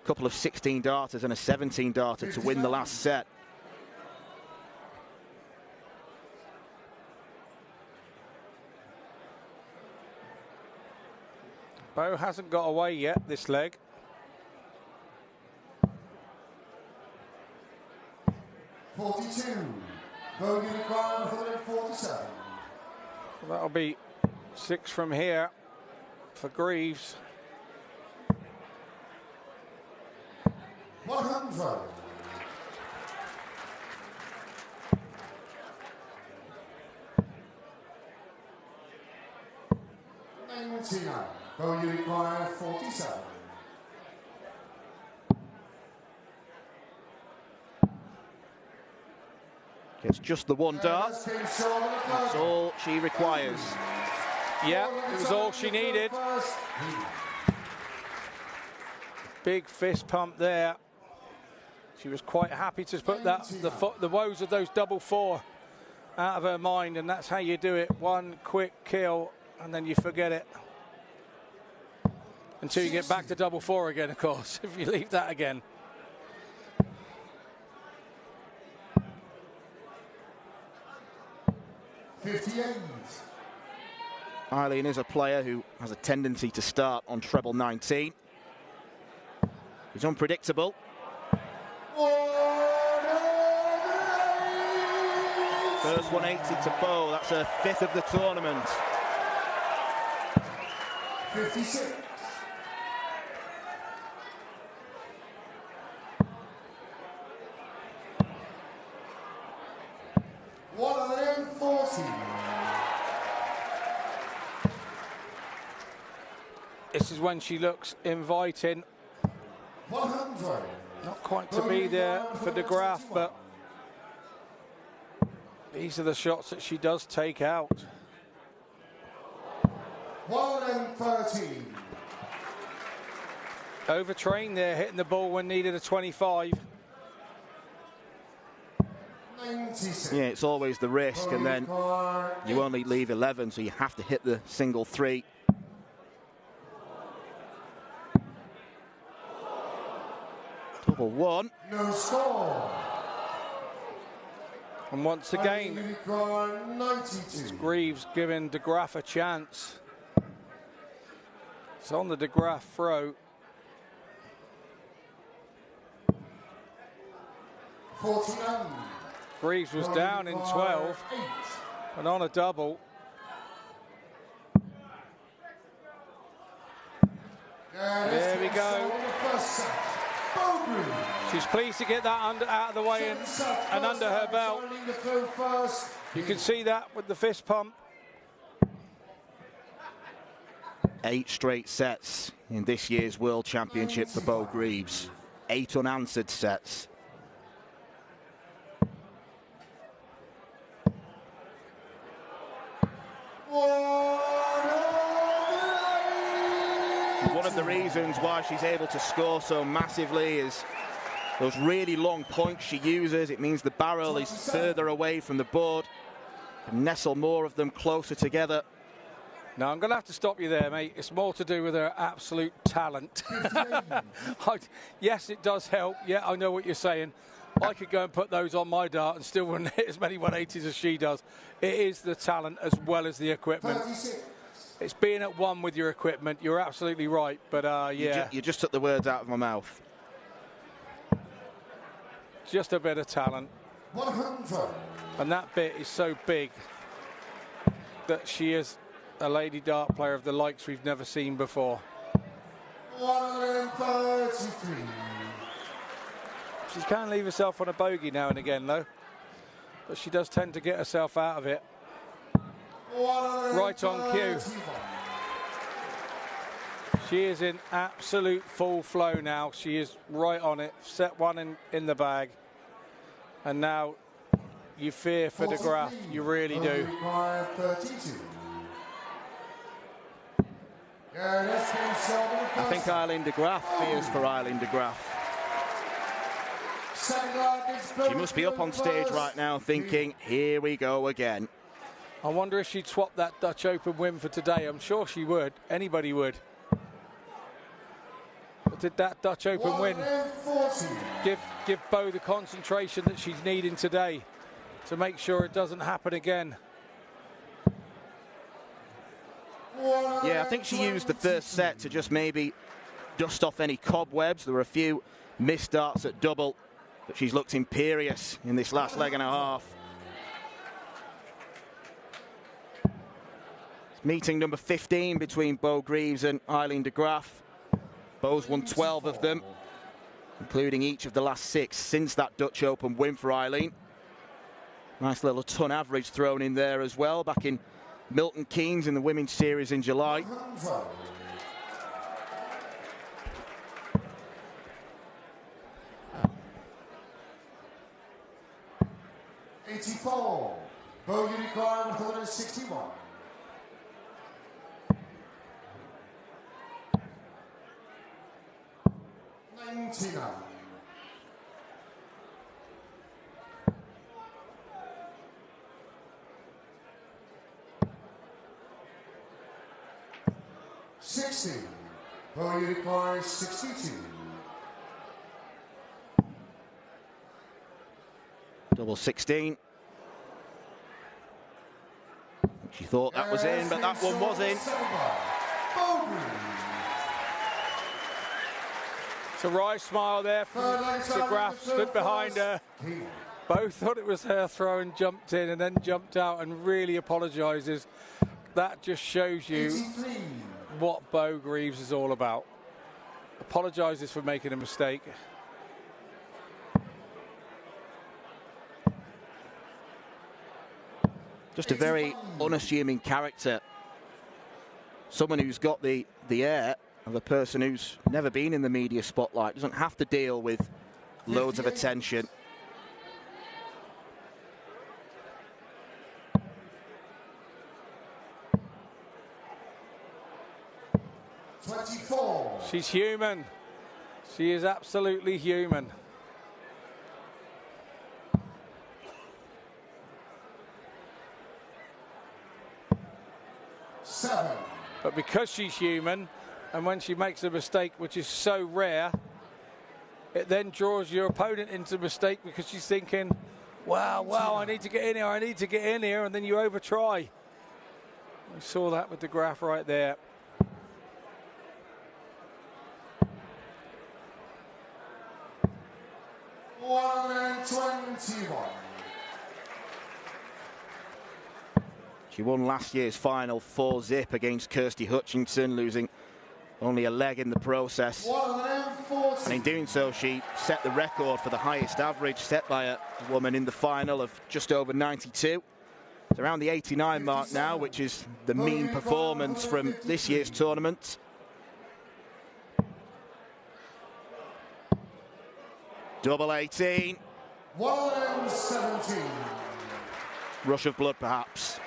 couple of 16 darters and a 17 darter to win the last set. Bo hasn't got away yet, this leg. Bo Unicorn 147. Well, that'll be 6 from here for Greaves. 100. Bo Unicorn 47. It's just the 1 dart. That's all she requires. Yeah, it was all she needed. Big fist pump there. She was quite happy to put that the woes of those double 4 out of her mind, and that's how you do it. 1 quick kill, and then you forget it. Until you get back to double 4 again, of course, if you leave that again. Eileen is a player who has a tendency to start on treble 19. He's unpredictable. First 180 to Bo. That's her 5th of the tournament. 56. This is when she looks inviting. 100. Not quite to be there for de Graaf, but these are the shots that she does take out. 113. Overtrained there, hitting the ball when needed a 25. 96. Yeah, it's always the risk, and then you only leave 11, so you have to hit the single 3. Double 1. No score. And once again, Unicorn 92. Greaves giving De Graaf a chance. It's on the De Graaf throw. 49. Greaves was down in 12 and on a double. There we go. She's pleased to get that out of the way and under her belt. You can see that with the fist pump. 8 straight sets in this year's World Championship for Bo Greaves. 8 unanswered sets. One of the reasons why she's able to score so massively is those really long points she uses. It means the barrel is further away from the board. Can nestle more of them closer together. No, I'm going to have to stop you there, mate. It's more to do with her absolute talent. Yes, it does help. Yeah, I know what you're saying. I could go and put those on my dart and still wouldn't hit as many 180s as she does. It is the talent as well as the equipment. It's being at one with your equipment. You're absolutely right. But, yeah. You just took the words out of my mouth. Just a bit of talent. 100. And that bit is so big that she is a lady dart player of the likes we've never seen before. 133. She can leave herself on a bogey now and again, though. But she does tend to get herself out of it. Right on cue. She is in absolute full flow now. She is right on it. Set one in the bag. And now you fear for De Graaf. You really do. 32. I think Eileen De Graaf fears for Eileen De Graaf. She must be up on stage right now thinking, here we go again. I wonder if she'd swap that Dutch Open win for today. I'm sure she would. Anybody would. But did that Dutch Open win give Bo the concentration that she's needing today to make sure it doesn't happen again? Yeah, I think she used the first set to just maybe dust off any cobwebs. There were a few missed darts at double, but she's looked imperious in this last leg and a half. It's meeting number 15 between Bo Greaves and Eileen De Graaf. Bo's won 12 of them, including each of the last 6 since that Dutch Open win for Eileen. Nice little ton average thrown in there as well, back in Milton Keynes in the Women's Series in July. '84. Bo Unicorn 161. '99. '60. Bo Unicorn 62. Double 16. She thought that was in, but that one was in. It's a wry smile there from De Graaf, stood behind her. Both thought it was her throw and jumped in and then jumped out and really apologises. That just shows you what Bo Greaves is all about. Apologises for making a mistake. Just a very unassuming character. Someone who's got the air of a person who's never been in the media spotlight, doesn't have to deal with loads of attention. all. She's human. She is absolutely human. Seven. But because she's human, and when she makes a mistake, which is so rare, it then draws your opponent into mistake because she's thinking, wow, I need to get in here, I need to get in here, and then you over-try. We saw that with the graph right there. She won last year's final 4-zip against Kirsty Hutchinson, losing only a leg in the process. And in doing so, she set the record for the highest average set by a woman in the final of just over 92. It's around the 89 mark now, which is the mean performance from this year's tournament. Double 18. 117. Rush of blood, perhaps.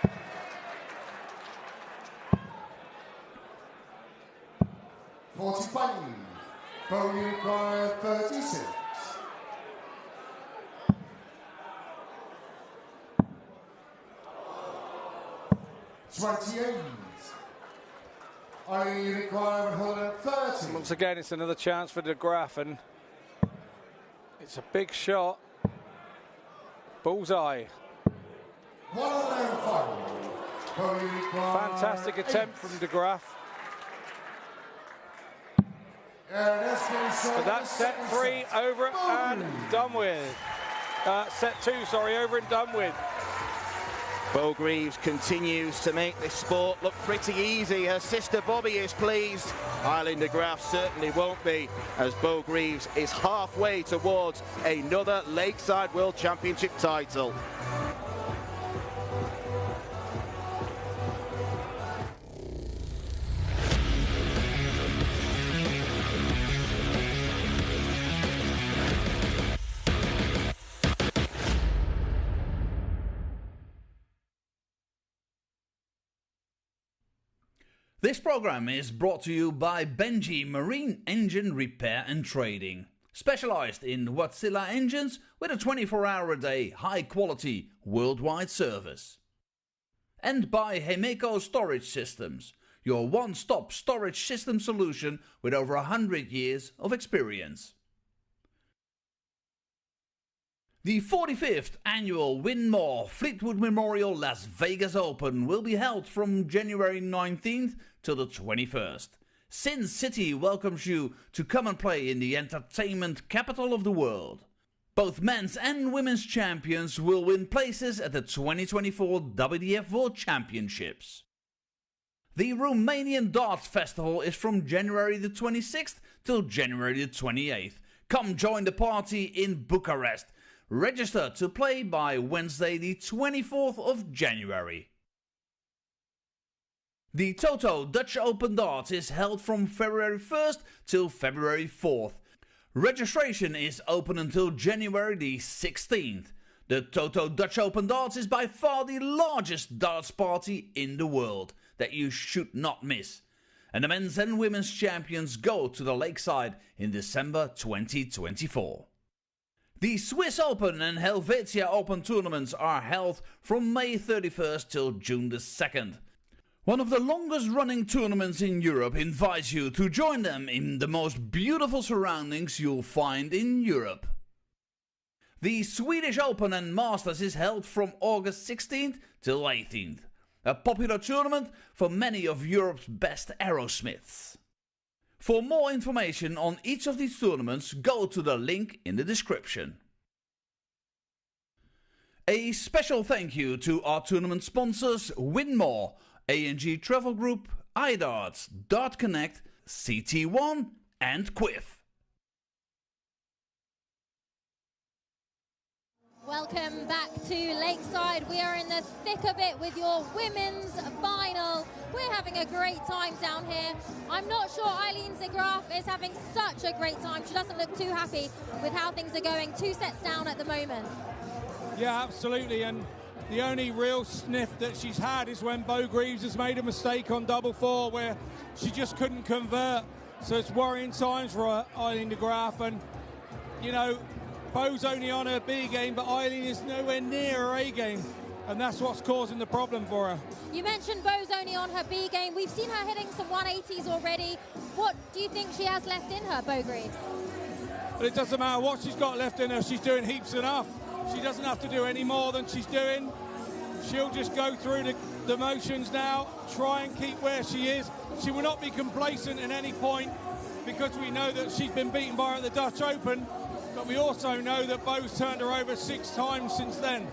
$45. Bogey required 36. $28. I require 130. Once again, it's another chance for De Graaf, and it's a big shot. Bullseye. 105. Fantastic attempt from De Graaf. But that's set 3 over and done with. Set 2, sorry, over and done with. Bo Greaves continues to make this sport look pretty easy. Her sister Bobby is pleased. Eileen de Graaf certainly won't be, as Bo Greaves is halfway towards another Lakeside World Championship title. This program is brought to you by Benji Marine Engine Repair and Trading, specialized in Wärtsilä engines with a 24-hour-a-day, high-quality, worldwide service. And by Hemeco Storage Systems, your one-stop storage system solution with over 100 years of experience. The 45th annual Win More Fleetwood Memorial Las Vegas Open will be held from January 19th till the 21st. Sin City welcomes you to come and play in the entertainment capital of the world. Both men's and women's champions will win places at the 2024 WDF World Championships. The Romanian Darts Festival is from January the 26th till January the 28th. Come join the party in Bucharest. Register to play by Wednesday the 24th of January. The Toto Dutch Open Darts is held from February 1st till February 4th. Registration is open until January the 16th. The Toto Dutch Open Darts is by far the largest darts party in the world that you should not miss. And the men's and women's champions go to the Lakeside in December 2024. The Swiss Open and Helvetia Open tournaments are held from May 31st till June the 2nd. One of the longest running tournaments in Europe invites you to join them in the most beautiful surroundings you'll find in Europe. The Swedish Open and Masters is held from August 16th till 18th. A popular tournament for many of Europe's best aerosmiths. For more information on each of these tournaments, go to the link in the description. A special thank you to our tournament sponsors Win More, A&G Travel Group, iDarts, Dart Connect, CT1 and Quiff. Welcome back to Lakeside. We are in the thick of it with your women's final. We're having a great time down here. I'm not sure Eileen de Graaf is having such a great time. She doesn't look too happy with how things are going. 2 sets down at the moment. Yeah, absolutely. And the only real sniff that she's had is when Bo Greaves has made a mistake on double 4 where she just couldn't convert. So it's worrying times for Eileen de Graaf. And, you know, Bo's only on her B game, but Eileen is nowhere near her A game. And that's what's causing the problem for her. You mentioned Bo's only on her B game. We've seen her hitting some 180s already. What do you think she has left in her, Bo Greaves? But it doesn't matter what she's got left in her. She's doing heaps enough. She doesn't have to do any more than she's doing. She'll just go through the motions now, try and keep where she is. She will not be complacent at any point because we know that she's been beaten by her at the Dutch Open, but we also know that Bo's turned her over 6 times since then.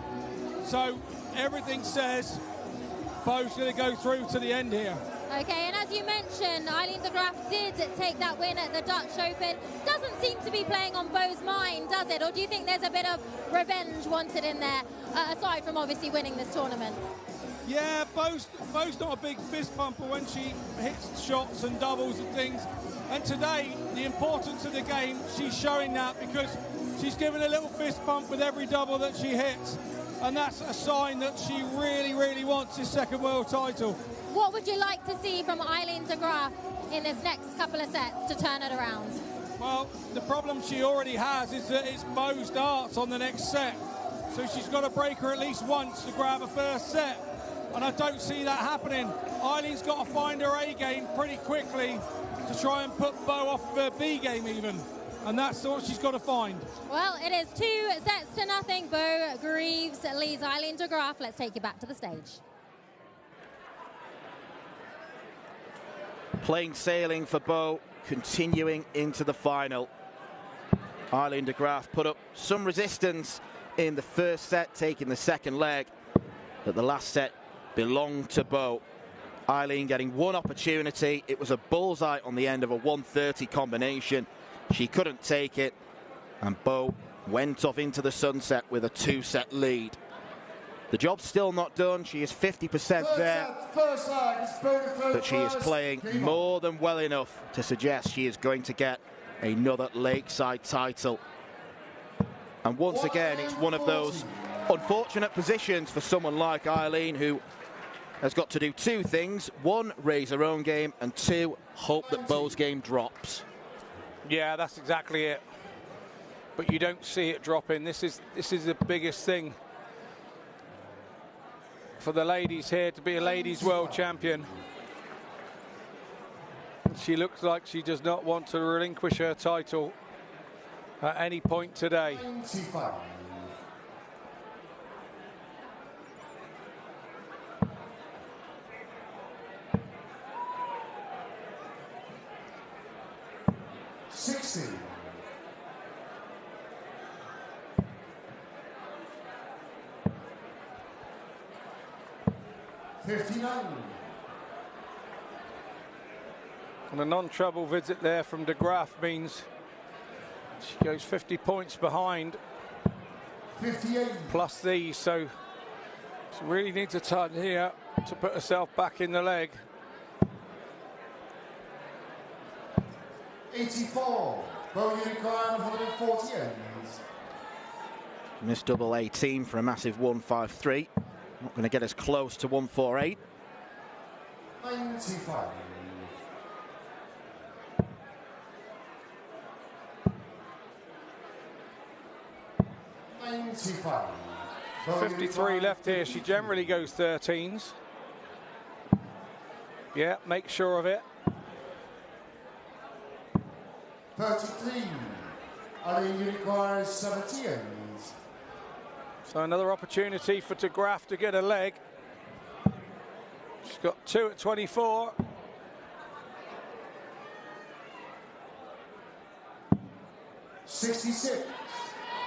So everything says Bo's going to go through to the end here. Okay, and as you mentioned, Eileen de Graaf did take that win at the Dutch Open. Doesn't seem to be playing on Bo's mind, does it? Or do you think there's a bit of revenge wanted in there, aside from obviously winning this tournament? Yeah, Bo's not a big fist pumper when she hits shots and doubles and things. And today, the importance of the game, she's showing that because she's given a little fist pump with every double that she hits. And that's a sign that she really, really wants his second world title. What would you like to see from Eileen de Graaf in this next couple of sets to turn it around? Well, the problem she already has is that it's Bo's darts on the next set. So she's got to break her at least once to grab a first set. And I don't see that happening. Eileen's got to find her A game pretty quickly to try and put Bo off of her B game even. And that's what she's got to find. Well, it is 2-0. Bo Greaves leads Eileen de Graaf. Let's take you back to the stage. Plain sailing for Bo, continuing into the final. Eileen de Graaf put up some resistance in the first set, taking the second leg. But the last set belonged to Bo. Eileen getting one opportunity. It was a bullseye on the end of a 130 combination. She couldn't take it, and Bo went off into the sunset with a 2-set lead. The job's still not done. She is 50% there, but she is playing more than well enough to suggest she is going to get another Lakeside title. And once again, it's one of those unfortunate positions for someone like Eileen, who has got to do 2 things. 1, raise her own game, and 2, hope that Bo's game drops. Yeah, that's exactly it. But you don't see it dropping. This is the biggest thing for the ladies here, to be a ladies world champion. She looks like she does not want to relinquish her title at any point today. 25. And a non-trouble visit there from de Graaf means she goes 50 points behind. 58. Plus these, so she really needs a ton here to put herself back in the leg. 84. Bo Unicorn, 140 ends. Missed double 18 for a massive 153. Not going to get as close to 148. 95. 95. 53 left here. She generally goes 13s. Yeah, make sure of it. 33. Eileen Unicorn, 70 ends. So another opportunity for de Graaf to get a leg. She's got 2 at 24. 66.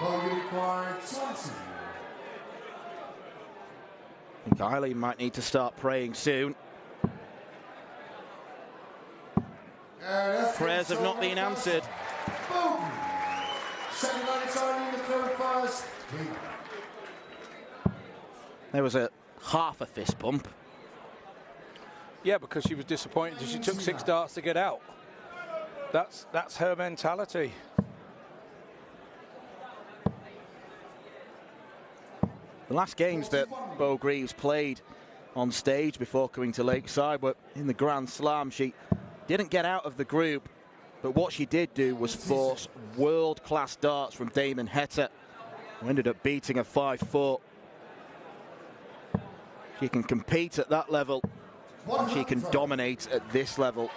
Bo Unicorn, 20. I think Eileen might need to start praying soon. Prayers have not been answered. Boom. Second line, it's Eileen to throw first. There was a half a fist bump. Yeah, because she was disappointed that she took 6 darts to get out. That's her mentality. The last games that Bo Greaves played on stage before coming to Lakeside were in the Grand Slam. She didn't get out of the group but what she did do was force world-class darts from Damon Heta, who ended up beating a 5-4. She can compete at that level, and she can dominate at this level.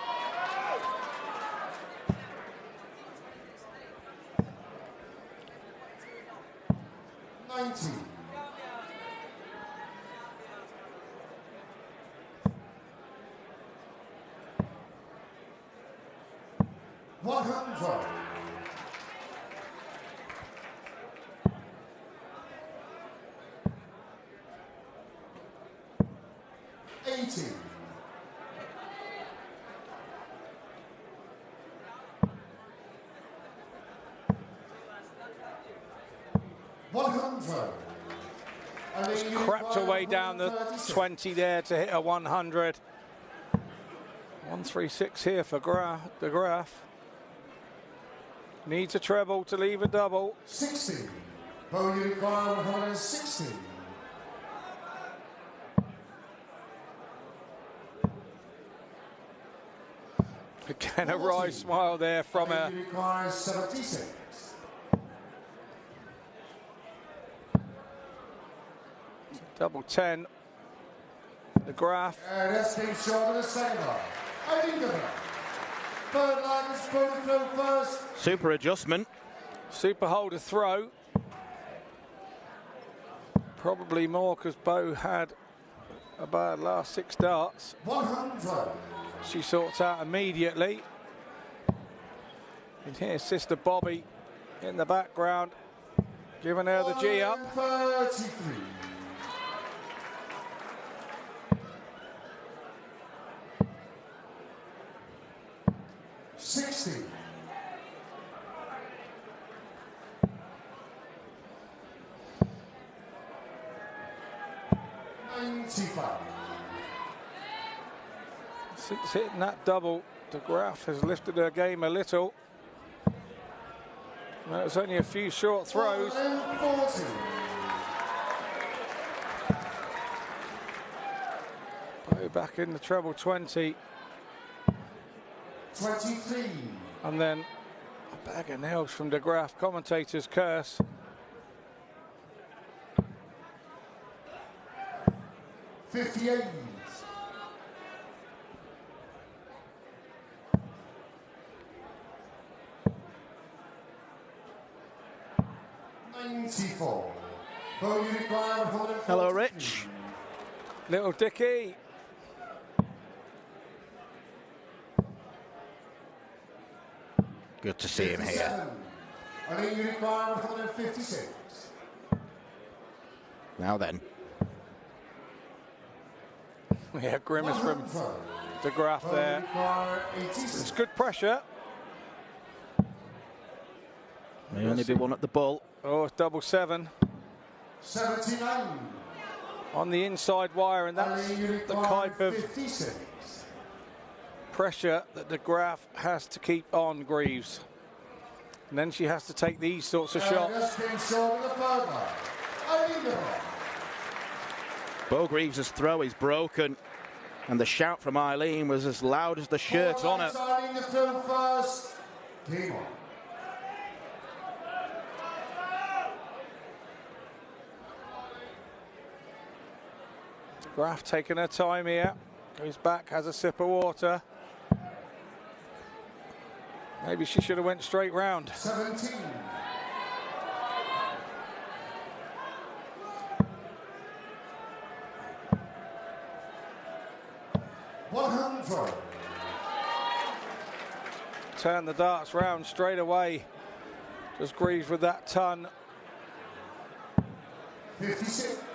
Just crept away down the 20 there to hit a 100. 136 here for De Graaf. Needs a treble to leave a double. 60. Bogey required 160. Again, a wry smile there from her. Requires 76. Double 10. De Graaf. And that's been short of the second line. Third line is Bo to throw first. Super adjustment. Super hold to throw. Probably more because Bo had a bad last 6 darts. 100. She sorts out immediately. And here's Sister Bobby in the background, giving her the G up. 33. $60. $95. Since hitting that double, De Graaf has lifted her game a little. Well, it's only a few short throws. 40. Bo back in the treble 20. 23. And then a bag of nails from De Graaf. Commentator's curse. 58. 94. Hello, Rich. Little Dickie. Good to see him here. And you require 156. Now then. Yeah, grimace from De Graaf there. It's good pressure. May only be one at the ball. Oh, it's double 7. 79. On the inside wire, and that's the type of 56. pressure that De Graaf has to keep on Greaves. And then she has to take these sorts of shots. Bo Greaves' throw is broken, and the shout from Eileen was as loud as the shirt on her. De Graaf taking her time here. Goes back, has a sip of water. Maybe she should have went straight round. 17. Turn the darts round straight away. Just Greaves with that ton. 56.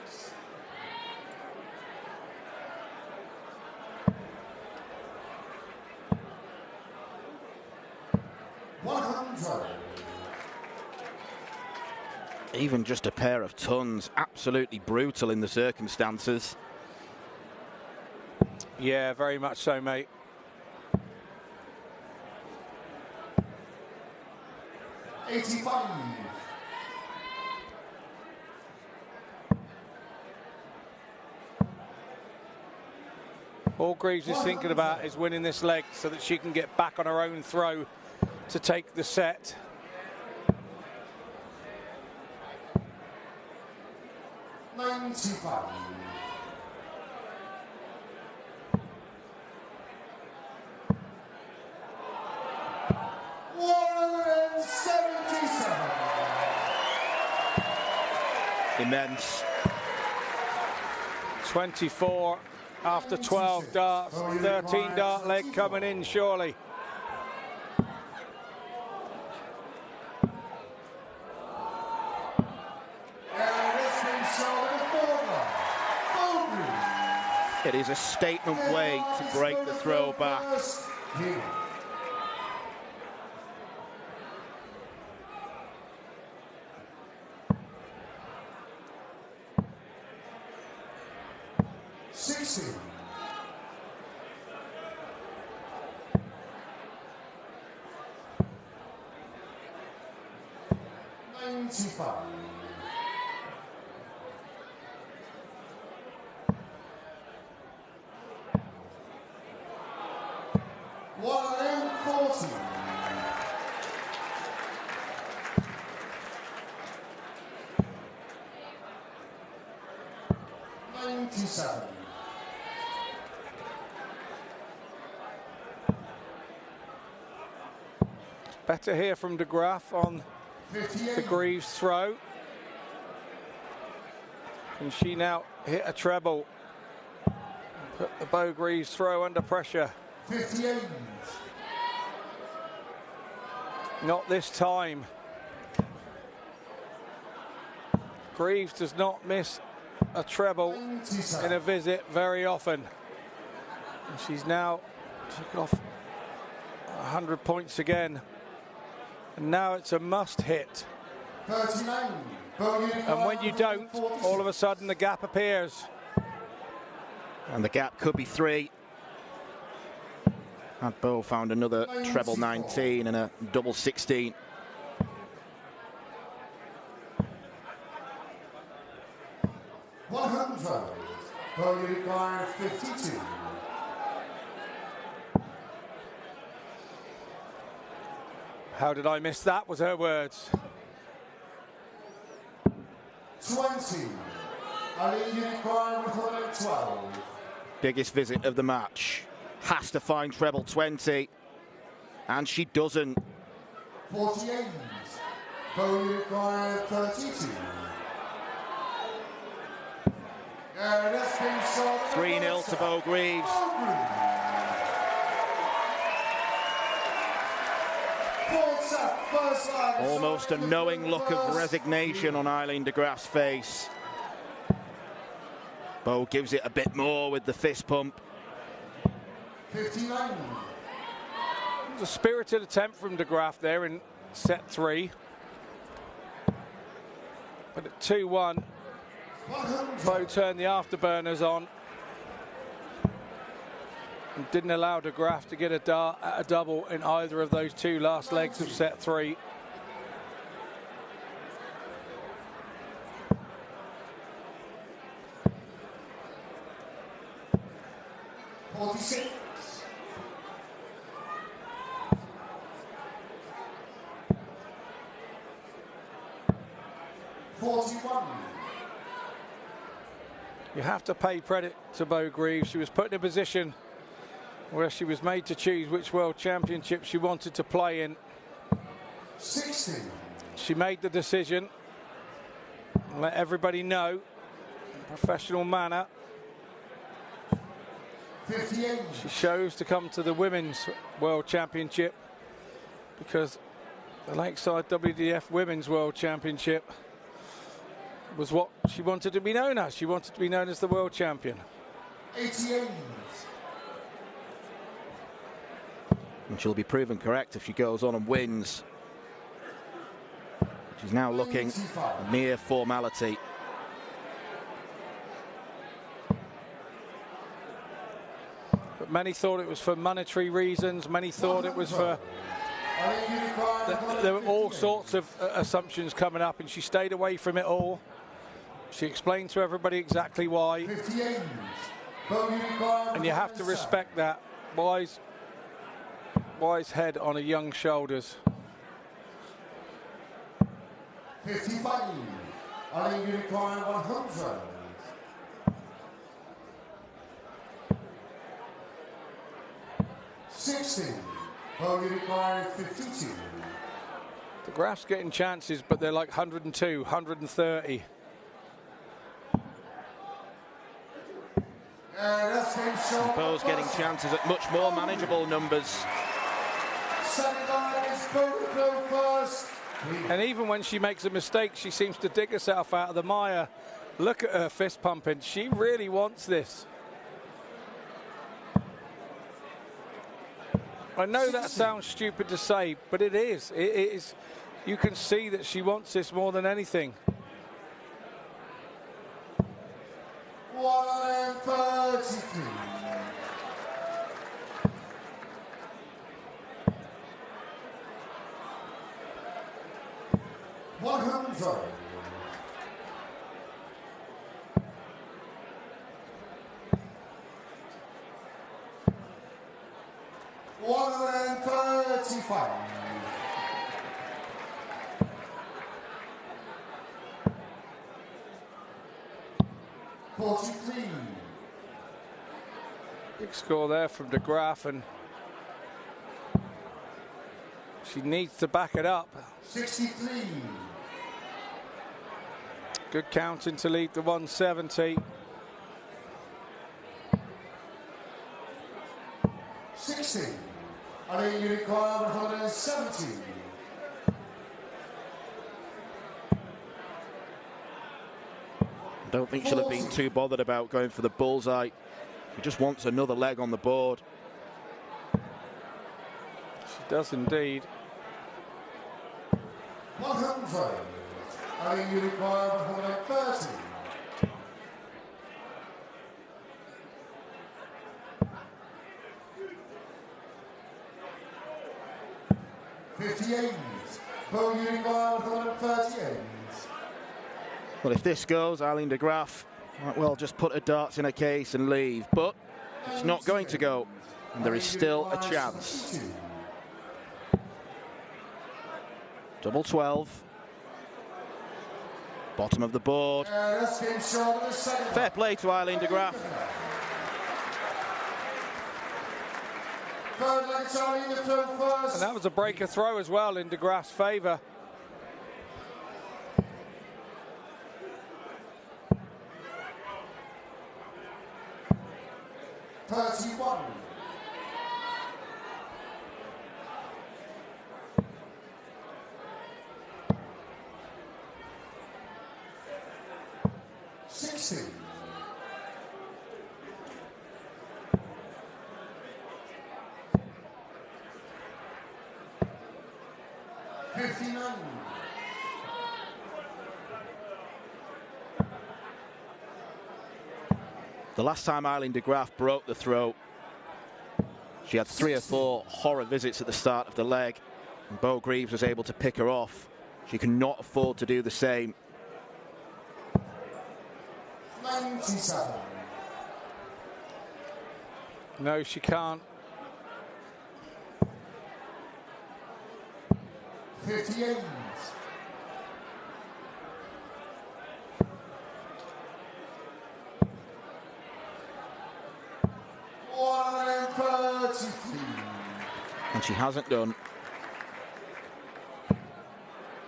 100. Even just a pair of tons, absolutely brutal in the circumstances. Yeah, very much so, mate. $85. All Greaves is thinking about is winning this leg so that she can get back on her own throw to take the set. $95. Immense. 24 after 12 darts, 13 dart leg coming in surely. It is a statement way to break the throw back. Better hear from De Graaf on the Greaves throw. Can she now hit a treble? Put the Bo Greaves throw under pressure. 58. Not this time. Greaves does not miss a treble in a visit very often. And she's now took off 100 points again. And now it's a must hit. 39. And when you don't, all of a sudden the gap appears. And the gap could be 3. Had Bo found another treble 19 and a double 16. Bo requires 52. How did I miss that? Was her words. 20. Ali require 112. Biggest visit of the match. Has to find treble 20. And she doesn't. 48. Bo require 32. 3-0 to Bo Greaves. Almost a knowing look of resignation on Eileen de Graaf's face. Bo gives it a bit more with the fist pump. 59. It was a spirited attempt from de Graaf there in set 3. But at 2-1, Bo turned the afterburners on and didn't allow de Graaf to get a dart at a double in either of those 2 last legs of set 3. You have to pay credit to Bo Greaves. She was put in a position where she was made to choose which World Championship she wanted to play in. 60. She made the decision and let everybody know in a professional manner. 58. She chose to come to the Women's World Championship because the Lakeside WDF Women's World Championship was what she wanted to be known as. She wanted to be known as the world champion. 88. And she'll be proven correct if she goes on and wins. She's now looking a mere formality. But many thought it was for monetary reasons. Many thought it was for... There were all sorts of assumptions coming up, and she stayed away from it all. She explained to everybody exactly why. 58. And you have to respect that. Why wise head on a young shoulders. 55. Ali Unicorn 100. 60. Bo Unicorn 52. De Graaf's getting chances, but they're like 102, 130. And Bo's getting chances at much more manageable numbers. And even when she makes a mistake, she seems to dig herself out of the mire. Look at her fist pumping. She really wants this. I know that sounds stupid to say, but it is. It is. You can see that she wants this more than anything. 133. 100. 135. 43. Big score there from De Graaf, and she needs to back it up. 63. Good counting to lead the 170. 60. Ali Unicorn 170. Don't think she'll have been too bothered about going for the bullseye. She just wants another leg on the board. She does indeed. 100. Ali Unicorn 130. 58. Bo Unicorn 138. Well, if this goes, Eileen de Graaf might well just put her darts in a case and leave. But it's not going to go, and there is still a chance. Double 12. Bottom of the board. Fair play to Eileen de Graaf. And that was a breaker throw as well in De Graaf's favour. The last time Eileen de Graaf broke the throw, she had 3 or 4 horror visits at the start of the leg, and Bo Greaves was able to pick her off. She cannot afford to do the same. 97. No, she can't. 58. 133. And she hasn't done.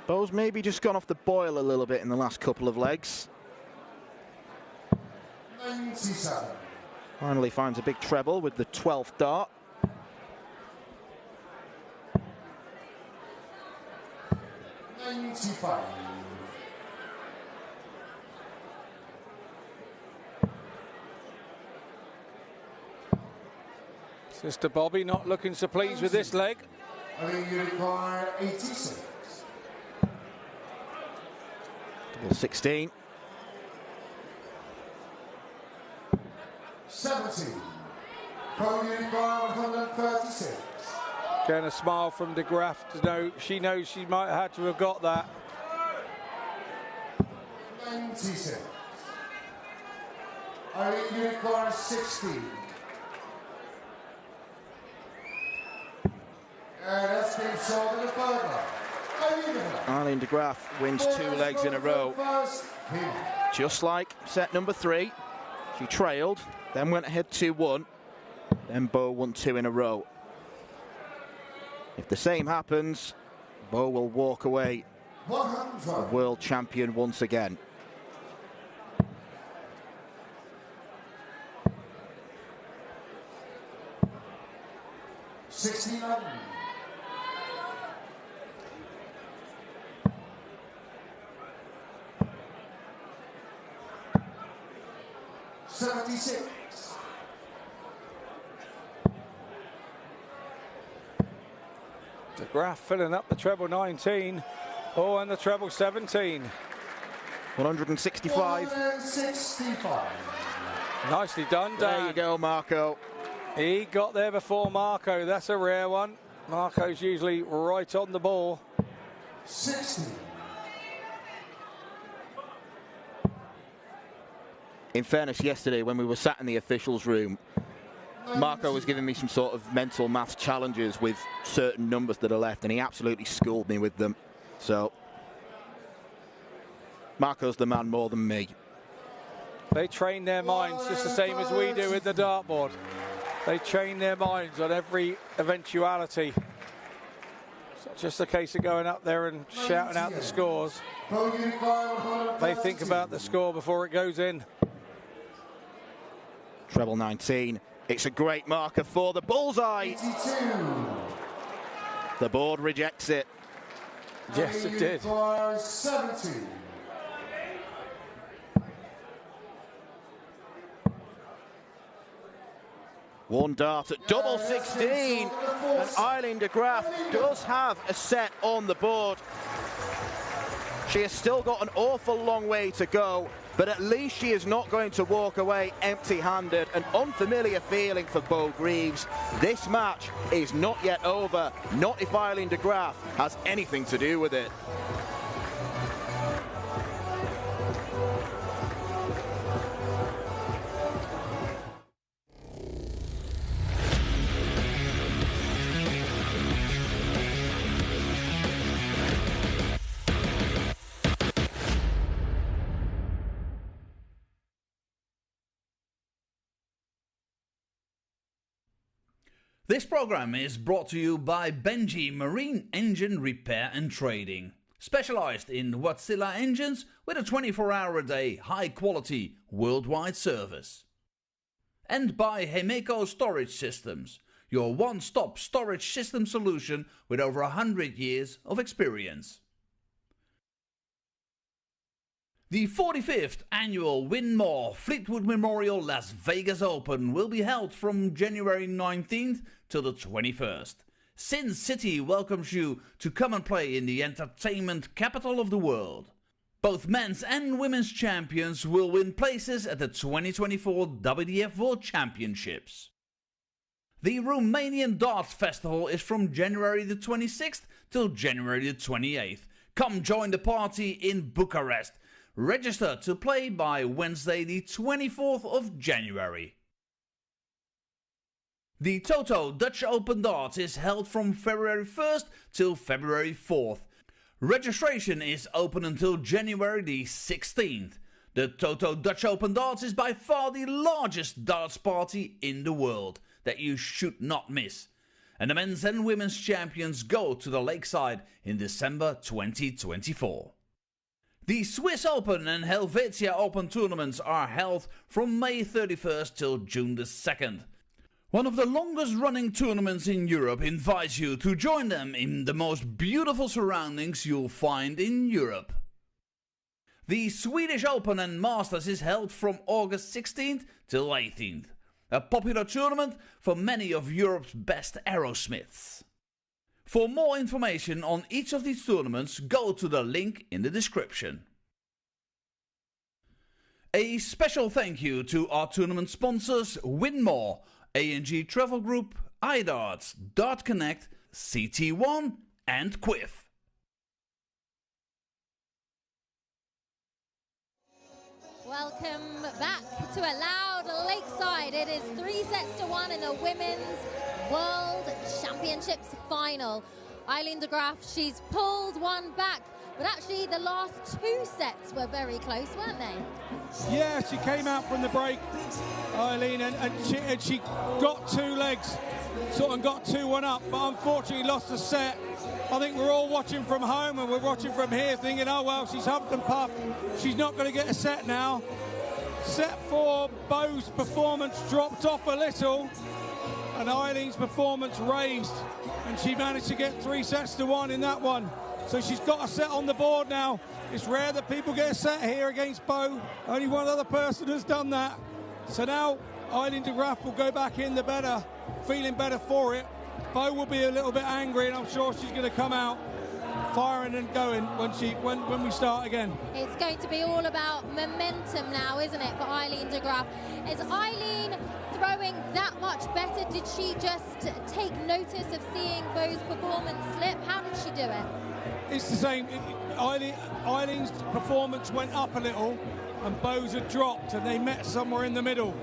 Bo's maybe just gone off the boil a little bit in the last couple of legs. 97. Finally finds a big treble with the 12th dart. 95. Sister Bobby not looking so pleased with this leg. I mean, you require 86. Double 16. 70. Pro Unicorn 136. Again, a smile from De Graaf to know she knows she might have had to have got that. 96. Irene Unicorn 60. Let's keep short in the third leg. Eileen de Graaf wins 2 legs in a row. Just like set number 3. She trailed, then went ahead 2-1. Then Bo won 2 in a row. If the same happens, Bo will walk away the world champion once again. $69. 76. De Graaf filling up the treble 19. Oh, and the treble 17. 165. 165. Nicely done, Dan. There you go, Marco. He got there before Marco. That's a rare one. Marco's usually right on the ball. 60. In fairness, yesterday when we were sat in the officials' room, Marco was giving me some sort of mental maths challenges with certain numbers that are left, and he absolutely schooled me with them. So, Marco's the man more than me. They train their minds just the same as we do with the dartboard. They train their minds on every eventuality. It's not just a case of going up there and shouting out the scores. They think about the score before it goes in. Treble 19. It's a great marker for the bullseye. 82. The board rejects it. Yes, it did. 70. One dart at double 16. And Eileen de Graaf does have a set on the board. She has still got an awful long way to go, but at least she is not going to walk away empty-handed. An unfamiliar feeling for Bo Greaves. This match is not yet over, not if Eileen de Graaf has anything to do with it. This program is brought to you by Benji Marine Engine Repair and Trading, specialized in Wärtsilä engines with a 24-hour-a-day, high-quality, worldwide service. And by Hemeco Storage Systems, your one-stop storage system solution with over 100 years of experience. The 45th annual Win More Fleetwood Memorial Las Vegas Open will be held from January 19th till the 21st. Sin City welcomes you to come and play in the entertainment capital of the world. Both men's and women's champions will win places at the 2024 WDF World Championships. The Romanian Darts Festival is from January the 26th till January the 28th. Come join the party in Bucharest. Register to play by Wednesday the 24th of January. The Toto Dutch Open Darts is held from February 1st till February 4th. Registration is open until January the 16th. The Toto Dutch Open Darts is by far the largest darts party in the world that you should not miss. And the men's and women's champions go to the Lakeside in December 2024. The Swiss Open and Helvetia Open tournaments are held from May 31st till June the 2nd. One of the longest running tournaments in Europe invites you to join them in the most beautiful surroundings you'll find in Europe. The Swedish Open and Masters is held from August 16th till 18th. A popular tournament for many of Europe's best aerosmiths. For more information on each of these tournaments, go to the link in the description. A special thank you to our tournament sponsors Winmore, A&G Travel Group, iDarts, Dart Connect, CT1 and Quiff. Welcome back to a loud Lakeside. It is 3-1 in the women's World Championships final. Eileen de Graaf, she's pulled one back, but actually the last 2 sets were very close, weren't they? Yeah, she came out from the break, Eileen, and she got 2 legs, sort of got 2-1 up, but unfortunately lost the set. I think we're all watching from home and we're watching from here thinking, oh well, she's huffed and puffed. She's not going to get a set now. Set 4, Bo's performance dropped off a little and Eileen's performance raised, and she managed to get 3 sets to 1 in that one. So she's got a set on the board now. It's rare that people get a set here against Bo. Only one other person has done that. So now Eileen de Graaf will go back in the better, feeling better for it. Bo will be a little bit angry, and I'm sure she's going to come out firing and going when we start again. It's going to be all about momentum now, isn't it, for Eileen de Graaf? Is Eileen throwing that much better? Did she just take notice of seeing Bo's performance slip? How did she do it? It's the same. Eileen's performance went up a little and Bo's had dropped, and they met somewhere in the middle.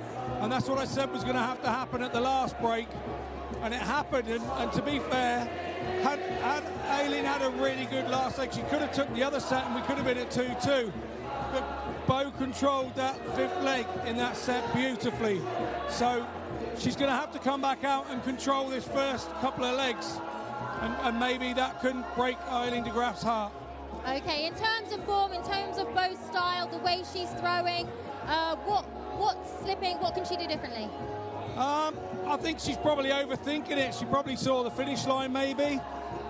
And that's what I said was going to have to happen at the last break. And it happened, and to be fair, had Eileen had a really good last leg, she could have took the other set and we could have been at 2-2. But Bo controlled that 5th leg in that set beautifully. So she's going to have to come back out and control this first couple of legs. And maybe that can break Eileen de Graaf's heart. Okay, in terms of form, in terms of Bo's style, the way she's throwing, what's slipping, what can she do differently? I think she's probably overthinking it. She probably saw the finish line maybe.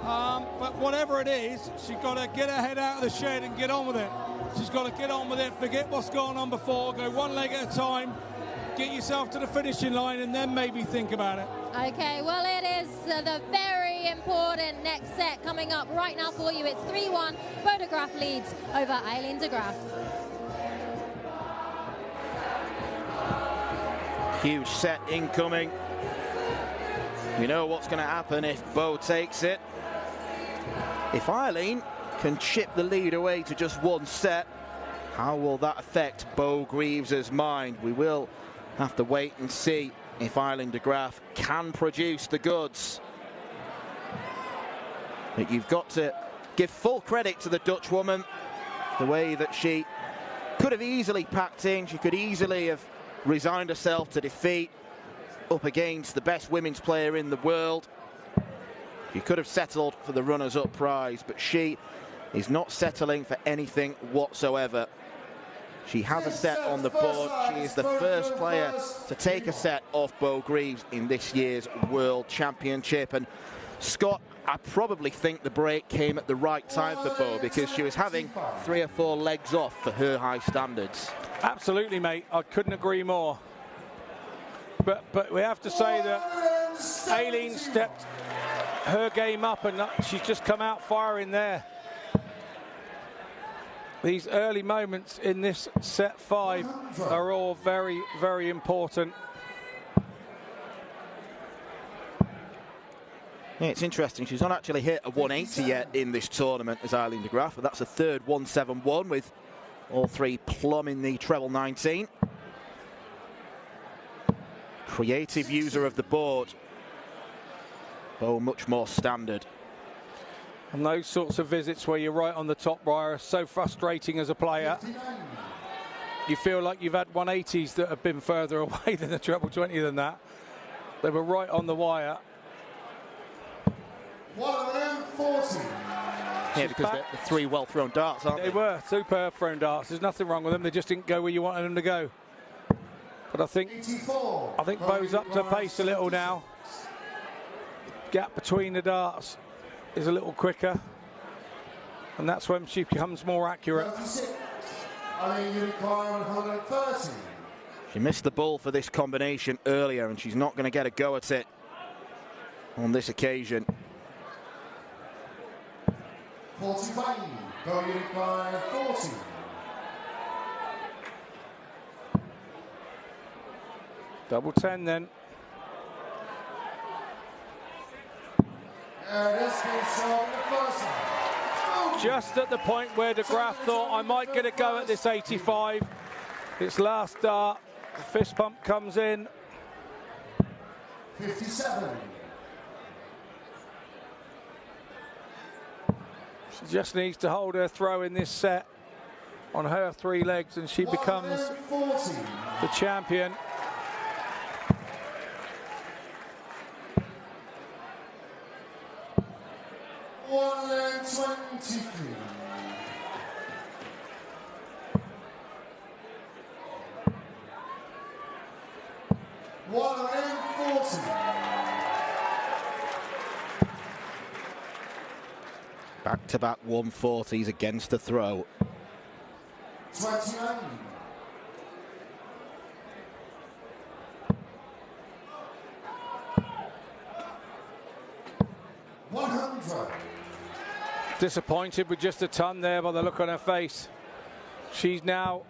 But whatever it is, she's got to get her head out of the shed and get on with it. She's got to get on with it, forget what's gone on before, go 1 leg at a time, get yourself to the finishing line, and then maybe think about it. Okay, well, it is the very important next set coming up right now for you. It's 3-1. Bo de Graaf leads over Eileen de Graaf. Huge set incoming. You know what's going to happen if Bo takes it. If Eileen can chip the lead away to just 1 set, how will that affect Bo Greaves' mind? We will have to wait and see if Eileen de Graaf can produce the goods. But you've got to give full credit to the Dutch woman, the way that she could have easily packed in. She could easily have resigned herself to defeat up against the best women's player in the world. She could have settled for the runners-up prize, but she is not settling for anything whatsoever. She has a set on the board. She is the first player to take a set off Bo Greaves in this year's World Championship. And Scott, I probably think the break came at the right time for Bo, because she was having 3 or 4 legs off for her high standards. Absolutely, mate. I couldn't agree more. But we have to say that Eileen stepped her game up, and she's just come out firing there. These early moments in this set 5 are all very, very important. Yeah, it's interesting. She's not actually hit a 180 yet in this tournament as Eileen de Graaf, but that's a third 171 with all 3 plumbing the treble 19. Creative user of the board. Bo much more standard. And those sorts of visits where you're right on the top wire are so frustrating as a player. You feel like you've had 180s that have been further away than the treble 20 than that. They were right on the wire. 140. Yeah, because they're 3 well-thrown darts, aren't they? They were superb thrown darts. There's nothing wrong with them. They just didn't go where you wanted them to go. But I think Bo's up to pace a little now. Gap between the darts is a little quicker, and that's when she becomes more accurate. She missed the ball for this combination earlier, and she's not going to get a go at it on this occasion. 45, going by 40. Double 10 then. Just at the point where de Graaf thought, I might get a go at this 85. Its last dart, the fist pump comes in. 57. She just needs to hold her throw in this set on her 3 legs and she becomes the champion. Back-to-back 140s against the throw. 29. 100. Disappointed with just a ton there by the look on her face. She's now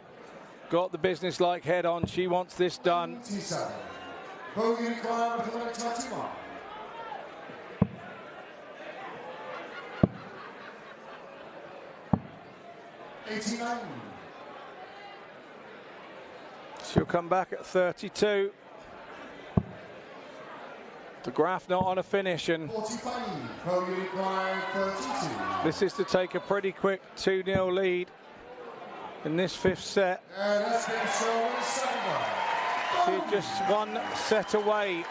got the business-like head on. She wants this done. 27. Bogey required 121. 89. She'll come back at 32. De Graaf not on a finish, and 45. Bogey required 32. this is to take a pretty quick 2-0 lead in this 5th set. And that's been shown in second. She's just 1 set away.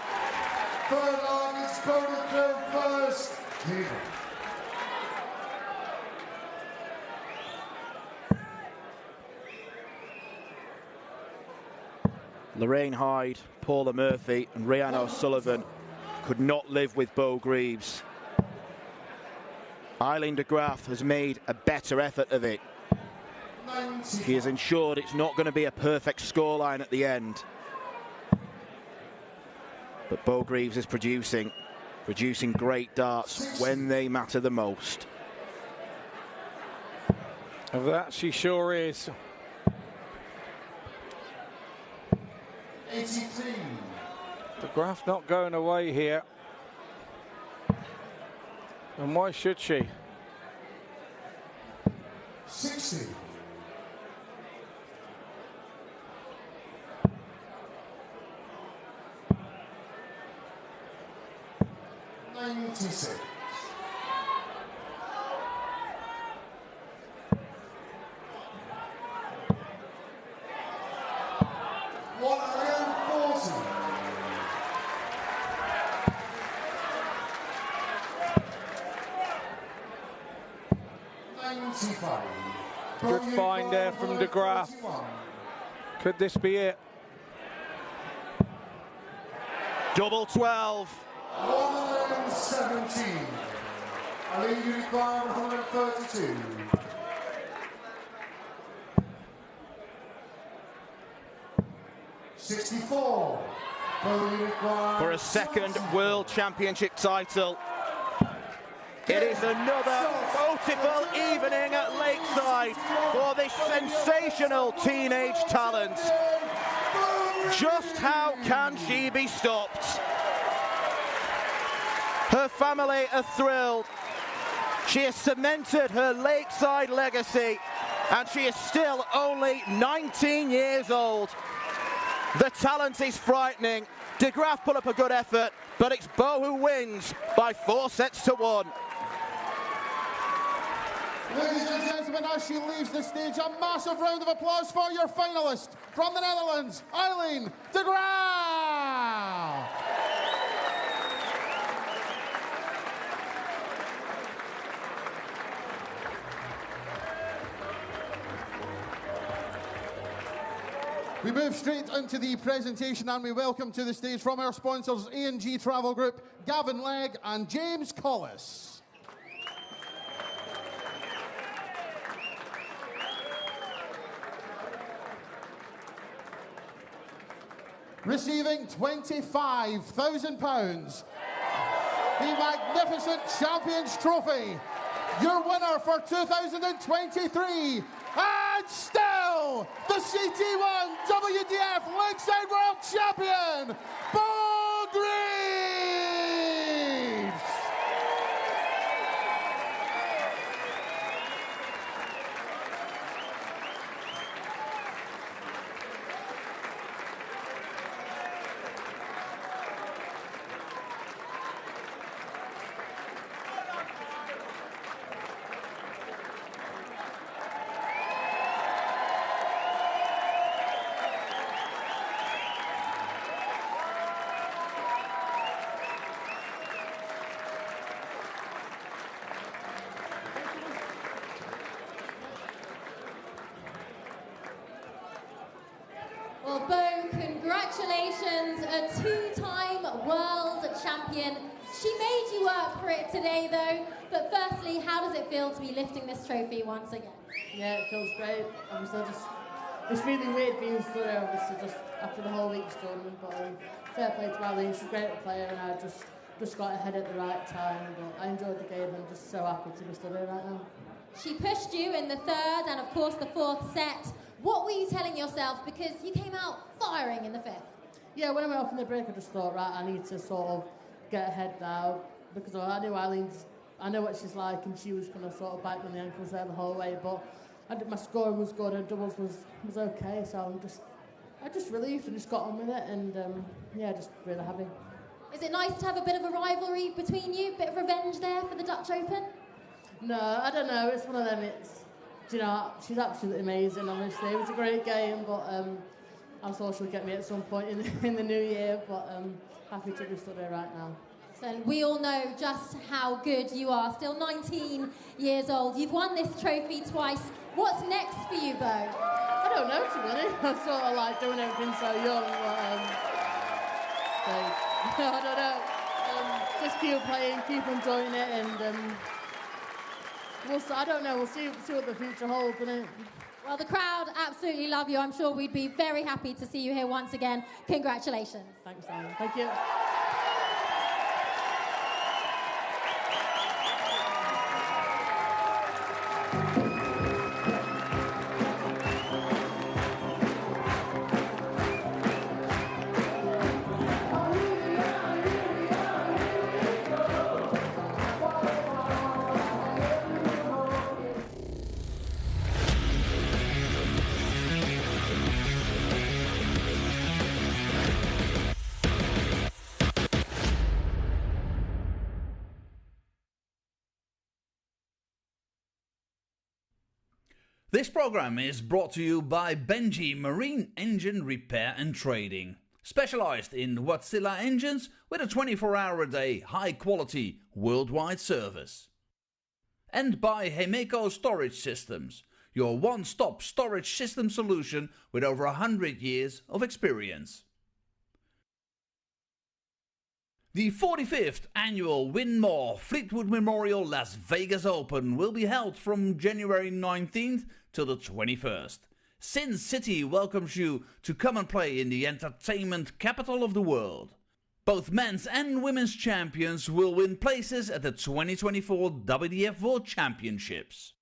Third line is Bogey through first. Here. Lorraine Hyde, Paula Murphy and Rhiannon O'Sullivan could not live with Bo Greaves. Eileen de Graaf has made a better effort of it. He has ensured it's not going to be a perfect scoreline at the end. But Bo Greaves is producing great darts when they matter the most. Of that she sure is. 83. De Graaf not going away here. And why should she? 60. 96. 140. 95. Good find there from De Graaf. Could this be it? Double 12. 117. I leave you require 132. $64. For a second World Championship title. It is another beautiful evening at Lakeside for this sensational teenage talent. Just how can she be stopped? Her family are thrilled. She has cemented her Lakeside legacy, and she is still only 19 years old. The talent is frightening. De Graaf put up a good effort, but it's Bo who wins by 4-1. Ladies and gentlemen, as she leaves the stage, a massive round of applause for your finalist from the Netherlands, Eileen de Graaf. We move straight into the presentation and we welcome to the stage from our sponsors A&G Travel Group, Gavin Legg and James Collis. Receiving £25,000, the magnificent Champions Trophy, your winner for 2023, and still the CT1 WDF Lakeside World Champion, Bo Greaves! Well, Bo, congratulations, a two-time world champion. She made you work for it today, though. But firstly, how does it feel to be lifting this trophy once again? Yeah, it feels great. Obviously, it's really weird being stood there, obviously, just after the whole week's tournament. But fair play to Eileen, she's a great player, and I just got ahead at the right time. But I enjoyed the game, and I'm just so happy to be stood here right now. She pushed you in the third and, of course, the fourth set. What were you telling yourself? Because you came out firing in the fifth. Yeah, when I went off in the break, I just thought, right, I need to sort of get ahead now, because I knew I know what she's like, and she was going to sort of bite me on the ankles there the whole way, but my scoring was good, and doubles was okay, so I'm just relieved and just got on with it, and yeah, just really happy. Is it nice to have a bit of a rivalry between you, bit of revenge there for the Dutch Open? No, I don't know, it's one of them, you know, she's absolutely amazing, obviously. It was a great game, but I'm sure she'll get me at some point in the new year, but happy to be stood here right now. And we all know just how good you are. Still 19 years old. You've won this trophy twice. What's next for you, Bo? I don't know, to be honest. I'm sort of like doing everything so young, but I don't know. Just keep playing, keep enjoying it, and I don't know. We'll see what the future holds, innit? Well, the crowd absolutely love you. I'm sure we'd be very happy to see you here once again. Congratulations. Thanks, Simon. Thank you. This program is brought to you by Benji Marine Engine Repair and Trading, specialized in Wärtsilä engines with a 24-hour-a-day, high-quality, worldwide service. And by Hemeco Storage Systems, your one-stop storage system solution with over 100 years of experience. The 45th annual Win More Fleetwood Memorial Las Vegas Open will be held from January 19th till the 21st. Sin City welcomes you to come and play in the entertainment capital of the world. Both men's and women's champions will win places at the 2024 WDF World Championships.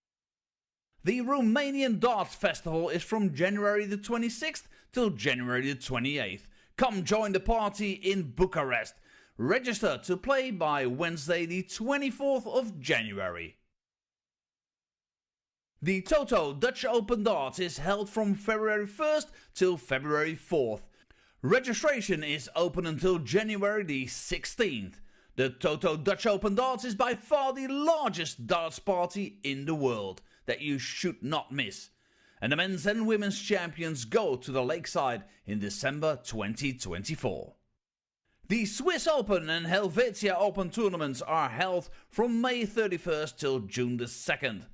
The Romanian Darts Festival is from January the 26th till January the 28th. Come join the party in Bucharest. Register to play by Wednesday the 24th of January. The Toto Dutch Open Darts is held from February 1st till February 4th. Registration is open until January the 16th. The Toto Dutch Open Darts is by far the largest darts party in the world that you should not miss. And the men's and women's champions go to the Lakeside in December 2024. The Swiss Open and Helvetia Open tournaments are held from May 31st till June the 2nd.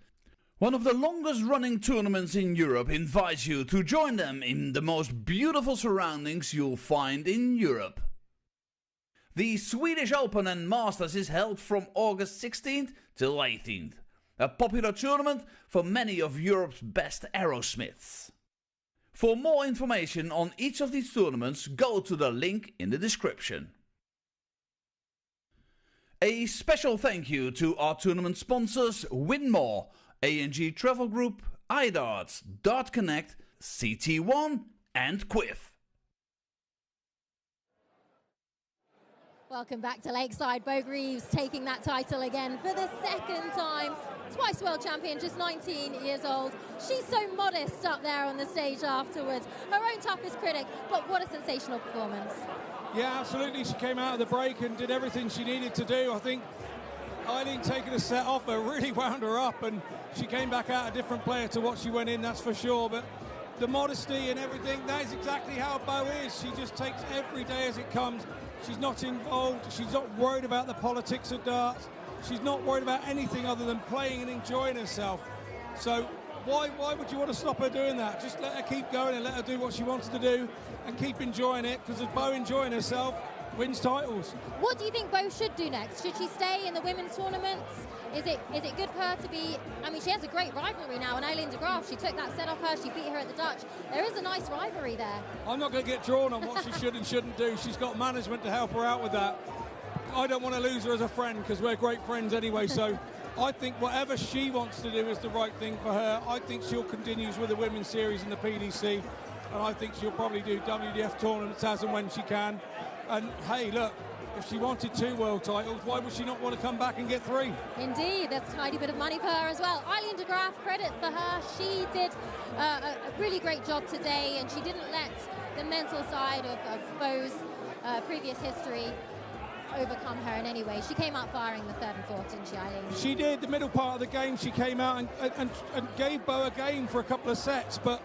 One of the longest running tournaments in Europe invites you to join them in the most beautiful surroundings you'll find in Europe. The Swedish Open and Masters is held from August 16th till 18th. A popular tournament for many of Europe's best aerosmiths. For more information on each of these tournaments, go to the link in the description. A special thank you to our tournament sponsors Win More, A&G Travel Group, iDarts, Dart Connect, CT1 and Quiff. Welcome back to Lakeside. Bo Greaves taking that title again for the second time. Twice world champion, just 19 years old. She's so modest up there on the stage afterwards. Her own toughest critic, but what a sensational performance. Yeah, absolutely. She came out of the break and did everything she needed to do. I think Eileen taking a set off her really wound her up, and she came back out a different player to what she went in, that's for sure. But the modesty and everything, that is exactly how Bo is. She just takes every day as it comes. She's not involved. She's not worried about the politics of darts. She's not worried about anything other than playing and enjoying herself. So why would you want to stop her doing that? Just let her keep going and let her do what she wants to do and keep enjoying it, because as Bo enjoying herself, wins titles. What do you think Bo should do next? Should she stay in the women's tournaments? Is it good for her to be... I mean, she has a great rivalry now, and Eileen de Graaf, she took that set off her, she beat her at the Dutch. There is a nice rivalry there. I'm not going to get drawn on what she should and shouldn't do. She's got management to help her out with that. I don't want to lose her as a friend, because we're great friends anyway, so I think whatever she wants to do is the right thing for her. I think she'll continue with the women's series in the PDC, and I think she'll probably do WDF tournaments as and when she can. And hey, look, if she wanted 2 world titles, why would she not want to come back and get 3? Indeed, that's a tidy bit of money for her as well. Eileen de Graaf, credit for her. She did a really great job today, and she didn't let the mental side of Bo's previous history overcome her in any way. She came out firing the 3rd and 4th, didn't she, Eileen? She did. The middle part of the game, she came out and gave Bo a game for a couple of sets, but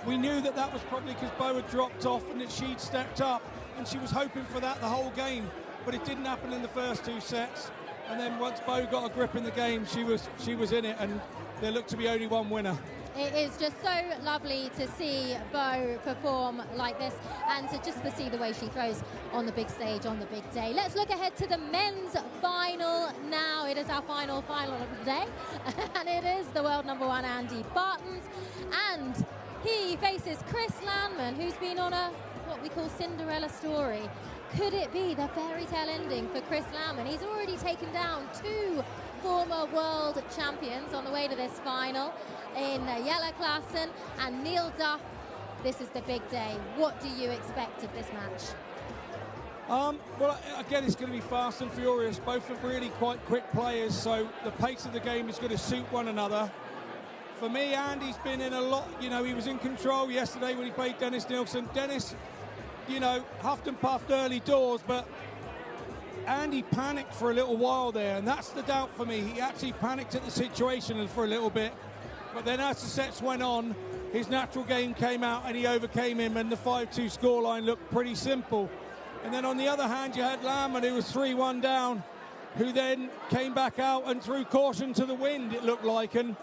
we knew that was probably because Bo had dropped off and that she'd stepped up, and she was hoping for that the whole game, but it didn't happen in the first 2 sets. And then once Bo got a grip in the game, she was in it, and there looked to be only one winner. It is just so lovely to see Bo perform like this, and to see the way she throws on the big stage on the big day. Let's look ahead to the men's final now. It is our final of the day, and it is the world number 1 Andy Bartons, and he faces Chris Landman, who's been on what we call Cinderella story. Could it be the fairy tale ending for Chris Landman? He's already taken down 2 former world champions on the way to this final in Jelle Klaassen and Neil Duff. This is the big day. What do you expect of this match? Well, again, it's going to be fast and furious. Both are really quite quick players, so the pace of the game is going to suit one another. For me, Andy's been in a lot. You know, he was in control yesterday when he played Dennis Nielsen. Dennis, you know, huffed and puffed early doors, but Andy panicked for a little while there, and that's the doubt for me. He actually panicked at the situation for a little bit, but then as the sets went on, his natural game came out and he overcame him, and the 5-2 scoreline looked pretty simple. And then on the other hand, you had Landman, who was 3-1 down, who then came back out and threw caution to the wind, it looked like, and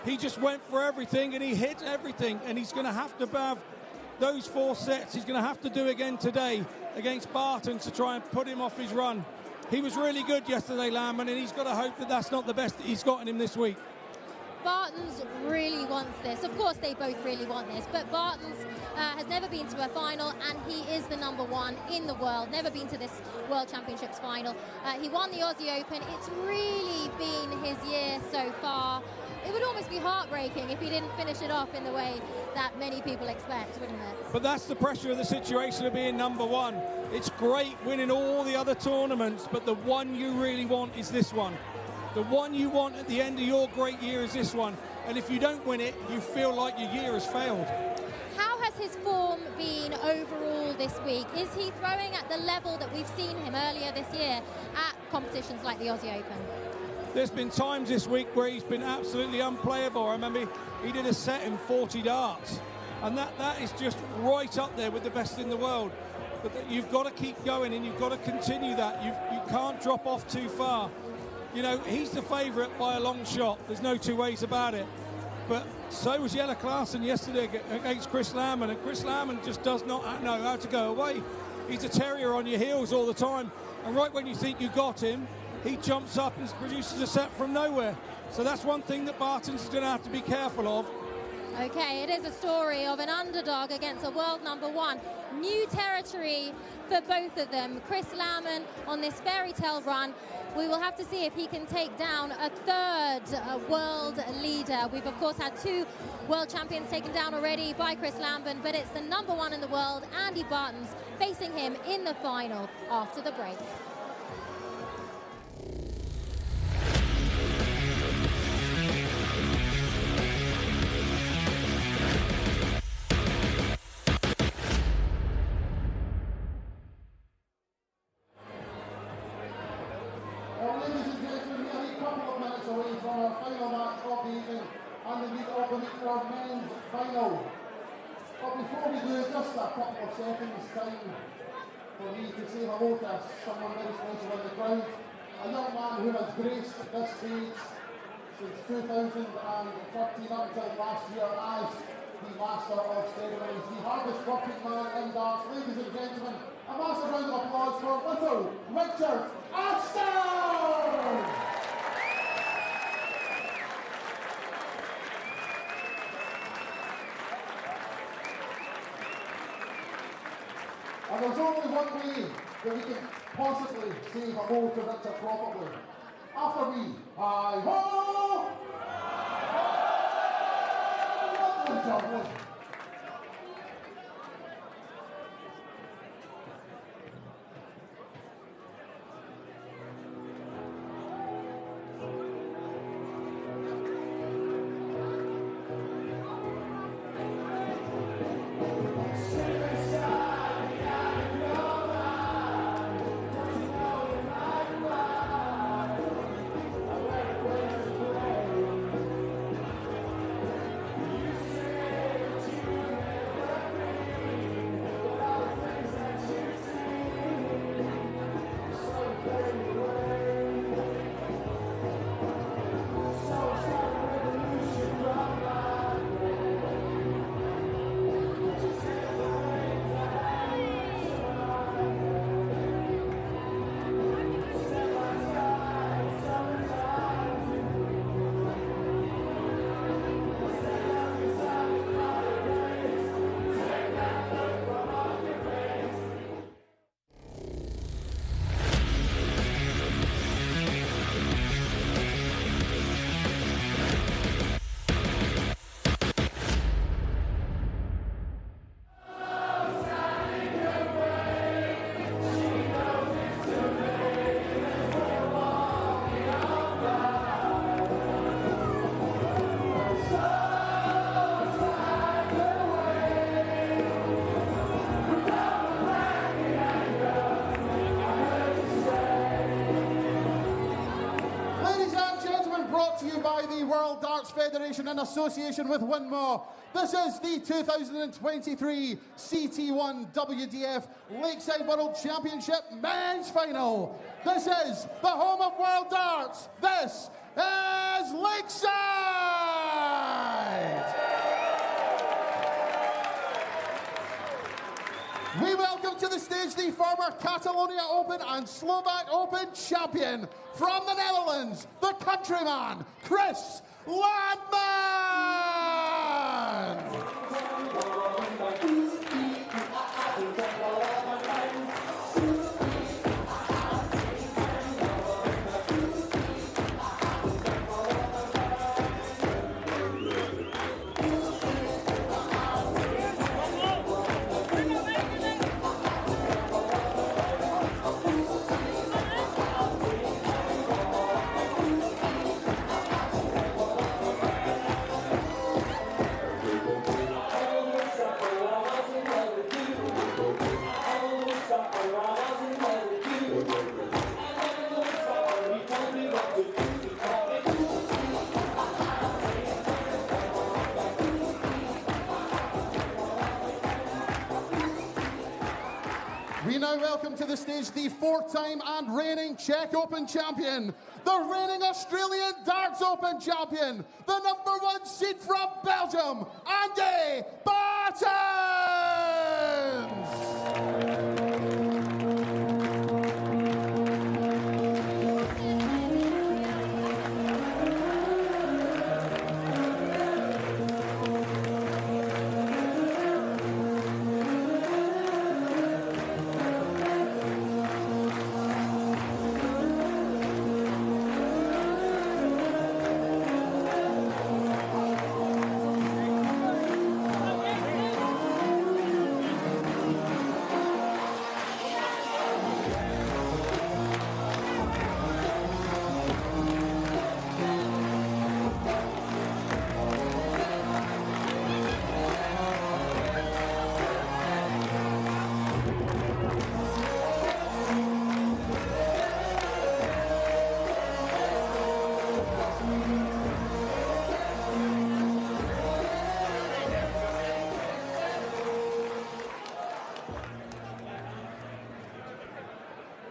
he just went for everything and he hit everything, and he's going to have those 4 sets, he's going to have to do again today against Barton to try and put him off his run. He was really good yesterday, Landman, and he's got to hope that that's not the best that he's got in him this week. Bartons really wants this. Of course, they both really want this, but Bartons has never been to a final, and he is the number 1 in the world, never been to this World Championships final. He won the Aussie Open. It's really been his year so far. It would almost be heartbreaking if he didn't finish it off in the way that many people expect, wouldn't it? But that's the pressure of the situation of being number 1. It's great winning all the other tournaments, but the one you really want is this one. The one you want at the end of your great year is this one. And if you don't win it, you feel like your year has failed. How has his form been overall this week? Is he throwing at the level that we've seen him earlier this year at competitions like the Aussie Open? There's been times this week where he's been absolutely unplayable. I remember he did a set in 40 darts, and that is just right up there with the best in the world. But you've got to keep going, and you've got to continue that. You can't drop off too far. You know, he's the favourite by a long shot. There's no 2 ways about it. But so was Jelle Klaassen yesterday against Chris Landman, and Chris Landman just does not know how to go away. He's a terrier on your heels all the time, and right when you think you got him, he jumps up and produces a set from nowhere. So that's one thing that Bartons is going to have to be careful of. Okay, it is a story of an underdog against a world number 1. New territory for both of them. Chris Landman on this fairy tale run. We will have to see if he can take down a 3rd world leader. We've, of course, had 2 world champions taken down already by Chris Landman, but it's the number 1 in the world, Andy Bartons, facing him in the final after the break. Ladies and gentlemen, we are a couple of minutes away from our final match of the evening and the lead opening for our men's final. But before we do, just a couple of seconds time for me to say hello to someone very special on the ground. A young man who has graced this stage since 2013 up until last year as the Master of Ceremonies, the hardest working man in darts. Ladies and gentlemen, a massive round of applause for Little Richard Ashton! And there's only one way that we can possibly save a motor to Richard properly. After me, hi-ho! Lovely job, lovely. Federation in association with Winmore. This is the 2023 CT1 WDF Lakeside World Championship Men's Final. This is the home of World Darts. This is Lakeside! We welcome to the stage the former Catalonia Open and Slovak Open champion from the Netherlands, the countryman, Chris Landman! We now welcome to the stage the four-time and reigning Czech Open champion, the reigning Australian Darts Open champion, the #1 seed from Belgium, Andy Bartens!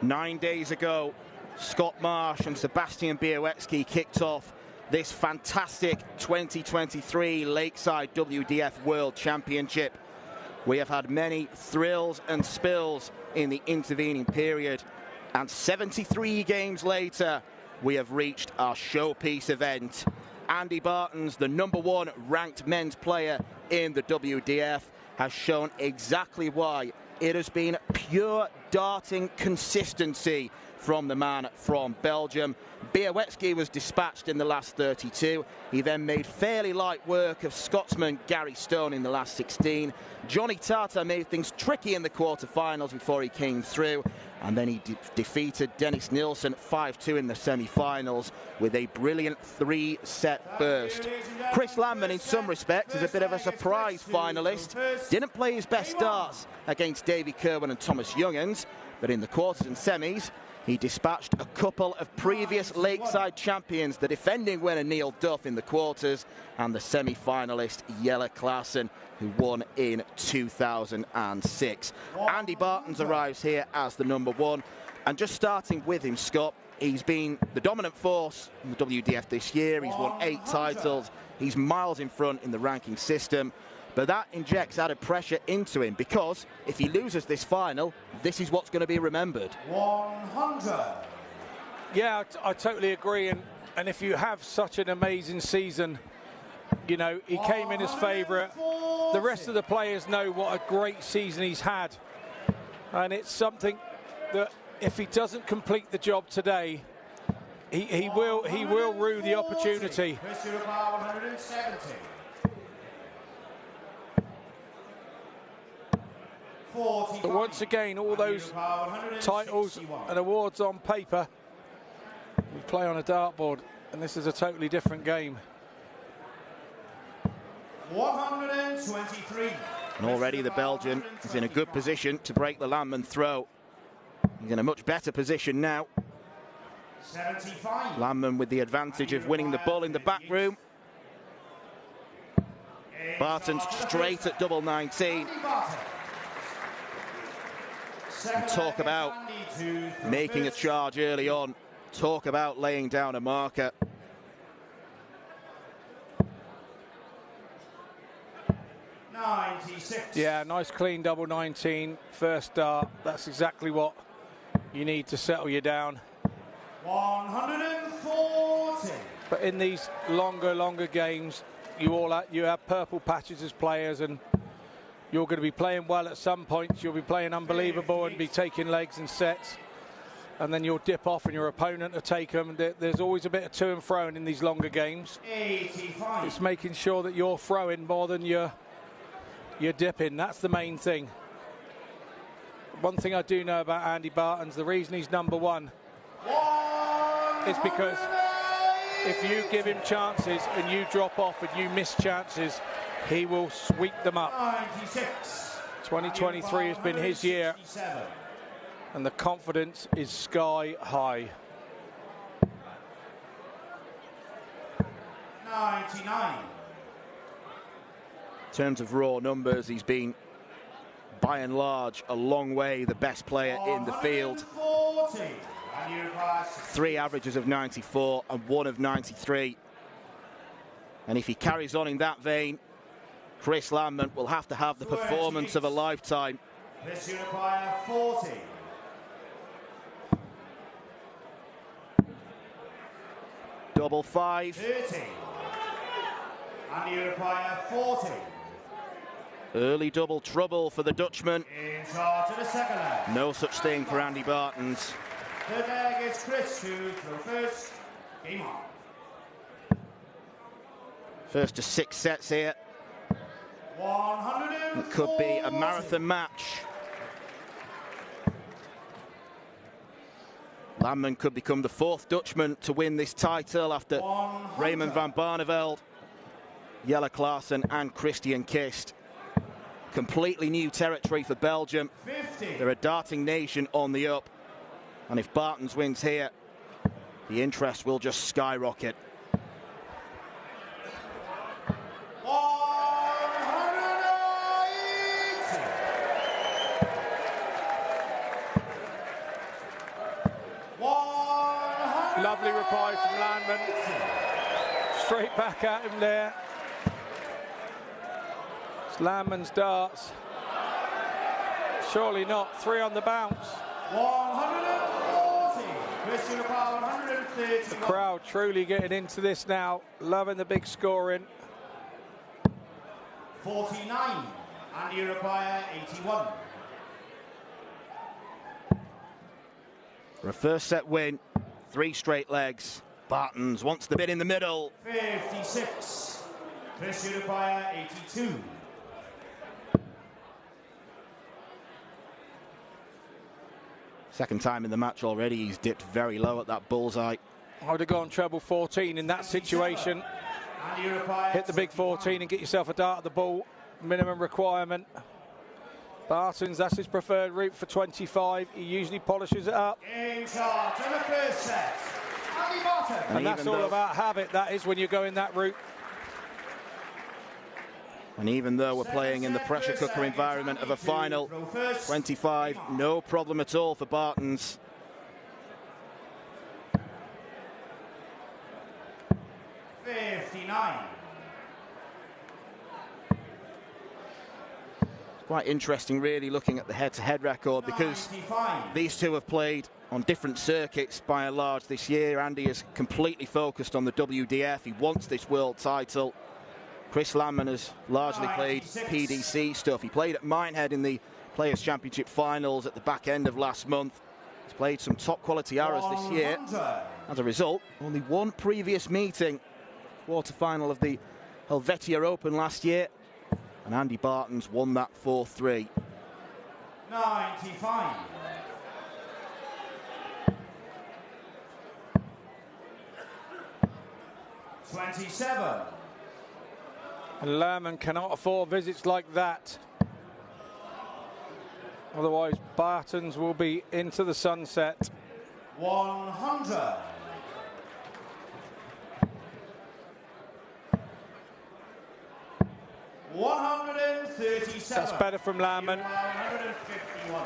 Nine days ago, Scott Marsh and Sebastian Białecki kicked off this fantastic 2023 Lakeside WDF World Championship. We have had many thrills and spills in the intervening period, and 73 games later, we have reached our showpiece event. Andy Barton's the #1 ranked men's player in the WDF, has shown exactly why it has been pure darting consistency from the man from Belgium. Białecki was dispatched in the last 32. He then made fairly light work of Scotsman Gary Stone in the last 16. Johnny Tata made things tricky in the quarterfinals before he came through. And then he defeated Dennis Nielsen 5-2 in the semi-finals with a brilliant 3-set burst. Chris Landman, in some respects, is a bit of a surprise finalist. Didn't play his best darts against Davy Kerwin and Thomas Youngans, but in the quarters and semis, he dispatched a couple of previous Lakeside champions, the defending winner Neil Duff in the quarters and the semi-finalist Jelle Klaassen, who won in 2006. Andy Bartons arrives here as the #1, and just starting with him, Scott, he's been the dominant force in the WDF this year. He's won 8 titles. He's miles in front in the ranking system. But that injects added pressure into him, because if he loses this final, this is what's going to be remembered. 100. Yeah, I totally agree. And if you have such an amazing season, you know, he came in as favourite. The rest of the players know what a great season he's had. And it's something that if he doesn't complete the job today, he will rue the opportunity. 170. But once again, all those titles and awards on paper, we play on a dartboard, and this is a totally different game. 123. And already the Belgian is in a good position to break the Landman throw. He's in a much better position now. 75. Landman with the advantage of winning the ball in the back room. Barton's straight at double 19. And talk about making a charge early on. Talk about laying down a marker. Yeah, nice clean double 19 first dart. That's exactly what you need to settle you down. 140. But in these longer games, you have purple patches as players, and you're going to be playing well at some points. You'll be playing unbelievable and be taking legs and sets, and then you'll dip off and your opponent will take them. There's always a bit of to and fro in these longer games. 85. It's making sure that you're throwing more than you're dipping. That's the main thing. One thing I do know about Andy Bartons, the reason he's #1 is because if you give him chances and you drop off and you miss chances, he will sweep them up. 96. 2023 has been his year, and the confidence is sky high. 99. In terms of raw numbers, he's been, by and large, a long way the best player in the field. 140. 3 averages of 94 and 1 of 93. And if he carries on in that vein, Chris Landman will have to have the performance of a lifetime. This unifier 40. Double 5. 30. And unifier 40. Early double trouble for the Dutchman. In charge of the second leg. No such thing for Andy Bartons. Third leg is Chris to throw first. Game on. First to 6 sets here. 140. It could be a marathon match. Landman could become the 4th Dutchman to win this title after 100. Raymond van Barneveld, Jelle Klaassen and Christian Kist. Completely new territory for Belgium. 50. They're a darting nation on the up. And if Bartons wins here, the interest will just skyrocket. 180. Lovely reply from Landman. straight back at him there. It's Landman's darts. Surely not. 3 on the bounce. 140. Christian Power 130. The crowd truly getting into this now. Loving the big scoring. 49. Andy Rapaya 81. For a first set win, 3 straight legs. Bartons wants the bit in the middle. 56. Christian Rapaya 82. Second time in the match already, he's dipped very low at that bullseye. I would have gone treble 14 in that situation. Hit the big 14 and get yourself a dart at the ball. Minimum requirement. Bartons, that's his preferred route for 25. He usually polishes it up. In charge in the first set. Andy Barton. And that's all about habit, that is, when you go in that route. And even though we're playing in the pressure cooker environment of a final, 25, no problem at all for Bartons. Quite interesting really looking at the head-to-head record, because these two have played on different circuits by and large this year. Andy is completely focused on the WDF. He wants this world title. Chris Landman has largely played PDC stuff. He played at Minehead in the Players' Championship finals at the back end of last month. He's played some top quality arrows this year. As a result, only one previous meeting, quarter-final of the Helvetia Open last year, and Andy Bartons won that 4-3. 95. $27. And Landman cannot afford visits like that. Otherwise, Bartons will be into the sunset. 100. $137. That's better from Landman. 151.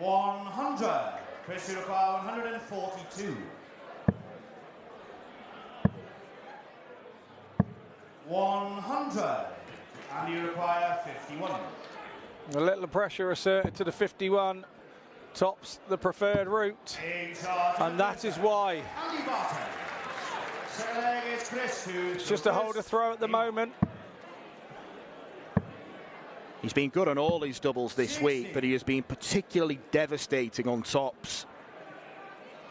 $100. Christian Power 142. 100. And you require 51. A little pressure asserted to the 51. Tops the preferred route. And that is why. It's just a hold a throw at the moment. He's been good on all his doubles this week, but he has been particularly devastating on tops.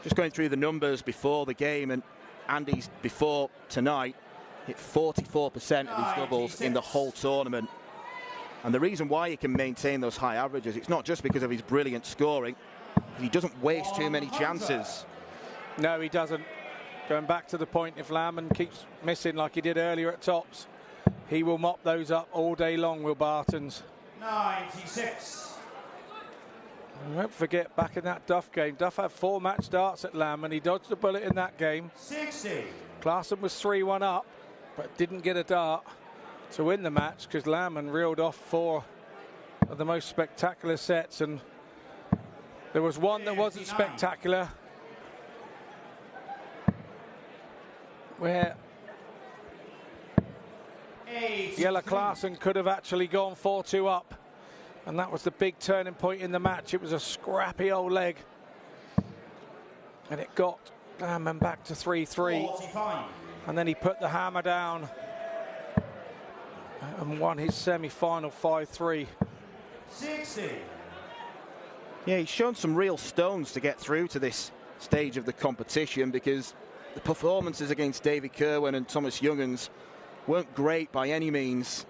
Just going through the numbers before the game, and Andy's before tonight hit 44% of his doubles in the whole tournament. And the reason why he can maintain those high averages, it's not just because of his brilliant scoring. He doesn't waste too many chances. No, he doesn't. Going back to the point, if Landman keeps missing like he did earlier at tops, he will mop those up all day long, will Bartons. 96. And don't forget, back in that Duff game, Duff had 4 match darts at Landman. He dodged a bullet in that game. 60. Klaassen was 3-1 up, but didn't get a dart to win the match because Landman reeled off 4 of the most spectacular sets, and there was one that wasn't spectacular, where Jelle Klaassen could have actually gone 4-2 up, and that was the big turning point in the match. It was a scrappy old leg, and it got Landman back to 3-3, and then he put the hammer down and won his semi-final 5-3. 60. Yeah, he's shown some real stones to get through to this stage of the competition, because the performances against David Kerwin and Thomas Youngens weren't great by any means,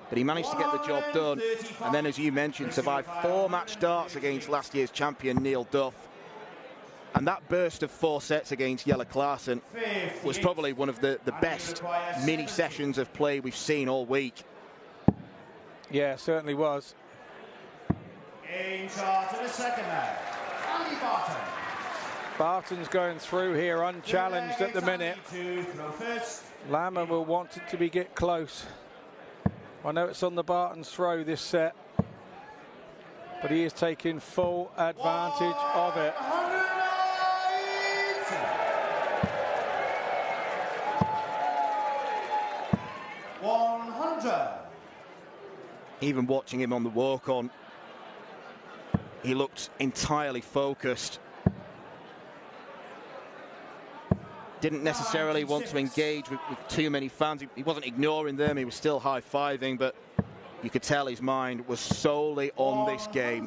but he managed to get the job done. And then, as you mentioned, survived 4 match darts against last year's champion Neil Duff. And that burst of 4 sets against Jelle Klaassen was probably one of the best mini sessions of play we've seen all week. Yeah, it certainly was. In charge of the second leg, Andy Barton. Barton's going through here unchallenged at the minute. Landman will want it to get close. I know it's on the Barton's throw this set. but he is taking full advantage of it. 100. Even watching him on the walk-on, he looked entirely focused. Didn't necessarily want to engage with too many fans. He wasn't ignoring them, he was still high-fiving, but you could tell his mind was solely on this game.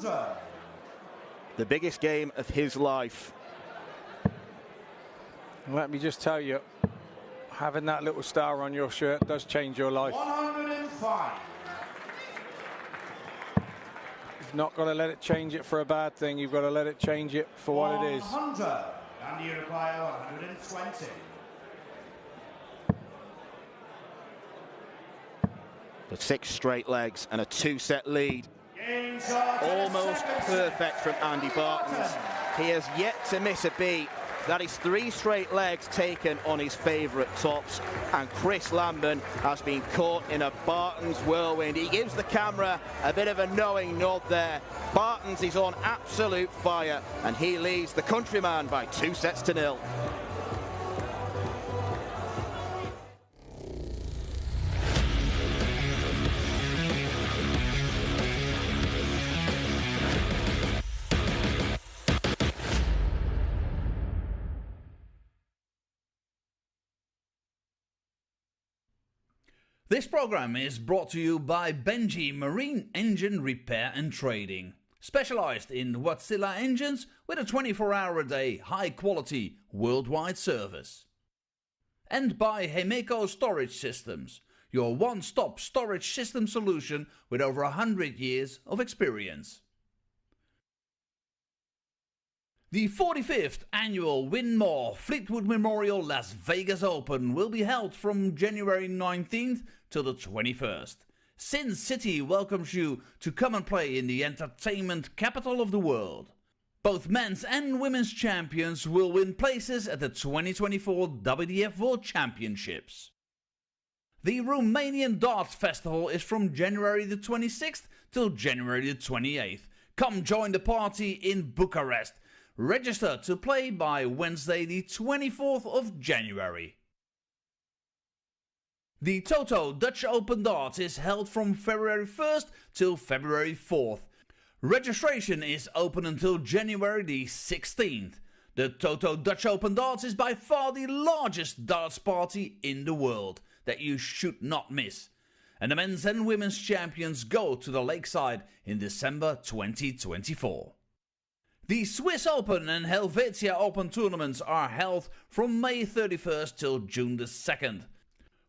The biggest game of his life. And let me just tell you, having that little star on your shirt does change your life. 105. You've not got to let it change it for a bad thing. You've got to let it change it for what it is. 100. And you require 120. The 6 straight legs and a 2-set lead. Almost perfect from Andy Bartons. He has yet to miss a beat. That is 3 straight legs taken on his favourite tops, and Chris Lambert has been caught in a Bartons whirlwind. He gives the camera a bit of a knowing nod there. Bartons is on absolute fire, and he leads the countryman by 2-0. This program is brought to you by Benji Marine Engine Repair and Trading, specialized in Wärtsilä engines with a 24-hour-a-day, high-quality, worldwide service. And by Hemeco Storage Systems, your one-stop storage system solution with over 100 years of experience. The 45th annual Win More Fleetwood Memorial Las Vegas Open will be held from January 19th till the 21st. Sin City welcomes you to come and play in the entertainment capital of the world. Both men's and women's champions will win places at the 2024 WDF World Championships. The Romanian Darts Festival is from January the 26th till January the 28th. Come join the party in Bucharest. Register to play by Wednesday the 24th of January. The Toto Dutch Open Darts is held from February 1st till February 4th. Registration is open until January the 16th. The Toto Dutch Open Darts is by far the largest darts party in the world that you should not miss. And the men's and women's champions go to the Lakeside in December 2024. The Swiss Open and Helvetia Open tournaments are held from May 31st till June the 2nd.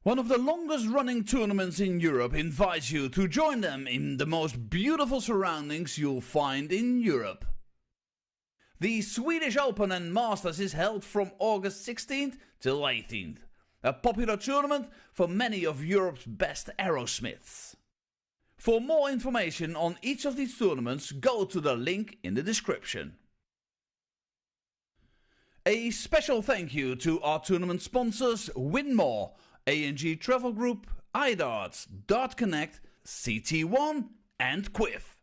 One of the longest running tournaments in Europe invites you to join them in the most beautiful surroundings you'll find in Europe. The Swedish Open and Masters is held from August 16th till 18th. A popular tournament for many of Europe's best aerosmiths. For more information on each of these tournaments, go to the link in the description. A special thank you to our tournament sponsors Win More, A&G Travel Group, iDarts, Dart Connect, CT1 and Quiff.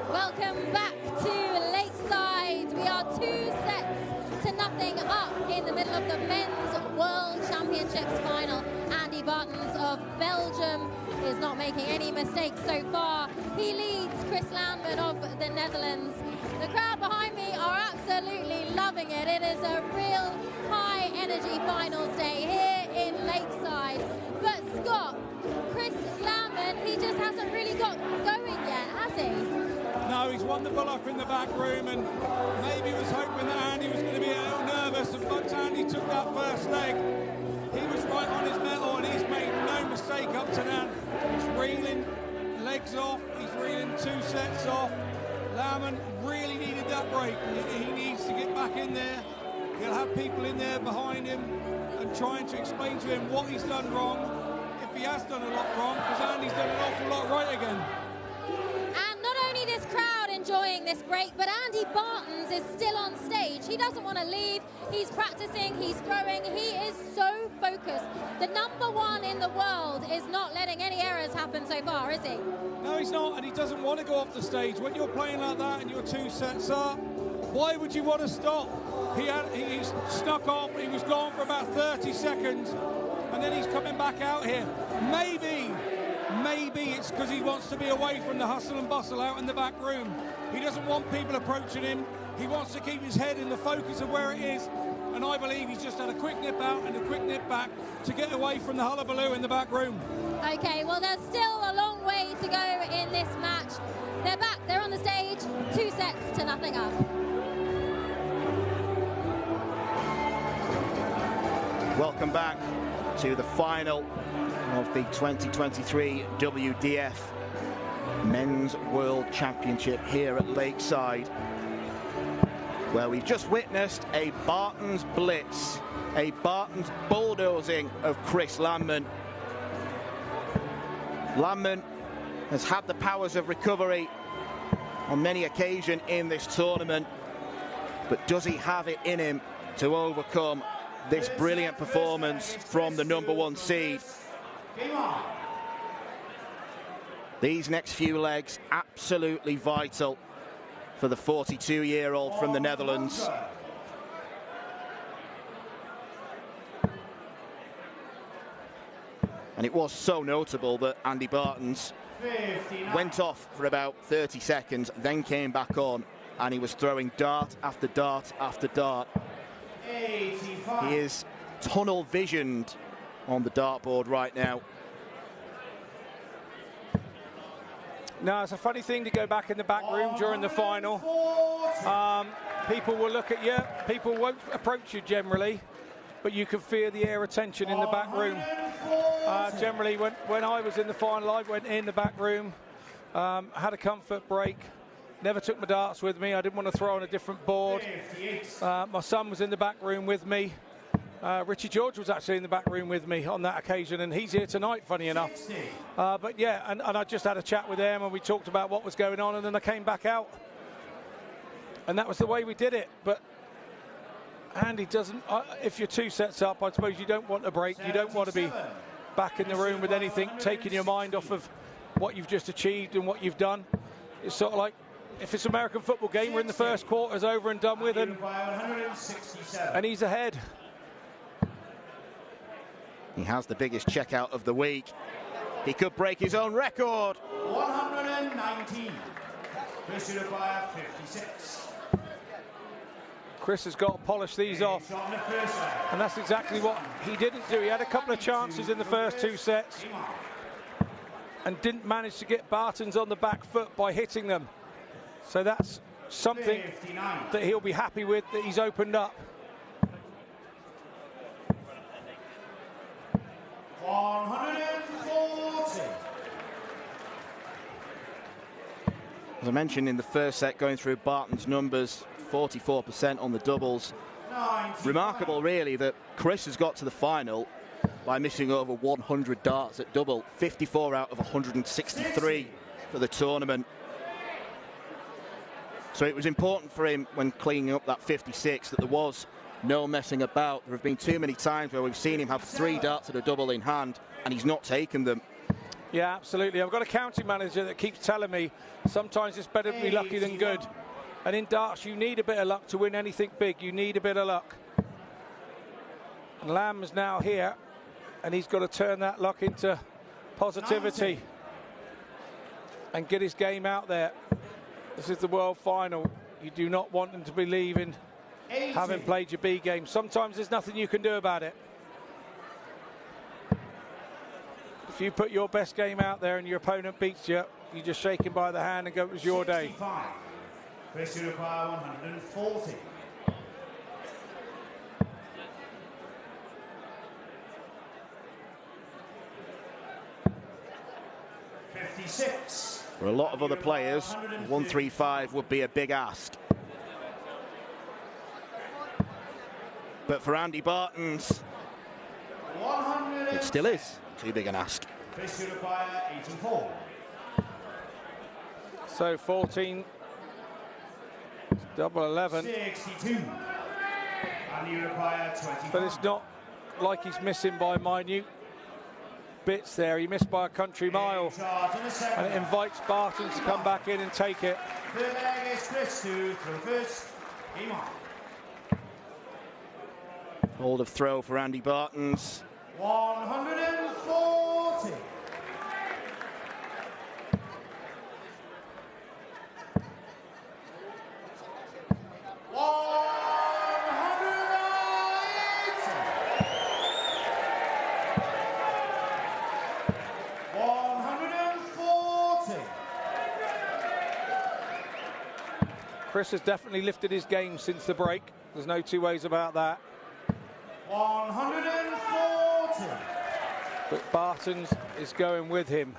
Welcome back to Lakeside. We are 2-0 up in the middle of the Men's World Championships final. Andy Bartons of Belgium is not making any mistakes so far. He leads Chris Lambert of the Netherlands. The crowd behind me are absolutely loving it. It is a real high energy finals day here in Lakeside. But Scott, Chris Lambert, he just hasn't really got going yet, has he? No, he's wonderful up in the back room, and maybe was hoping that Andy was going to be a little nervous, and once Andy took that first leg, he was right on his mettle, and he's made no mistake up to now. He's reeling legs off, he's reeling 2 sets off. Lambert really needed that break. He needs to get back in there. He'll have people in there behind him and trying to explain to him what he's done wrong, if he has done a lot wrong, because Andy's done an awful lot right again. And not only this crowd enjoying this break, but Andy Bartons is still on stage. He doesn't want to leave. He's practicing, he's throwing. He is so focused. The #1 in the world is not letting any errors happen so far, is he? No, he's not, and he doesn't want to go off the stage. When you're playing like that and you're 2 sets up, why would you want to stop? He snuck off, he was gone for about 30 seconds, and then he's coming back out here. Maybe it's because he wants to be away from the hustle and bustle out in the back room. He doesn't want people approaching him. He wants to keep his head in the focus of where it is. And I believe he's just had a quick nip out and a quick nip back to get away from the hullabaloo in the back room. Okay, well, there's still a long way to go in this match. They're back, they're on the stage, 2 sets to nothing up. Welcome back to the final of the 2023 WDF Men's World Championship here at Lakeside, where we've just witnessed a Bartons blitz, a Bartons bulldozing of Chris Landman. Landman has had the powers of recovery on many occasions in this tournament, but does he have it in him to overcome this brilliant performance from the #1 seed? These next few legs absolutely vital for the 42-year-old from the Netherlands. And it was so notable that Andy Bartons went off for about 30 seconds, then came back on, and he was throwing dart after dart after dart. 85. He is tunnel visioned on the dartboard right now. No, it's a funny thing to go back in the back room during the final. People will look at you, people won't approach you generally, but you can feel the air of tension in the back room. Generally, when I was in the final, I went in the back room, had a comfort break, never took my darts with me. I didn't want to throw on a different board. My son was in the back room with me. Richie George was actually in the back room with me on that occasion, and he's here tonight, funny enough. But yeah, and I just had a chat with them, and we talked about what was going on, and then I came back out. And that was the way we did it. But Andy doesn't, if you're 2 sets up, I suppose you don't want a break. You don't want to be back in the room with anything, taking your mind off of what you've just achieved and what you've done. It's sort of like, if it's an American football game, we're in the first quarter, it's over and done with, and he's ahead. He has the biggest checkout of the week. He could break his own record. 119. Chris Uruguay, 56. Chris has got to polish these off, and that's exactly what he didn't do. He had a couple of chances in the first 2 sets and didn't manage to get Bartons on the back foot by hitting them. So that's something that he'll be happy with, that he's opened up. 140. As I mentioned in the first set, going through Barton's numbers, 44% on the doubles. 95. Remarkable, really, that Chris has got to the final by missing over 100 darts at double, 54 out of 163 for the tournament. So it was important for him when cleaning up that 56 that there was no messing about. There have been too many times where we've seen him have 3 darts at a double in hand and he's not taken them. Yeah, absolutely. I've got a county manager that keeps telling me sometimes it's better to be lucky than good. And in darts, you need a bit of luck to win anything big. You need a bit of luck. And Lamb is now here, and he's got to turn that luck into positivity and get his game out there. This is the world final. You do not want them to be leaving having played your B game. Sometimes there's nothing you can do about it. If you put your best game out there and your opponent beats you, you just shake him by the hand and go, it was your day. 65. Chris Uruguay, 140. For a lot of other players, 135 would be a big ask. But for Andy Bartons, it still is too big an ask. 84. So 14 Double 11. 62. And you require 25. But it's not like he's missing by minute bits there. He missed by a country mile. And it invites Barton to come back in and take it. Third leg is Chris to throw first. Game on. Hold of throw for Andy Bartons. 140. Chris has definitely lifted his game since the break. There's no two ways about that. 140. But Bartons is going with him.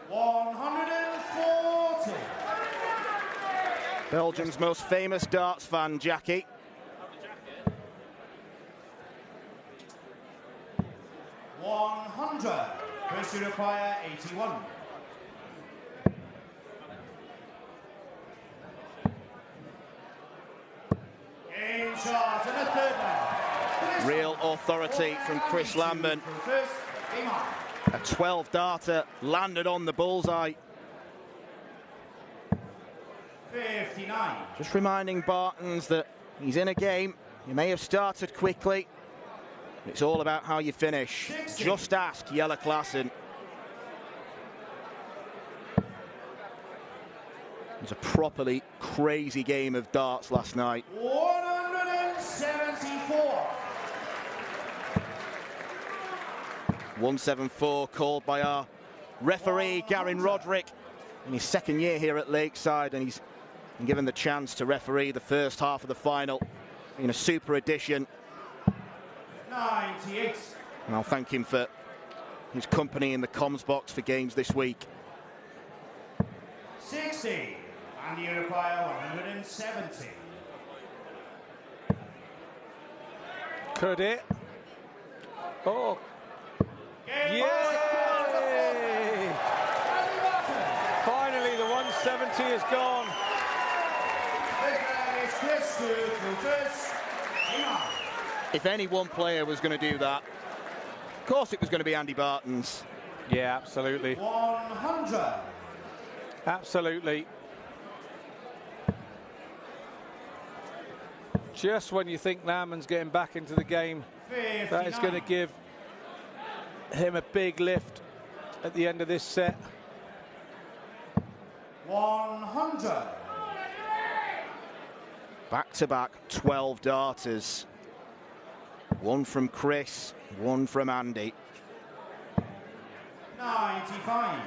140. Belgium's most famous darts fan, Jackie. Chris, you require 81. Game shot and a third leg. Real authority from Chris Landman. A 12-darter landed on the bullseye. 59. Just reminding Bartons that he's in a game. You may have started quickly. It's all about how you finish. 60. Just ask Jelle Klassen. It was a properly crazy game of darts last night. 174. 174 called by our referee, Garin Roderick, in his second year here at Lakeside, and he's been given the chance to referee the first half of the final in a super edition. 98. And I'll thank him for his company in the comms box for games this week. 60. And you require 170. Could it? Oh. Yay! Finally, the 170 is gone. If any one player was going to do that, of course it was going to be Andy Bartons. Yeah, absolutely. 100. Absolutely. Just when you think Landman's getting back into the game, 59. that is going to give him a big lift at the end of this set. 100. Back-to-back 12 darters. One from Chris, one from Andy. 95.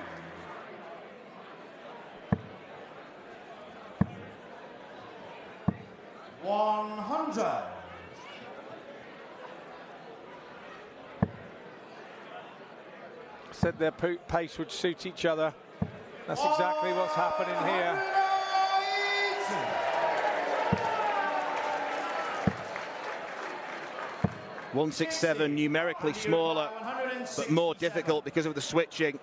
100. Said their pace would suit each other. That's exactly what's happening here. 167, numerically smaller, but more difficult because of the switching.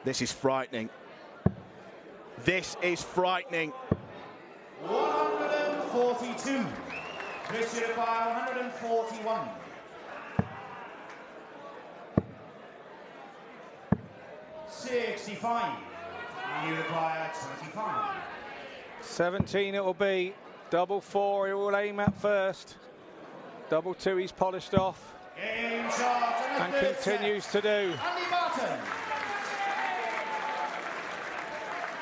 This is frightening. This is frightening. 142. Chris, you require 141. 65. And you require 25. 17 it will be. Double 4 he will aim at first. Double 2 he's polished off. Game shot and continues to do. Andy Barton.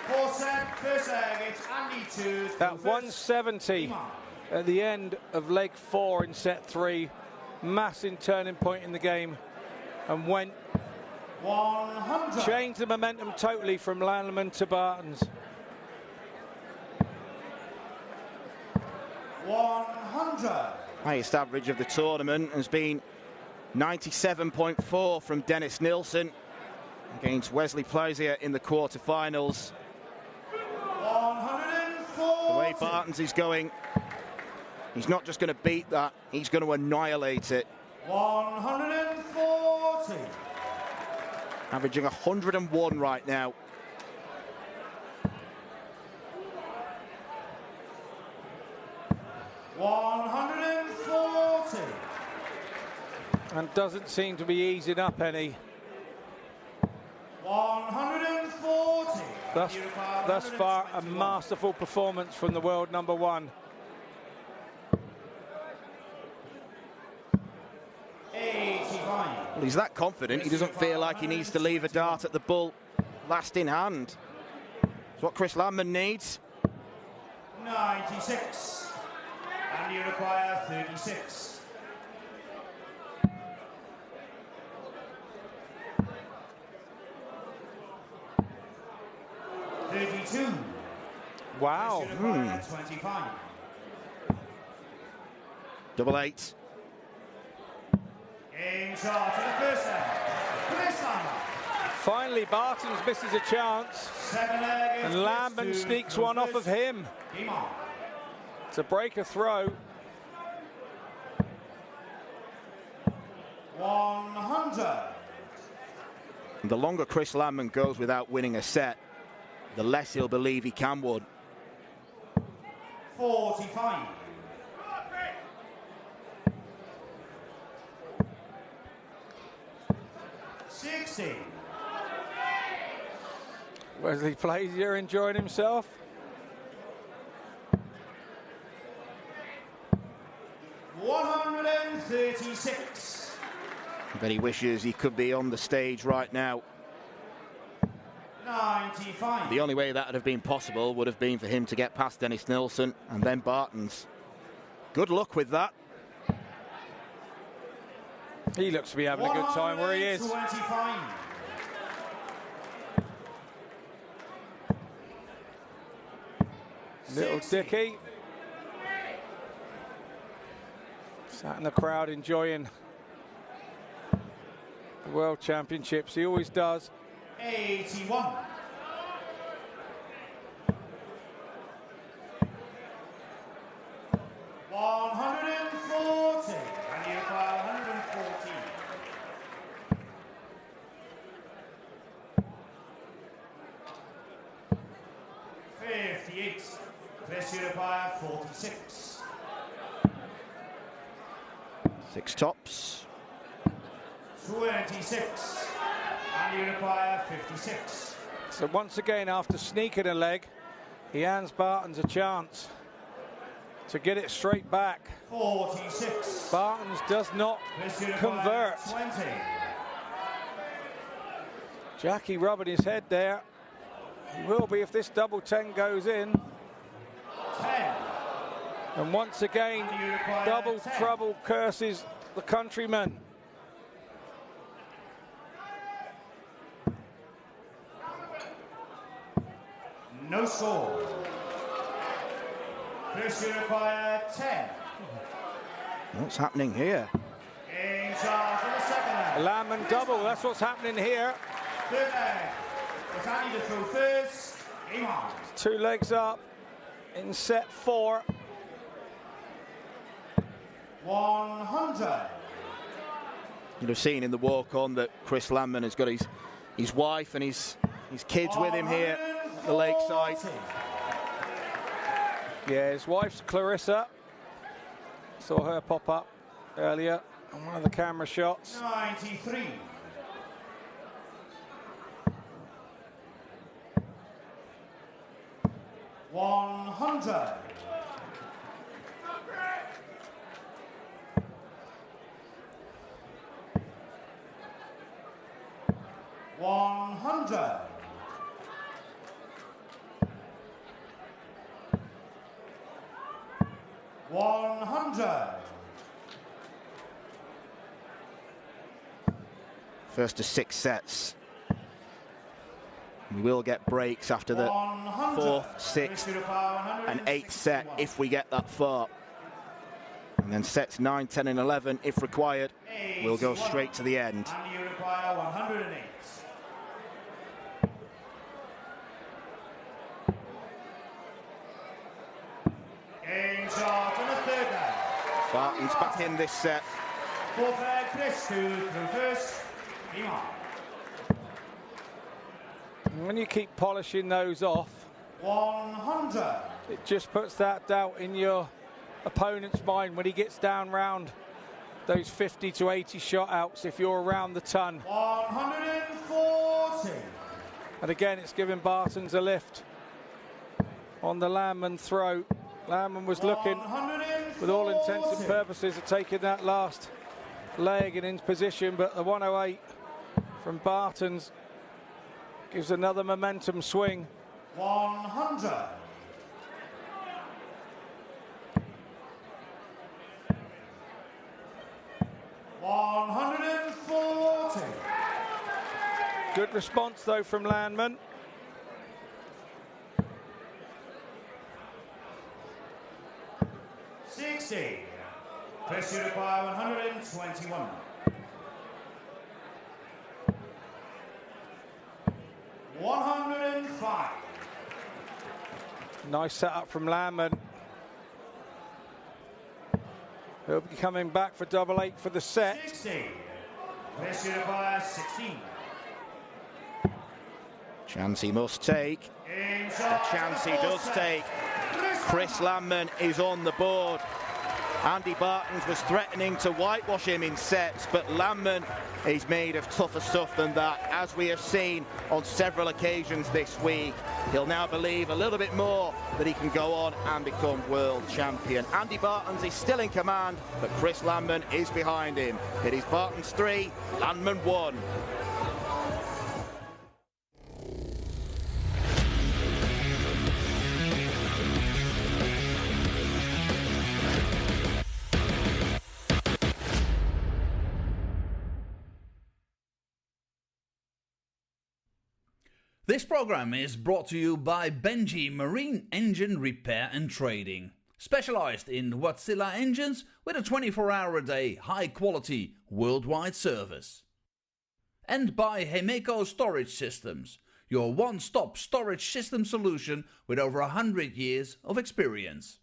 Fourth set, first leg, it's Andy 2. That 170 at the end of leg 4 in set 3. Massive turning point in the game. And went 100. Changed the momentum totally from Landman to Bartons. 100. Highest average of the tournament has been 97.4 from Dennis Nilsson against Wesley Plaisier in the quarterfinals. 140. The way Bartons is going, he's not just going to beat that, he's going to annihilate it. 140. Averaging 101 right now. And doesn't seem to be easing up any. 140. Thus far, a masterful performance from the world number one. 85. Well, he's that confident, he doesn't feel like he needs to leave a dart at the bull last in hand. It's what Chris Landman needs. 96. And you require 36. 32. Wow. 25. Double 8. In shot to the first set. Chris Landman. Finally, Bartons misses a chance. And Landman sneaks one off of him. It's a breaker throw. 100. The longer Chris Landman goes without winning a set, the less he'll believe he can win. 45. 60. Wesley plays here, enjoying himself. 136. But he wishes he could be on the stage right now. 95. The only way that would have been possible would have been for him to get past Dennis Nilsson and then Bartons. Good luck with that. He looks to be having a good time where he is. 125. Little Dicky. Sat in the crowd enjoying the World Championships. He always does. 81. 140. And you require 114. 58. Chris, you require 46. 6 tops. 26. And you require 56. So once again, after sneaking a leg, he hands Bartons a chance to get it straight back. 46. Bartons does not convert. 20. Jackie rubbing his head there. He will be if this double 10 goes in. 10. And once again, double 10. trouble curses the countryman. No score. Chris, you require 10. What's happening here? In charge of the second leg. Landman double, that's what's happening here. Third leg. Botani to throw first. Game on. 2 legs up in set 4. 100. You'd have seen in the walk-on that Chris Landman has got his wife and his kids with him here at the lakeside. Yeah, his wife's Clarissa. Saw her pop up earlier on one of the camera shots. 93. 100. 100. 100. First to 6 sets. We will get breaks after the 4th, 6th and 8th set if we get that far. And then sets 9, 10 and 11, if required, will go straight to the end. And you require 108. In charge on the third leg. Barton's back in this set. Fourth leg, Chris through first. Game on. When you keep polishing those off, 100. it just puts that doubt in your opponent's mind when he gets down round those 50 to 80 shot outs if you're around the ton. 140. And again, it's giving Bartons a lift on the Landman throw. Landman was looking, with all intents and purposes, at taking that last leg and in position, but the 108 from Bartons gives another momentum swing. 100. $140. Good response though from Landman. $60. Chris, you require 121. $105. Nice setup from Landman. He'll be coming back for double 8 for the set. 60. Chris, you require 16. Chance he must take. The chance he does take. Chris Landman is on the board. Andy Bartons was threatening to whitewash him in sets, but Landman is made of tougher stuff than that, as we have seen on several occasions this week. He'll now believe a little bit more that he can go on and become world champion. Andy Bartons is still in command, but Chris Landman is behind him. It is Bartons 3, Landman 1. This program is brought to you by Benji Marine Engine Repair and Trading, specialized in Wärtsilä engines with a 24-hour-a-day, high-quality, worldwide service. And by Hemeco Storage Systems, your one-stop storage system solution with over 100 years of experience.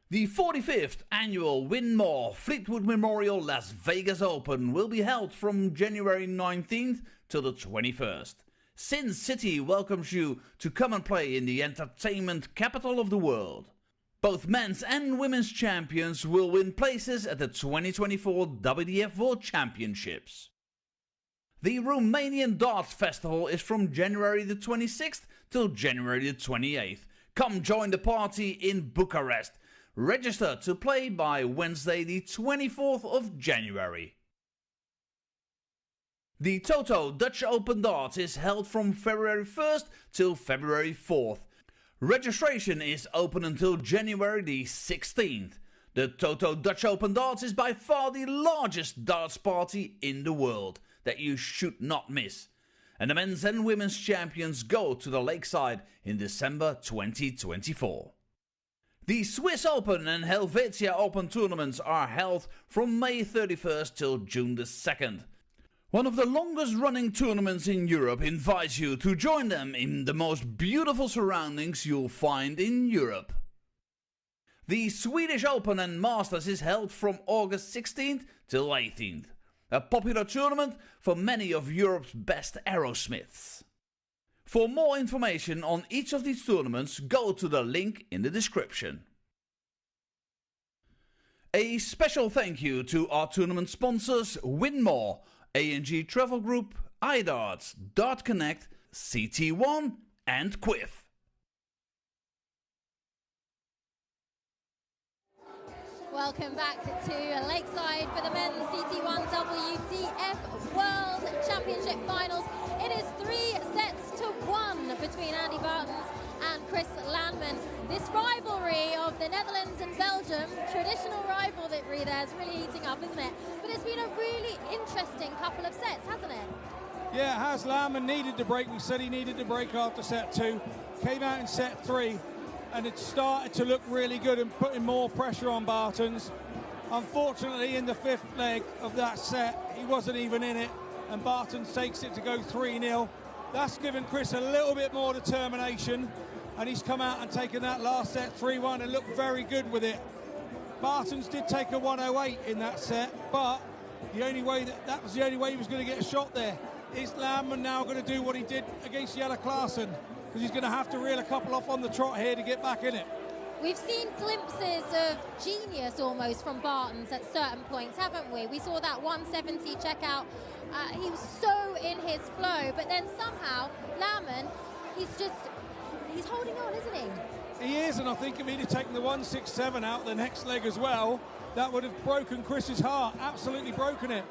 The 45th annual Winmore Fleetwood Memorial Las Vegas Open will be held from January 19th till the 21st. Sin City welcomes you to come and play in the entertainment capital of the world. Both men's and women's champions will win places at the 2024 WDF World Championships. The Romanian Darts Festival is from January the 26th till January the 28th. Come join the party in Bucharest. Register to play by Wednesday the 24th of January. The Toto Dutch Open Darts is held from February 1st till February 4th. Registration is open until January the 16th. The Toto Dutch Open Darts is by far the largest darts party in the world that you should not miss. And the men's and women's champions go to the Lakeside in December 2024. The Swiss Open and Helvetia Open tournaments are held from May 31st till June the 2nd. One of the longest running tournaments in Europe invites you to join them in the most beautiful surroundings you'll find in Europe. The Swedish Open and Masters is held from August 16th till 18th. A popular tournament for many of Europe's best aerosmiths. For more information on each of these tournaments, go to the link in the description. A special thank you to our tournament sponsors Winmore, A&G Travel Group, iDarts, Dart Connect, CT1 and Quiff. Welcome back to Lakeside for the men's CT1 WDF World Championship Finals. It is 3-1 between Andy Bartons and Chris Landman. This rivalry of the Netherlands and Belgium, traditional rivalry there, is really heating up, isn't it? But it's been a really interesting couple of sets, hasn't it? Yeah, it has. Landman needed to break. We said he needed to break after set 2. Came out in set 3. And it started to look really good and putting more pressure on Bartons. Unfortunately, in the 5th leg of that set, he wasn't even in it, and Bartons takes it to go 3-0. That's given Chris a little bit more determination, and he's come out and taken that last set 3-1 and looked very good with it. Bartons did take a 108 in that set, but the only way that was the only way he was going to get a shot there. Is Landman now going to do what he did against Jelle Klaassen? Because he's going to have to reel a couple off on the trot here to get back in it. We've seen glimpses of genius almost from Bartons at certain points, haven't we? We saw that 170 checkout. He was so in his flow, but then somehow Lammen, he's holding on, isn't he? He is, and I think if he'd have taken the 167 out the next leg as well, that would have broken Chris's heart, absolutely broken it.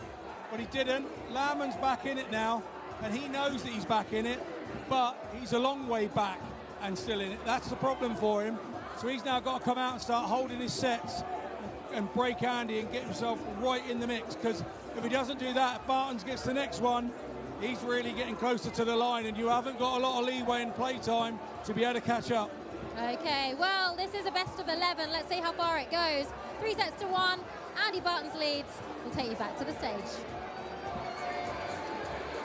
But he didn't. Lammen's back in it now, and he knows that he's back in it, but he's a long way back and still in it. That's the problem for him. So he's now got to come out and start holding his sets and break Andy and get himself right in the mix, because if he doesn't do that, if Bartons gets the next one, he's really getting closer to the line, and you haven't got a lot of leeway in play time to be able to catch up. Okay, well, this is a best of 11. Let's see how far it goes. 3-1. Andy Bartons leads. We'll take you back to the stage.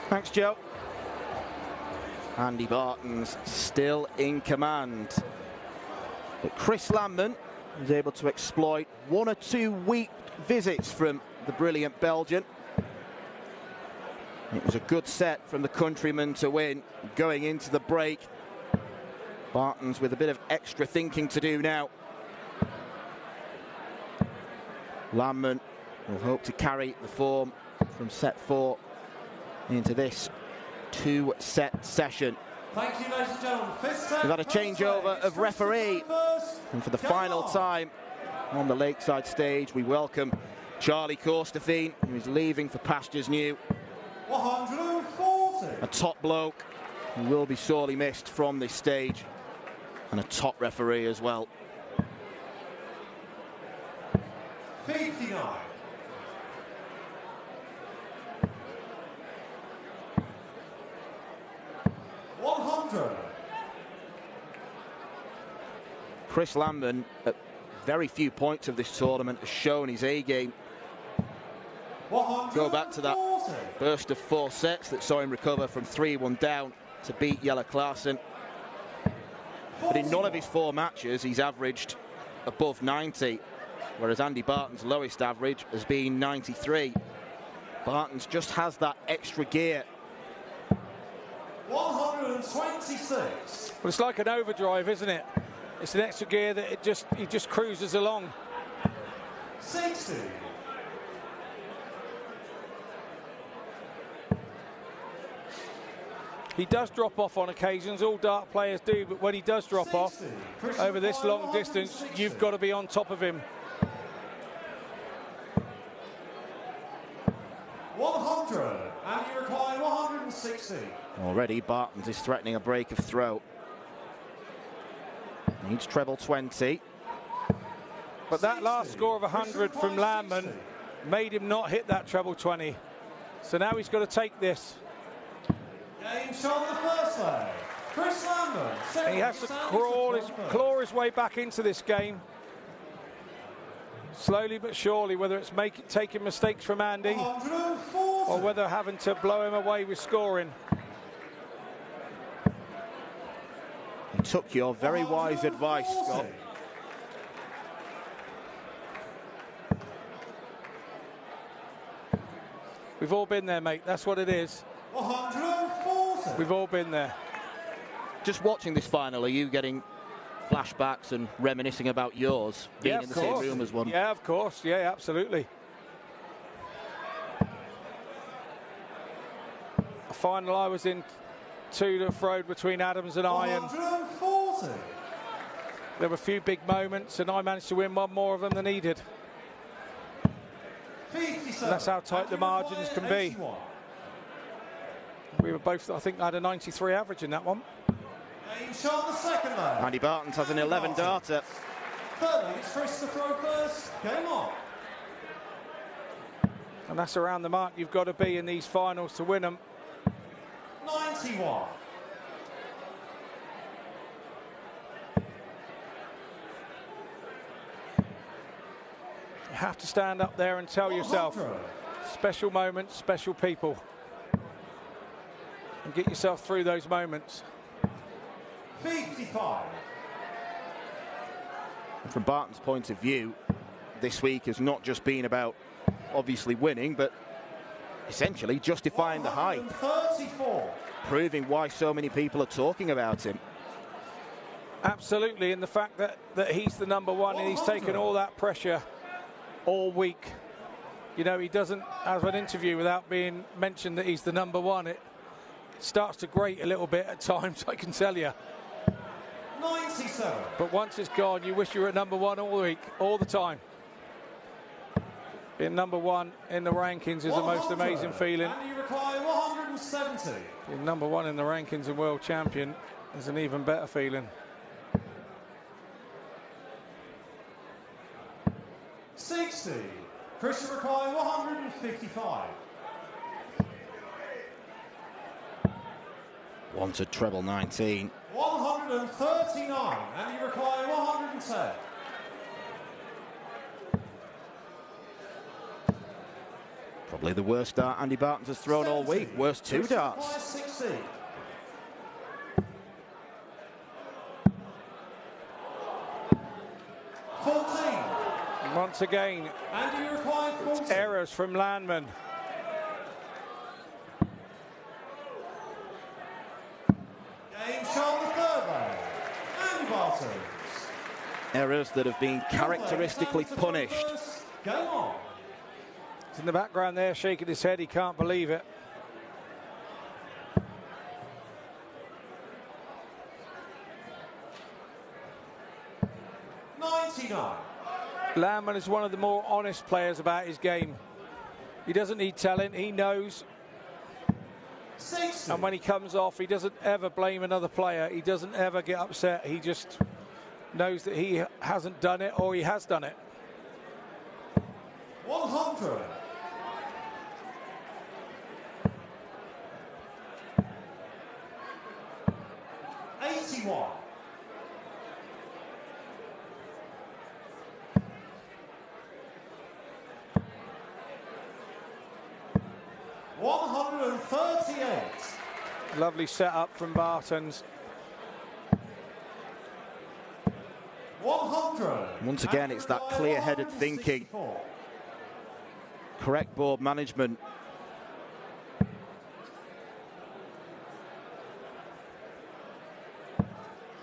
Thanks, Joe. Andy Bartons still in command. But Chris Lammen was able to exploit 1 or 2 weak visits from the brilliant Belgian. It was a good set from the countryman to win. Going into the break, Bartons with a bit of extra thinking to do now. Lammen will hope to carry the form from set 4 into this 2-set session. Thank you, ladies and gentlemen. We've had a changeover of referee, and for the final time on the Lakeside stage, we welcome Charlie Corstefine, who is leaving for pastures new. 140. A top bloke who will be sorely missed from this stage, and a top referee as well. 59. Chris Lammen, at very few points of this tournament, has shown his A-game. Go back to that burst of 4 sets that saw him recover from 3-1 down to beat Jelle Klaassen. But in none of his 4 matches, he's averaged above 90, whereas Andy Barton's lowest average has been 93. Bartons just has that extra gear. 126. Well, it's like an overdrive, isn't it? It's an extra gear that he just cruises along. 60. He does drop off on occasions, all dart players do, but when he does drop off over this long distance, you've got to be on top of him. 100, and you require 160. Already Bartons is threatening a break of throw. Needs treble 20. But that last score of 100 from Lammen made him not hit that treble 20. So now he's got to take this. Game shot the first leg. Chris Lammen. He has to claw his way back into this game. Slowly but surely, whether it's taking mistakes from Andy or whether having to blow him away with scoring. He took your very wise advice, Scott. We've all been there, mate. That's what it is. 140. We've all been there. Just watching this final, are you getting flashbacks and reminiscing about yours being in the same room as one? Yeah, of course. Yeah, absolutely. A final I was in to Road between Adams and I, and 140. there were a few big moments, and I managed to win one more of them than he did. 57. And that's how tight the margins can be. 81. We were both, I think, I had a 93 average in that one. Game shot the second leg. Andy Bartons has an 11 darter. Third leg, it's Chris to throw first. Game on. And that's around the mark you've got to be in these finals to win them. 91. You have to stand up there and tell yourself, special moments, special people. And get yourself through those moments. 55. From Barton's point of view, this week has not just been about obviously winning, but essentially justifying the hype. 34. Proving why so many people are talking about him. Absolutely, and the fact that he's the number one and he's taken all that pressure all week. You know, he doesn't have an interview without being mentioned that he's the number one. It starts to grate a little bit at times, I can tell you. 97. But once it's gone, you wish you were at number one all week, all the time. Being number one in the rankings is the most amazing feeling. And you require 170. Being number one in the rankings and world champion is an even better feeling. 60. Christian requiring 155. Wanted treble 19. 139. And you require 110. Probably the worst dart Andy Barton's has thrown 70. all week. Worst two Christian darts. requires 60. 14. Once again, And you require 40. errors from Landman. Game shot the third round. Andy Barton. Errors that have been characteristically punished. Game on. He's in the background there, shaking his head. He can't believe it. Landman is one of the more honest players about his game. He doesn't need talent, he knows. 60. And when he comes off, he doesn't ever blame another player. He doesn't ever get upset. He just knows that he hasn't done it or he has done it. 100. 81. 138. Lovely setup from Bartons. 100. Once again, it's that clear-headed thinking. Correct board management.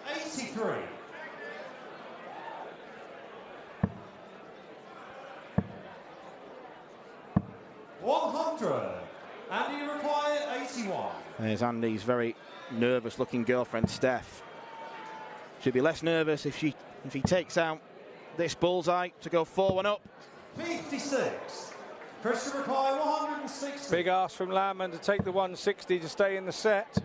$83. 100. And you require 81. There's Andy's very nervous-looking girlfriend, Steph. She'll be less nervous if he takes out this bullseye to go 4-1 up. 56. Christian require 160. Big ask from Landman to take the 160 to stay in the set.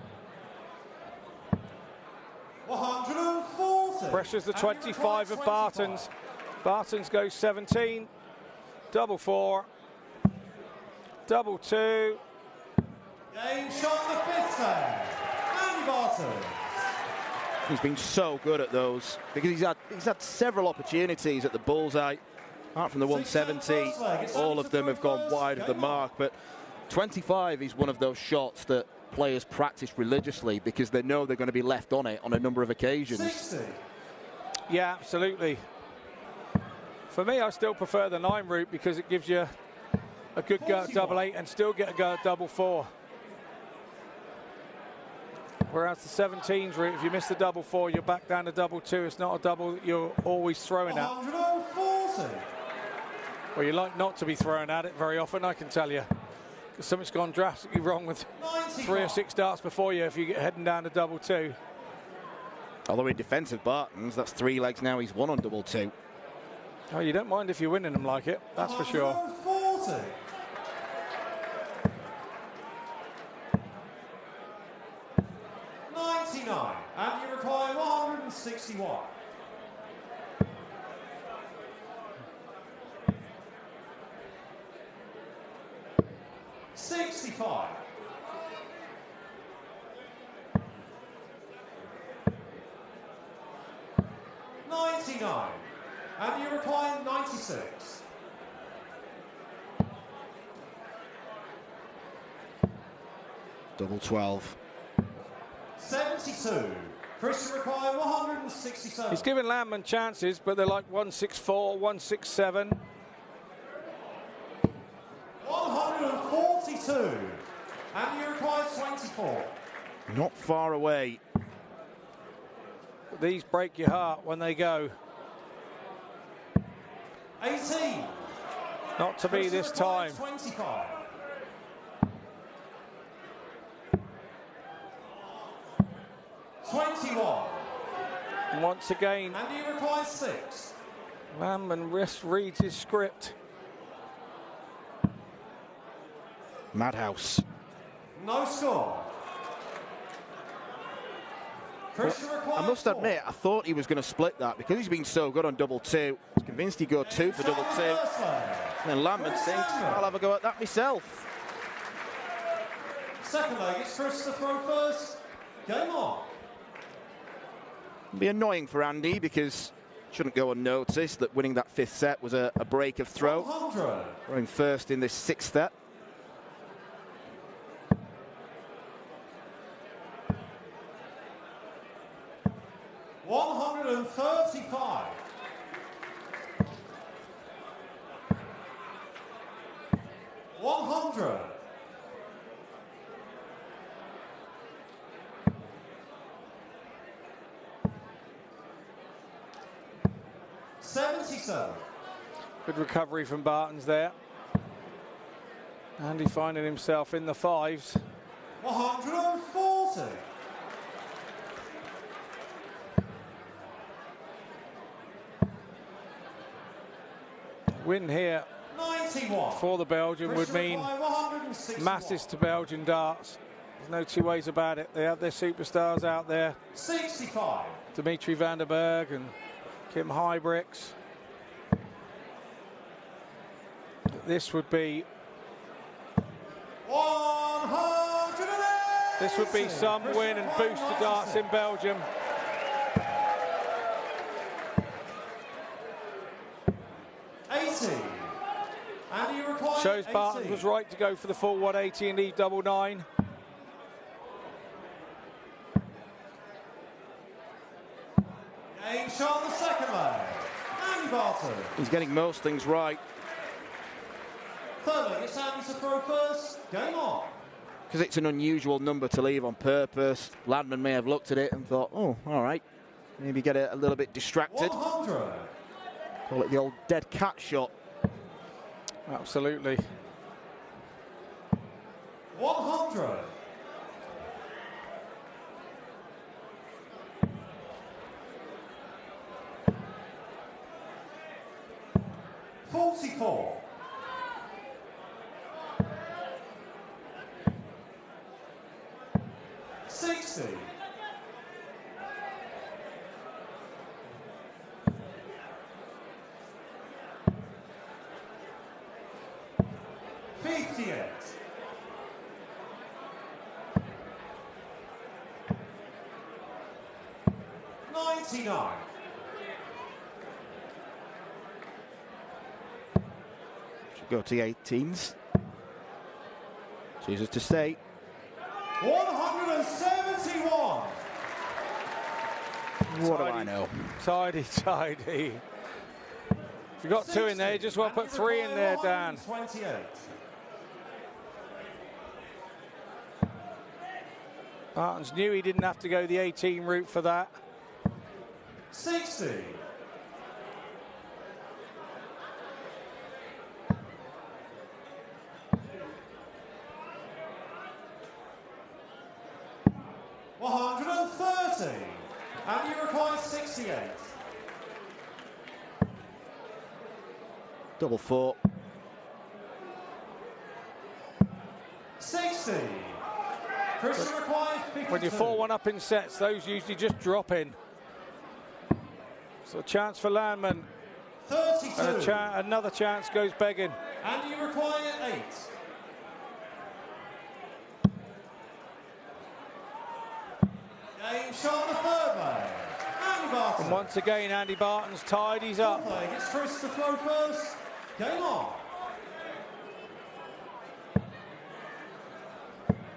140. Pressures the And you require 25 of 25. Bartons. Bartons goes 17. Double 4. Double 2. Game shot the fifth set. Andy Barton. He's been so good at those because he's had several opportunities at the bullseye. Apart from the 170, all of them have gone wide of the mark. But 25 is one of those shots that players practice religiously because they know they're going to be left on it on a number of occasions. 60. Yeah, absolutely. For me, I still prefer the 9 route because it gives you a good go at double 8 and still get a go at double 4. Whereas the 17s route, if you miss the double 4, you're back down to double 2. It's not a double that you're always throwing at. 140. Well, you like not to be thrown at it very often, I can tell you. Because something's gone drastically wrong with 3 or 6 darts before you if you get heading down to double 2. Although in defensive Bartons, that's 3 legs now. He's won on double 2. Oh, you don't mind if you're winning them like it, that's for sure. 140. 99. And you require 161. 65. 99. And you require 96. 12. 72. Christian require 167. He's given Landman chances, but they're like 164, 167. 142. And you require 24. Not far away. these break your heart when they go. 18. Not to be this time. 25. 21. And once again, And he requires 6. Landman reads his script. Madhouse. No score. Christian requires I must 4. admit, I thought he was going to split that because he's been so good on double two. I was convinced he'd go 2 for double 2. And then Landman thinks, I'll have a go at that myself. Second leg, it's Chris to throw first. Game on. It'll be annoying for Andy because it shouldn't go unnoticed that winning that 5th set was a break of throw. 100. Throwing first in this 6th set. $135. $100. $77. Good recovery from Bartons there. Andy finding himself in the 5s. 140. Win here 91. for the Belgian would mean masses to Belgian darts. There's no two ways about it. They have their superstars out there. 65. Dimitri van der Berg and Kim Hybricks. This would be 100. This would be some win and boost to darts in Belgium. 80. And he requires Shows 80. Bartons was right to go for the full 180 and leave double 9. Game shot on the second leg. Andy Barton. He's getting most things right. Third leg, it's Andy to throw first. Game on. Because it's an unusual number to leave on purpose. Landman may have looked at it and thought, oh, all right. Maybe get a little bit distracted. 100. Call it the old dead cat shot. Absolutely. 100. $44. 60. 58. 99. Should go to the 18s. Chooses to stay. 171. What do I know? Tidy, tidy. If you got 2 in there, you just want to put 3 in there, Dan. 28. Bartons knew he didn't have to go the 18 route for that. 60. 130. And you require 68. Double 4. 60. Christian requires 52. When you 4-1 up in sets, those usually just drop in. So a chance for Landman. 32. And another chance goes begging. And you require 8. Game shot on the third leg. Andy Barton. And once again, Andy Barton's tidies up. Fourth leg, it's Chris to throw first. Game on.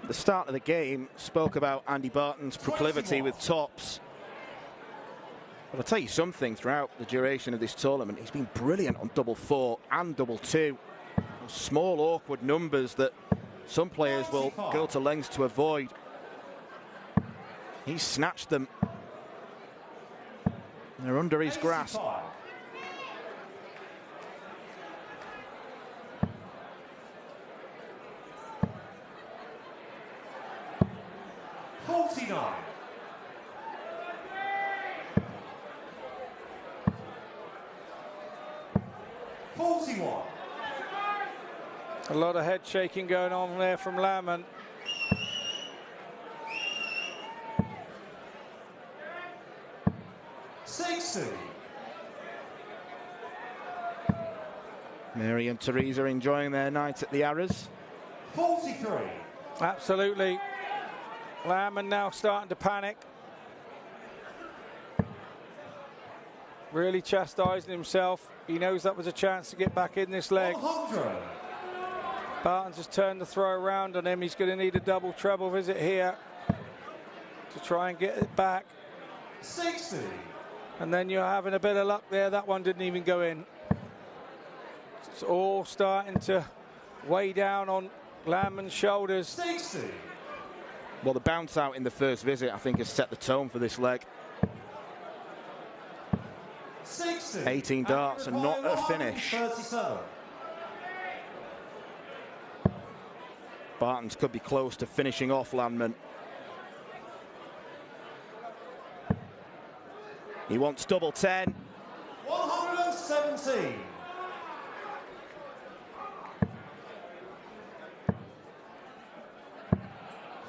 The start of the game spoke about Andy Barton's proclivity 21. with tops. But I'll tell you something, throughout the duration of this tournament, he's been brilliant on double 4 and double 2. Those small, awkward numbers that some players will go to lengths to avoid. He's snatched them. They're under his grasp. 49. A lot of head shaking going on there from Landman. Mary and Teresa enjoying their night at the Arras. 43. Absolutely. Landman now starting to panic. Really chastising himself. He knows that was a chance to get back in this leg. 100. Barton's just turned the throw around on him. He's going to need a double treble visit here to try and get it back. 60. And then you're having a bit of luck there. That one didn't even go in. It's all starting to weigh down on Landman's shoulders. 60. Well, the bounce out in the first visit, I think, has set the tone for this leg. 60. 18 darts and not a finish. 37. Barton's could be close to finishing off Landman. He wants double 10. 117.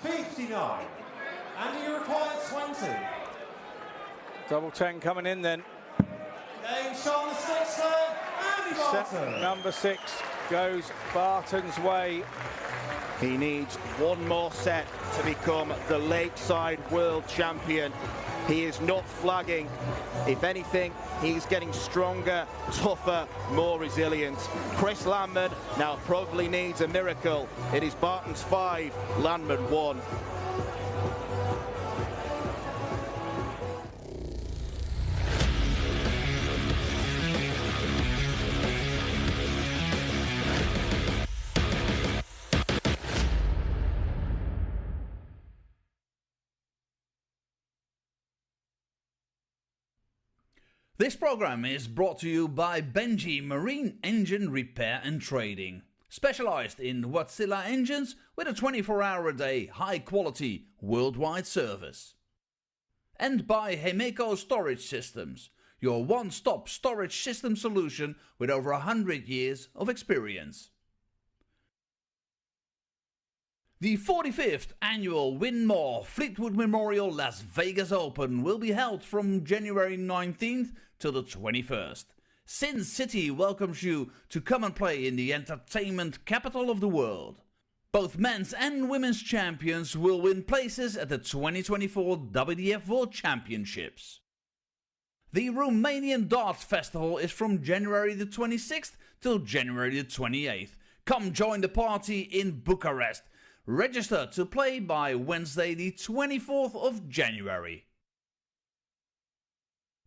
$59. And you require 20. Double 10 coming in then. Game shot on the sixth leg. Andy Barton. Number 6 goes Barton's way. He needs one more set to become the Lakeside World Champion. He is not flagging. If anything, he's getting stronger, tougher, more resilient. Chris Landman now probably needs a miracle. It is Barton's 5, Landman 1. This program is brought to you by Benji Marine Engine Repair and Trading, specialized in Wärtsilä engines with a 24-hour-a-day, high-quality, worldwide service. And by Hemeco Storage Systems, your one-stop storage system solution with over 100 years of experience. The 45th annual Win More Fleetwood Memorial Las Vegas Open will be held from January 19th till the 21st. Sin City welcomes you to come and play in the entertainment capital of the world. Both men's and women's champions will win places at the 2024 WDF World Championships. The Romanian Darts Festival is from January the 26th till January the 28th. Come join the party in Bucharest. Register to play by Wednesday the 24th of January.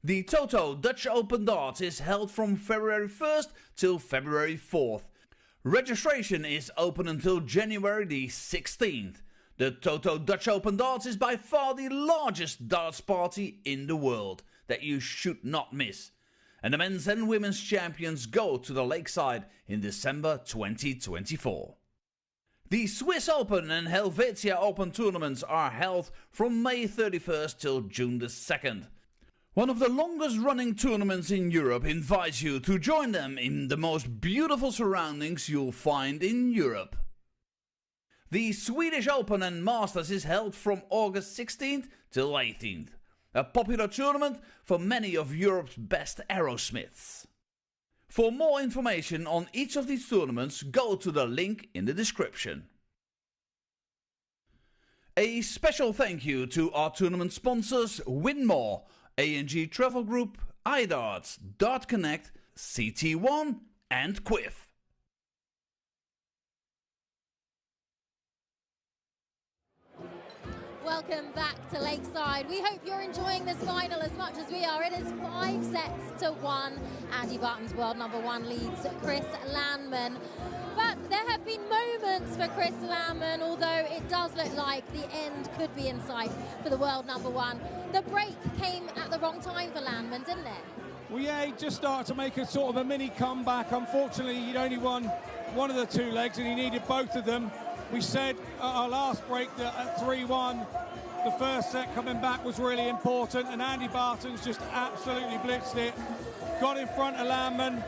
The Toto Dutch Open Darts is held from February 1st till February 4th. Registration is open until January the 16th. The Toto Dutch Open Darts is by far the largest darts party in the world that you should not miss. And the men's and women's champions go to the Lakeside in December 2024. The Swiss Open and Helvetia Open tournaments are held from May 31st till June the 2nd. One of the longest running tournaments in Europe invites you to join them in the most beautiful surroundings you'll find in Europe. The Swedish Open and Masters is held from August 16th till 18th. A popular tournament for many of Europe's best aerosmiths. For more information on each of these tournaments, go to the link in the description. A special thank you to our tournament sponsors Winmore, A&G Travel Group, iDarts, Dart Connect, CT1 and Quiff. Welcome back to Lakeside. We hope you're enjoying this final as much as we are. It is 5-1. Andy Barton's world number 1 leads Chris Landman. But there have been moments for Chris Landman, although it does look like the end could be in sight for the world #1. The break came at the wrong time for Landman, didn't it? Well, yeah, he just started to make a sort of a mini comeback. Unfortunately, he'd only won one of the two legs and he needed both of them. We said at our last break that at 3-1, the first set coming back was really important, and Andy Barton's just absolutely blitzed it. Got in front of Landman,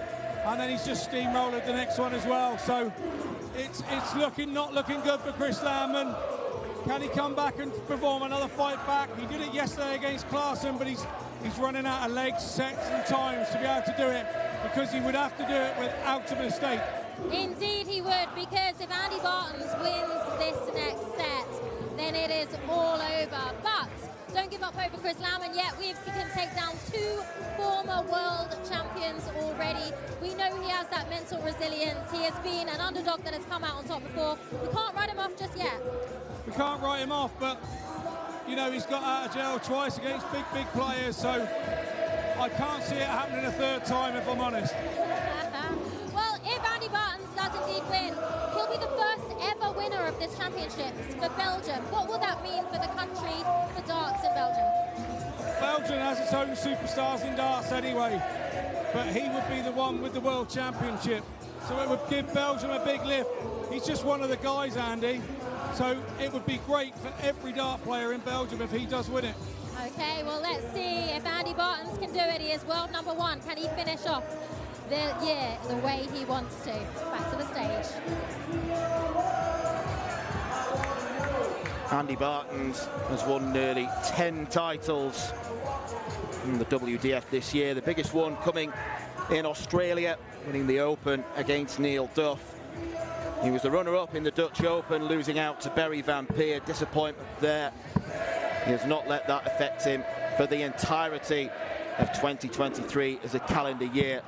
and then he's just steamrolled the next one as well. So it's not looking good for Chris Landman. Can he come back and perform another fight back? He did it yesterday against Klaassen, but he's running out of legs, sets and times to be able to do it, because he would have to do it without a mistake. Indeed he would, because if Andy Bartons wins this next set, then it is all over. But don't give up over Chris Landman yet. We've seen him take down 2 former world champions already. We know he has that mental resilience. He has been an underdog that has come out on top before. We can't write him off just yet. We can't write him off, but you know, he's got out of jail twice against big players, so I can't see it happening a third time, if I'm honest. Well, if Andy Bartons does indeed win, he'll be the first ever winner of this championship for Belgium. What will that mean for the country, for darts in Belgium? Belgium has its own superstars in darts anyway, but he would be the one with the world championship, so it would give Belgium a big lift. He's just one of the guys, Andy, so it would be great for every dart player in Belgium if he does win it. Okay, well, let's see if Andy Bartons can do it. He is world #1. Can he finish off the year the way he wants to? Back to the stage. Andy Bartons has won nearly 10 titles in the WDF this year, the biggest one coming in Australia, winning the Open against Neil Duff. He was the runner-up in the Dutch Open, losing out to Barry Van Peer. Disappointment there. He has not let that affect him for the entirety of 2023 as a calendar year.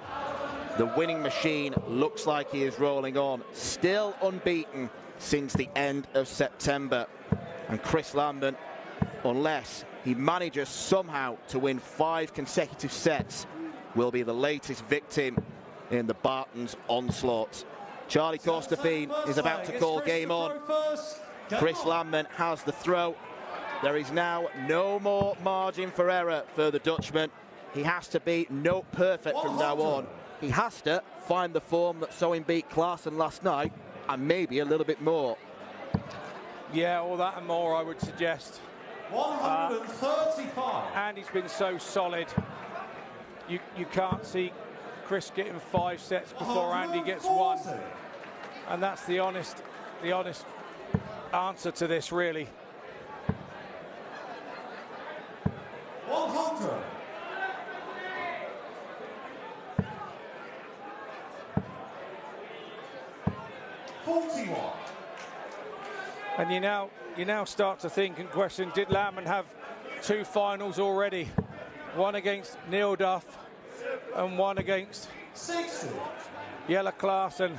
The winning machine looks like he is rolling on, still unbeaten since the end of September. And Chris Landman, unless he manages somehow to win 5 consecutive sets, will be the latest victim in the Bartons onslaught. Charlie Kostafine is about to call game on. Chris Landman has the throw. There is now no more margin for error for the Dutchman. He has to be note perfect from now on. He has to find the form that saw him beat Klaassen last night, and maybe a little bit more. Yeah, all that and more, I would suggest. 135. Andy's been so solid. You can't see Chris getting 5 sets before Andy gets 1. And that's the honest answer to this, really. 100. And you now start to think and question, did Landman have 2 finals already? One against Neil Duff and one against 60. Jelle Klaassen.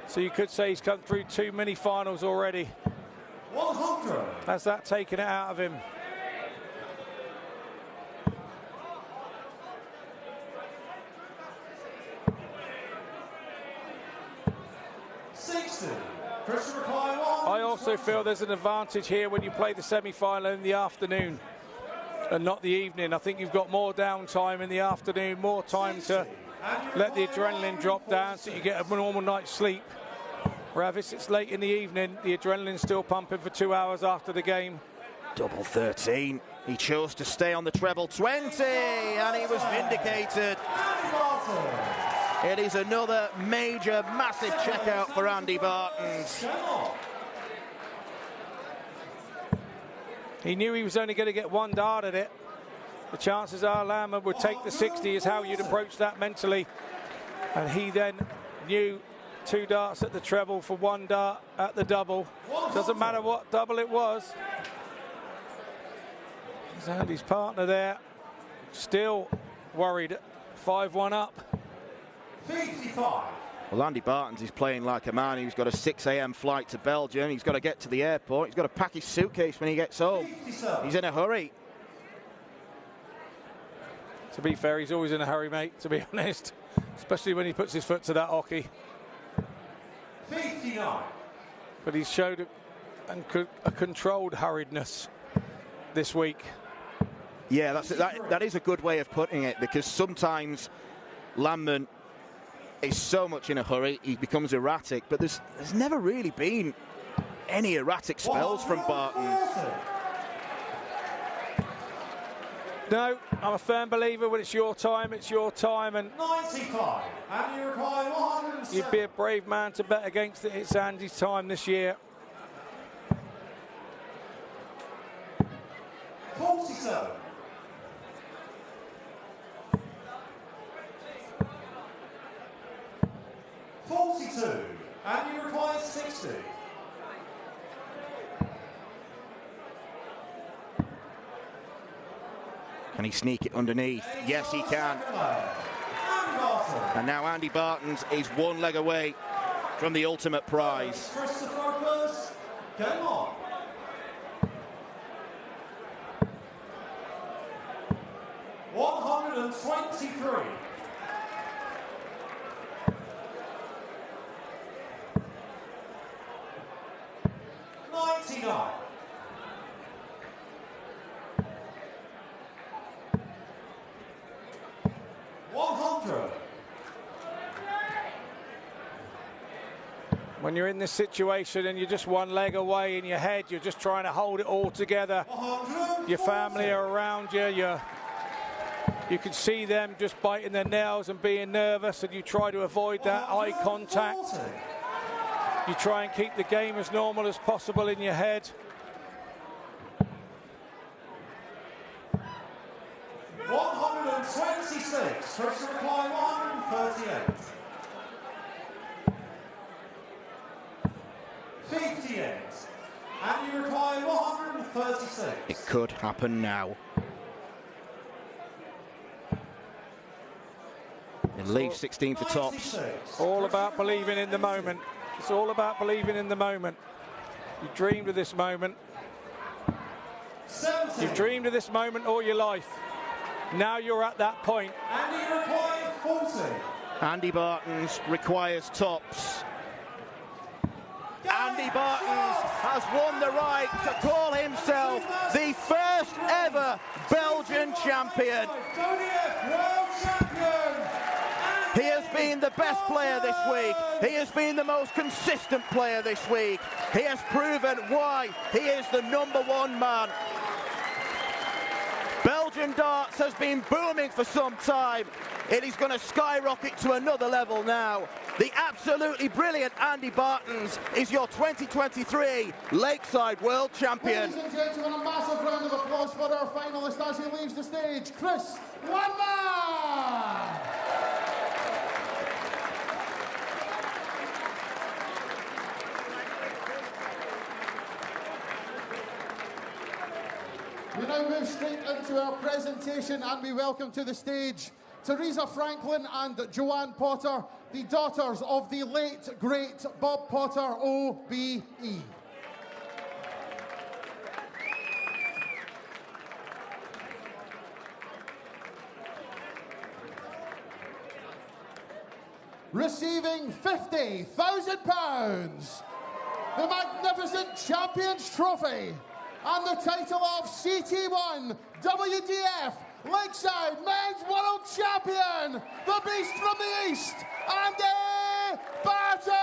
So you could say he's come through 2 mini finals already. 100. Has that taken it out of him? I also feel there's an advantage here when you play the semi-final in the afternoon and not the evening. I think you've got more downtime in the afternoon, more time to let the adrenaline drop down so you get a normal night's sleep. Whereas it's late in the evening, the adrenaline's still pumping for 2 hours after the game. Double 13. He chose to stay on the treble 20, and he was vindicated. It is another major, massive checkout for Andy Bartons. He knew he was only going to get 1 dart at it. The chances are Landman would take the 60 is how you'd approach that mentally. And he then knew 2 darts at the treble for 1 dart at the double. Doesn't matter what double it was. There's Andy's partner there, still worried, 5-1 up. 55. Well, Andy Bartons is playing like a man. He's got a 6 a.m. flight to Belgium. He's got to get to the airport. He's got to pack his suitcase when he gets home. 57. He's in a hurry. To be fair, he's always in a hurry, mate, to be honest. Especially when he puts his foot to that hockey. 59. But he's showed a controlled hurriedness this week. Yeah, that is a good way of putting it, because sometimes Landman is so much in a hurry, he becomes erratic, but there's never really been any erratic spells from Bartons. No, I'm a firm believer when it's your time, it's your time, and 95, and you require 107. You'd be a brave man to bet against it. It's Andy's time this year. 47. 42, and you require 60. Can he sneak it underneath? Yes, he can. And now Andy Bartons is one leg away from the ultimate prize. Christopher first. Game on. $123. $99. $100. When you're in this situation and you're just one leg away in your head, you're just trying to hold it all together. Your family are around you. You can see them just biting their nails and being nervous, and you try to avoid that eye contact. You try and keep the game as normal as possible in your head. $126. First reply 138. 58. And you reply 136. It could happen now. In leave 16 for tops. All about believing in the moment. It's all about believing in the moment. You dreamed of this moment. 70. You've dreamed of this moment all your life. Now you're at that point. And you require 40. Andy Bartons requires tops. Andy Bartons has won the right to call himself the first ever Belgian champion. WDF World Champion. He has been the best player this week. He has been the most consistent player this week. He has proven why he is the #1 man. Belgian darts has been booming for some time. It is going to skyrocket to another level now. The absolutely brilliant Andy Bartons is your 2023 Lakeside World Champion. Ladies and gentlemen, a massive round of applause for our finalist as he leaves the stage, Chris Landman! We now move straight into our presentation, and we welcome to the stage Teresa Franklin and Joanne Potter, the daughters of the late, great Bob Potter, OBE. Receiving £50,000, the magnificent Champions Trophy, and the title of CT1 WDF Lakeside Men's World Champion, the Beast from the East, Andy Bartons!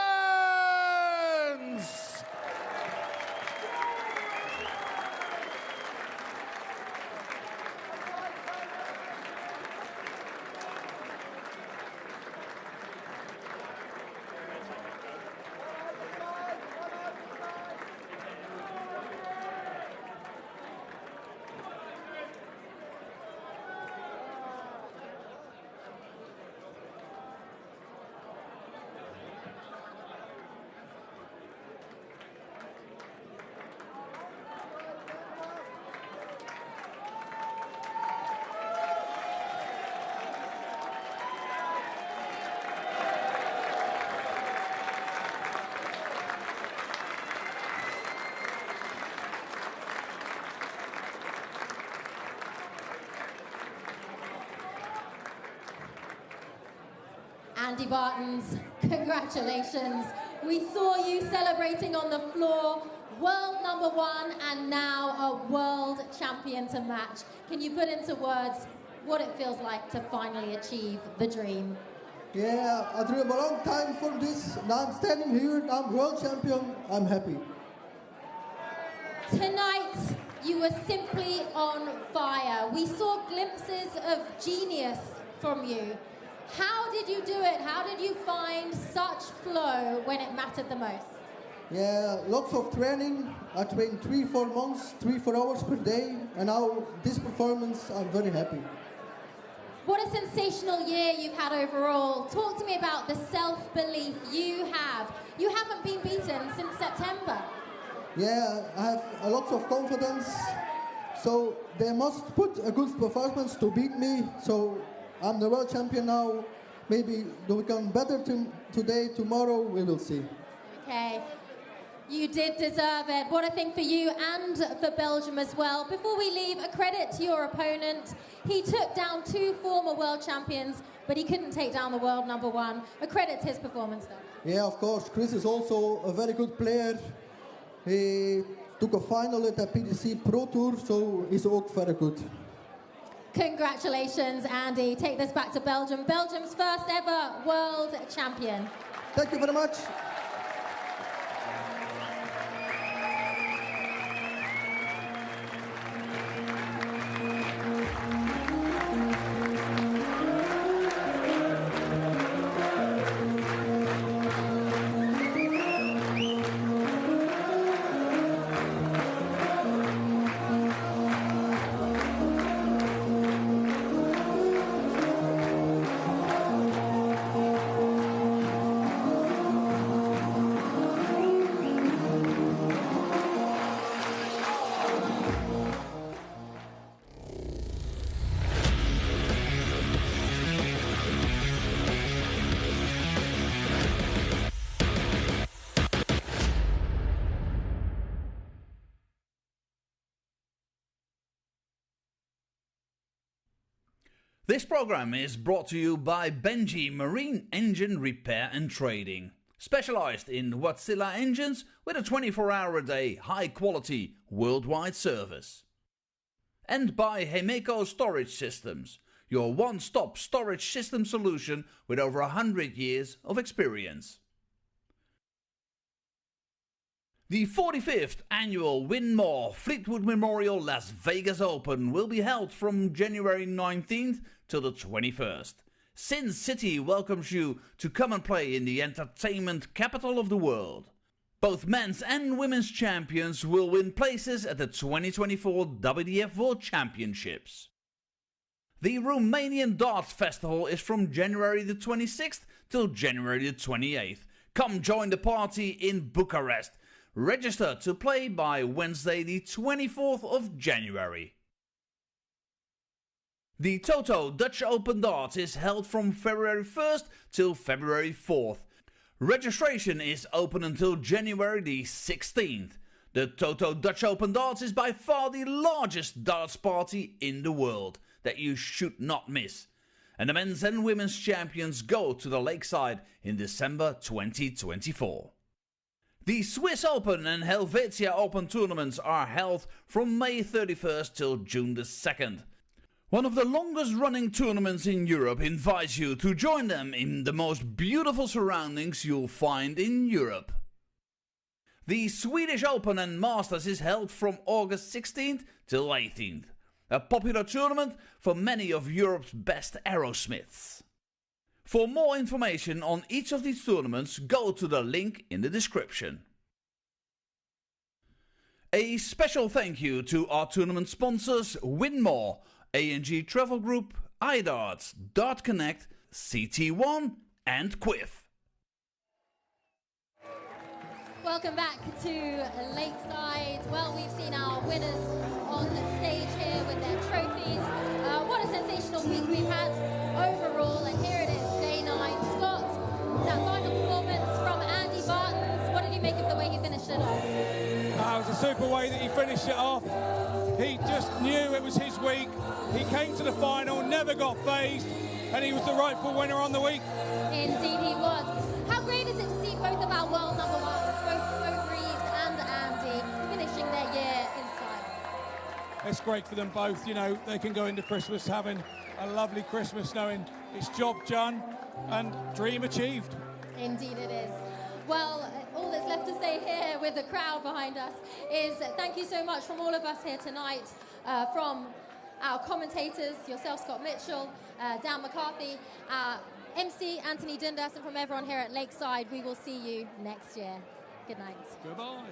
Andy Bartons, congratulations. We saw you celebrating on the floor, world number 1 and now a world champion to match. Can you put into words what it feels like to finally achieve the dream? Yeah, I dreamed a long time for this. Now I'm standing here, I'm world champion, I'm happy. Tonight, you were simply on fire. We saw glimpses of genius from you. How did you do it? How did you find such flow when it mattered the most? Yeah, lots of training. I trained 3-4 months, 3-4 hours per day, and now this performance, I'm very happy. What a sensational year you've had overall. Talk to me about the self-belief you have. You haven't been beaten since September. Yeah, I have a lot of confidence, so they must put a good performance to beat me, so I'm the world champion now. Maybe they will become better today, tomorrow, we will see. Okay, you did deserve it. What a thing for you and for Belgium as well. Before we leave, a credit to your opponent. He took down 2 former world champions, but he couldn't take down the world number 1. A credit to his performance though. Yeah, of course, Chris is also a very good player. He took a final at the PDC Pro Tour, so he's also very good. Congratulations, Andy. Take this back to Belgium. Belgium's first ever world champion. Thank you very much. This program is brought to you by Benji Marine Engine Repair and Trading, specialized in Wärtsilä engines with a 24-hour-a-day, high-quality, worldwide service. And by Hemeco Storage Systems, your one-stop storage system solution with over 100 years of experience. The 45th annual Win More Fleetwood Memorial Las Vegas Open will be held from January 19th till the 21st. Sin City welcomes you to come and play in the entertainment capital of the world. Both men's and women's champions will win places at the 2024 WDF World Championships. The Romanian Darts Festival is from January the 26th till January the 28th. Come join the party in Bucharest. Register to play by Wednesday the 24th of January. The Toto Dutch Open Darts is held from February 1st till February 4th. Registration is open until January the 16th. The Toto Dutch Open Darts is by far the largest darts party in the world that you should not miss. And the men's and women's champions go to the Lakeside in December 2024. The Swiss Open and Helvetia Open tournaments are held from May 31st till June the 2nd. One of the longest running tournaments in Europe invites you to join them in the most beautiful surroundings you'll find in Europe. The Swedish Open and Masters is held from August 16th till 18th. A popular tournament for many of Europe's best aerosmiths. For more information on each of these tournaments, go to the link in the description. A special thank you to our tournament sponsors Win More, A&G Travel Group, iDarts, Dart Connect, CT1 and Quiff. Welcome back to Lakeside. Well, we've seen our winners on the stage here with their trophies. What a sensational week we've had overall, and here it is, day 9. Scott, that final performance from Andy Bartons, what did you make of the way he finished it off? It was a super way that he finished it off. He just knew it was his week. He came to the final, never got phased, and he was the rightful winner on the week. Indeed he was. How great is it to see both of our world it's great for them both. You know, they can go into Christmas having a lovely Christmas, knowing it's job done and dream achieved. Indeed it is. Well, all that's left to say here with the crowd behind us is thank you so much from all of us here tonight, from our commentators, yourself, Scott Mitchell, Dan McCarthy, MC Anthony Dundas, and from everyone here at Lakeside. We will see you next year. Good night. Goodbye.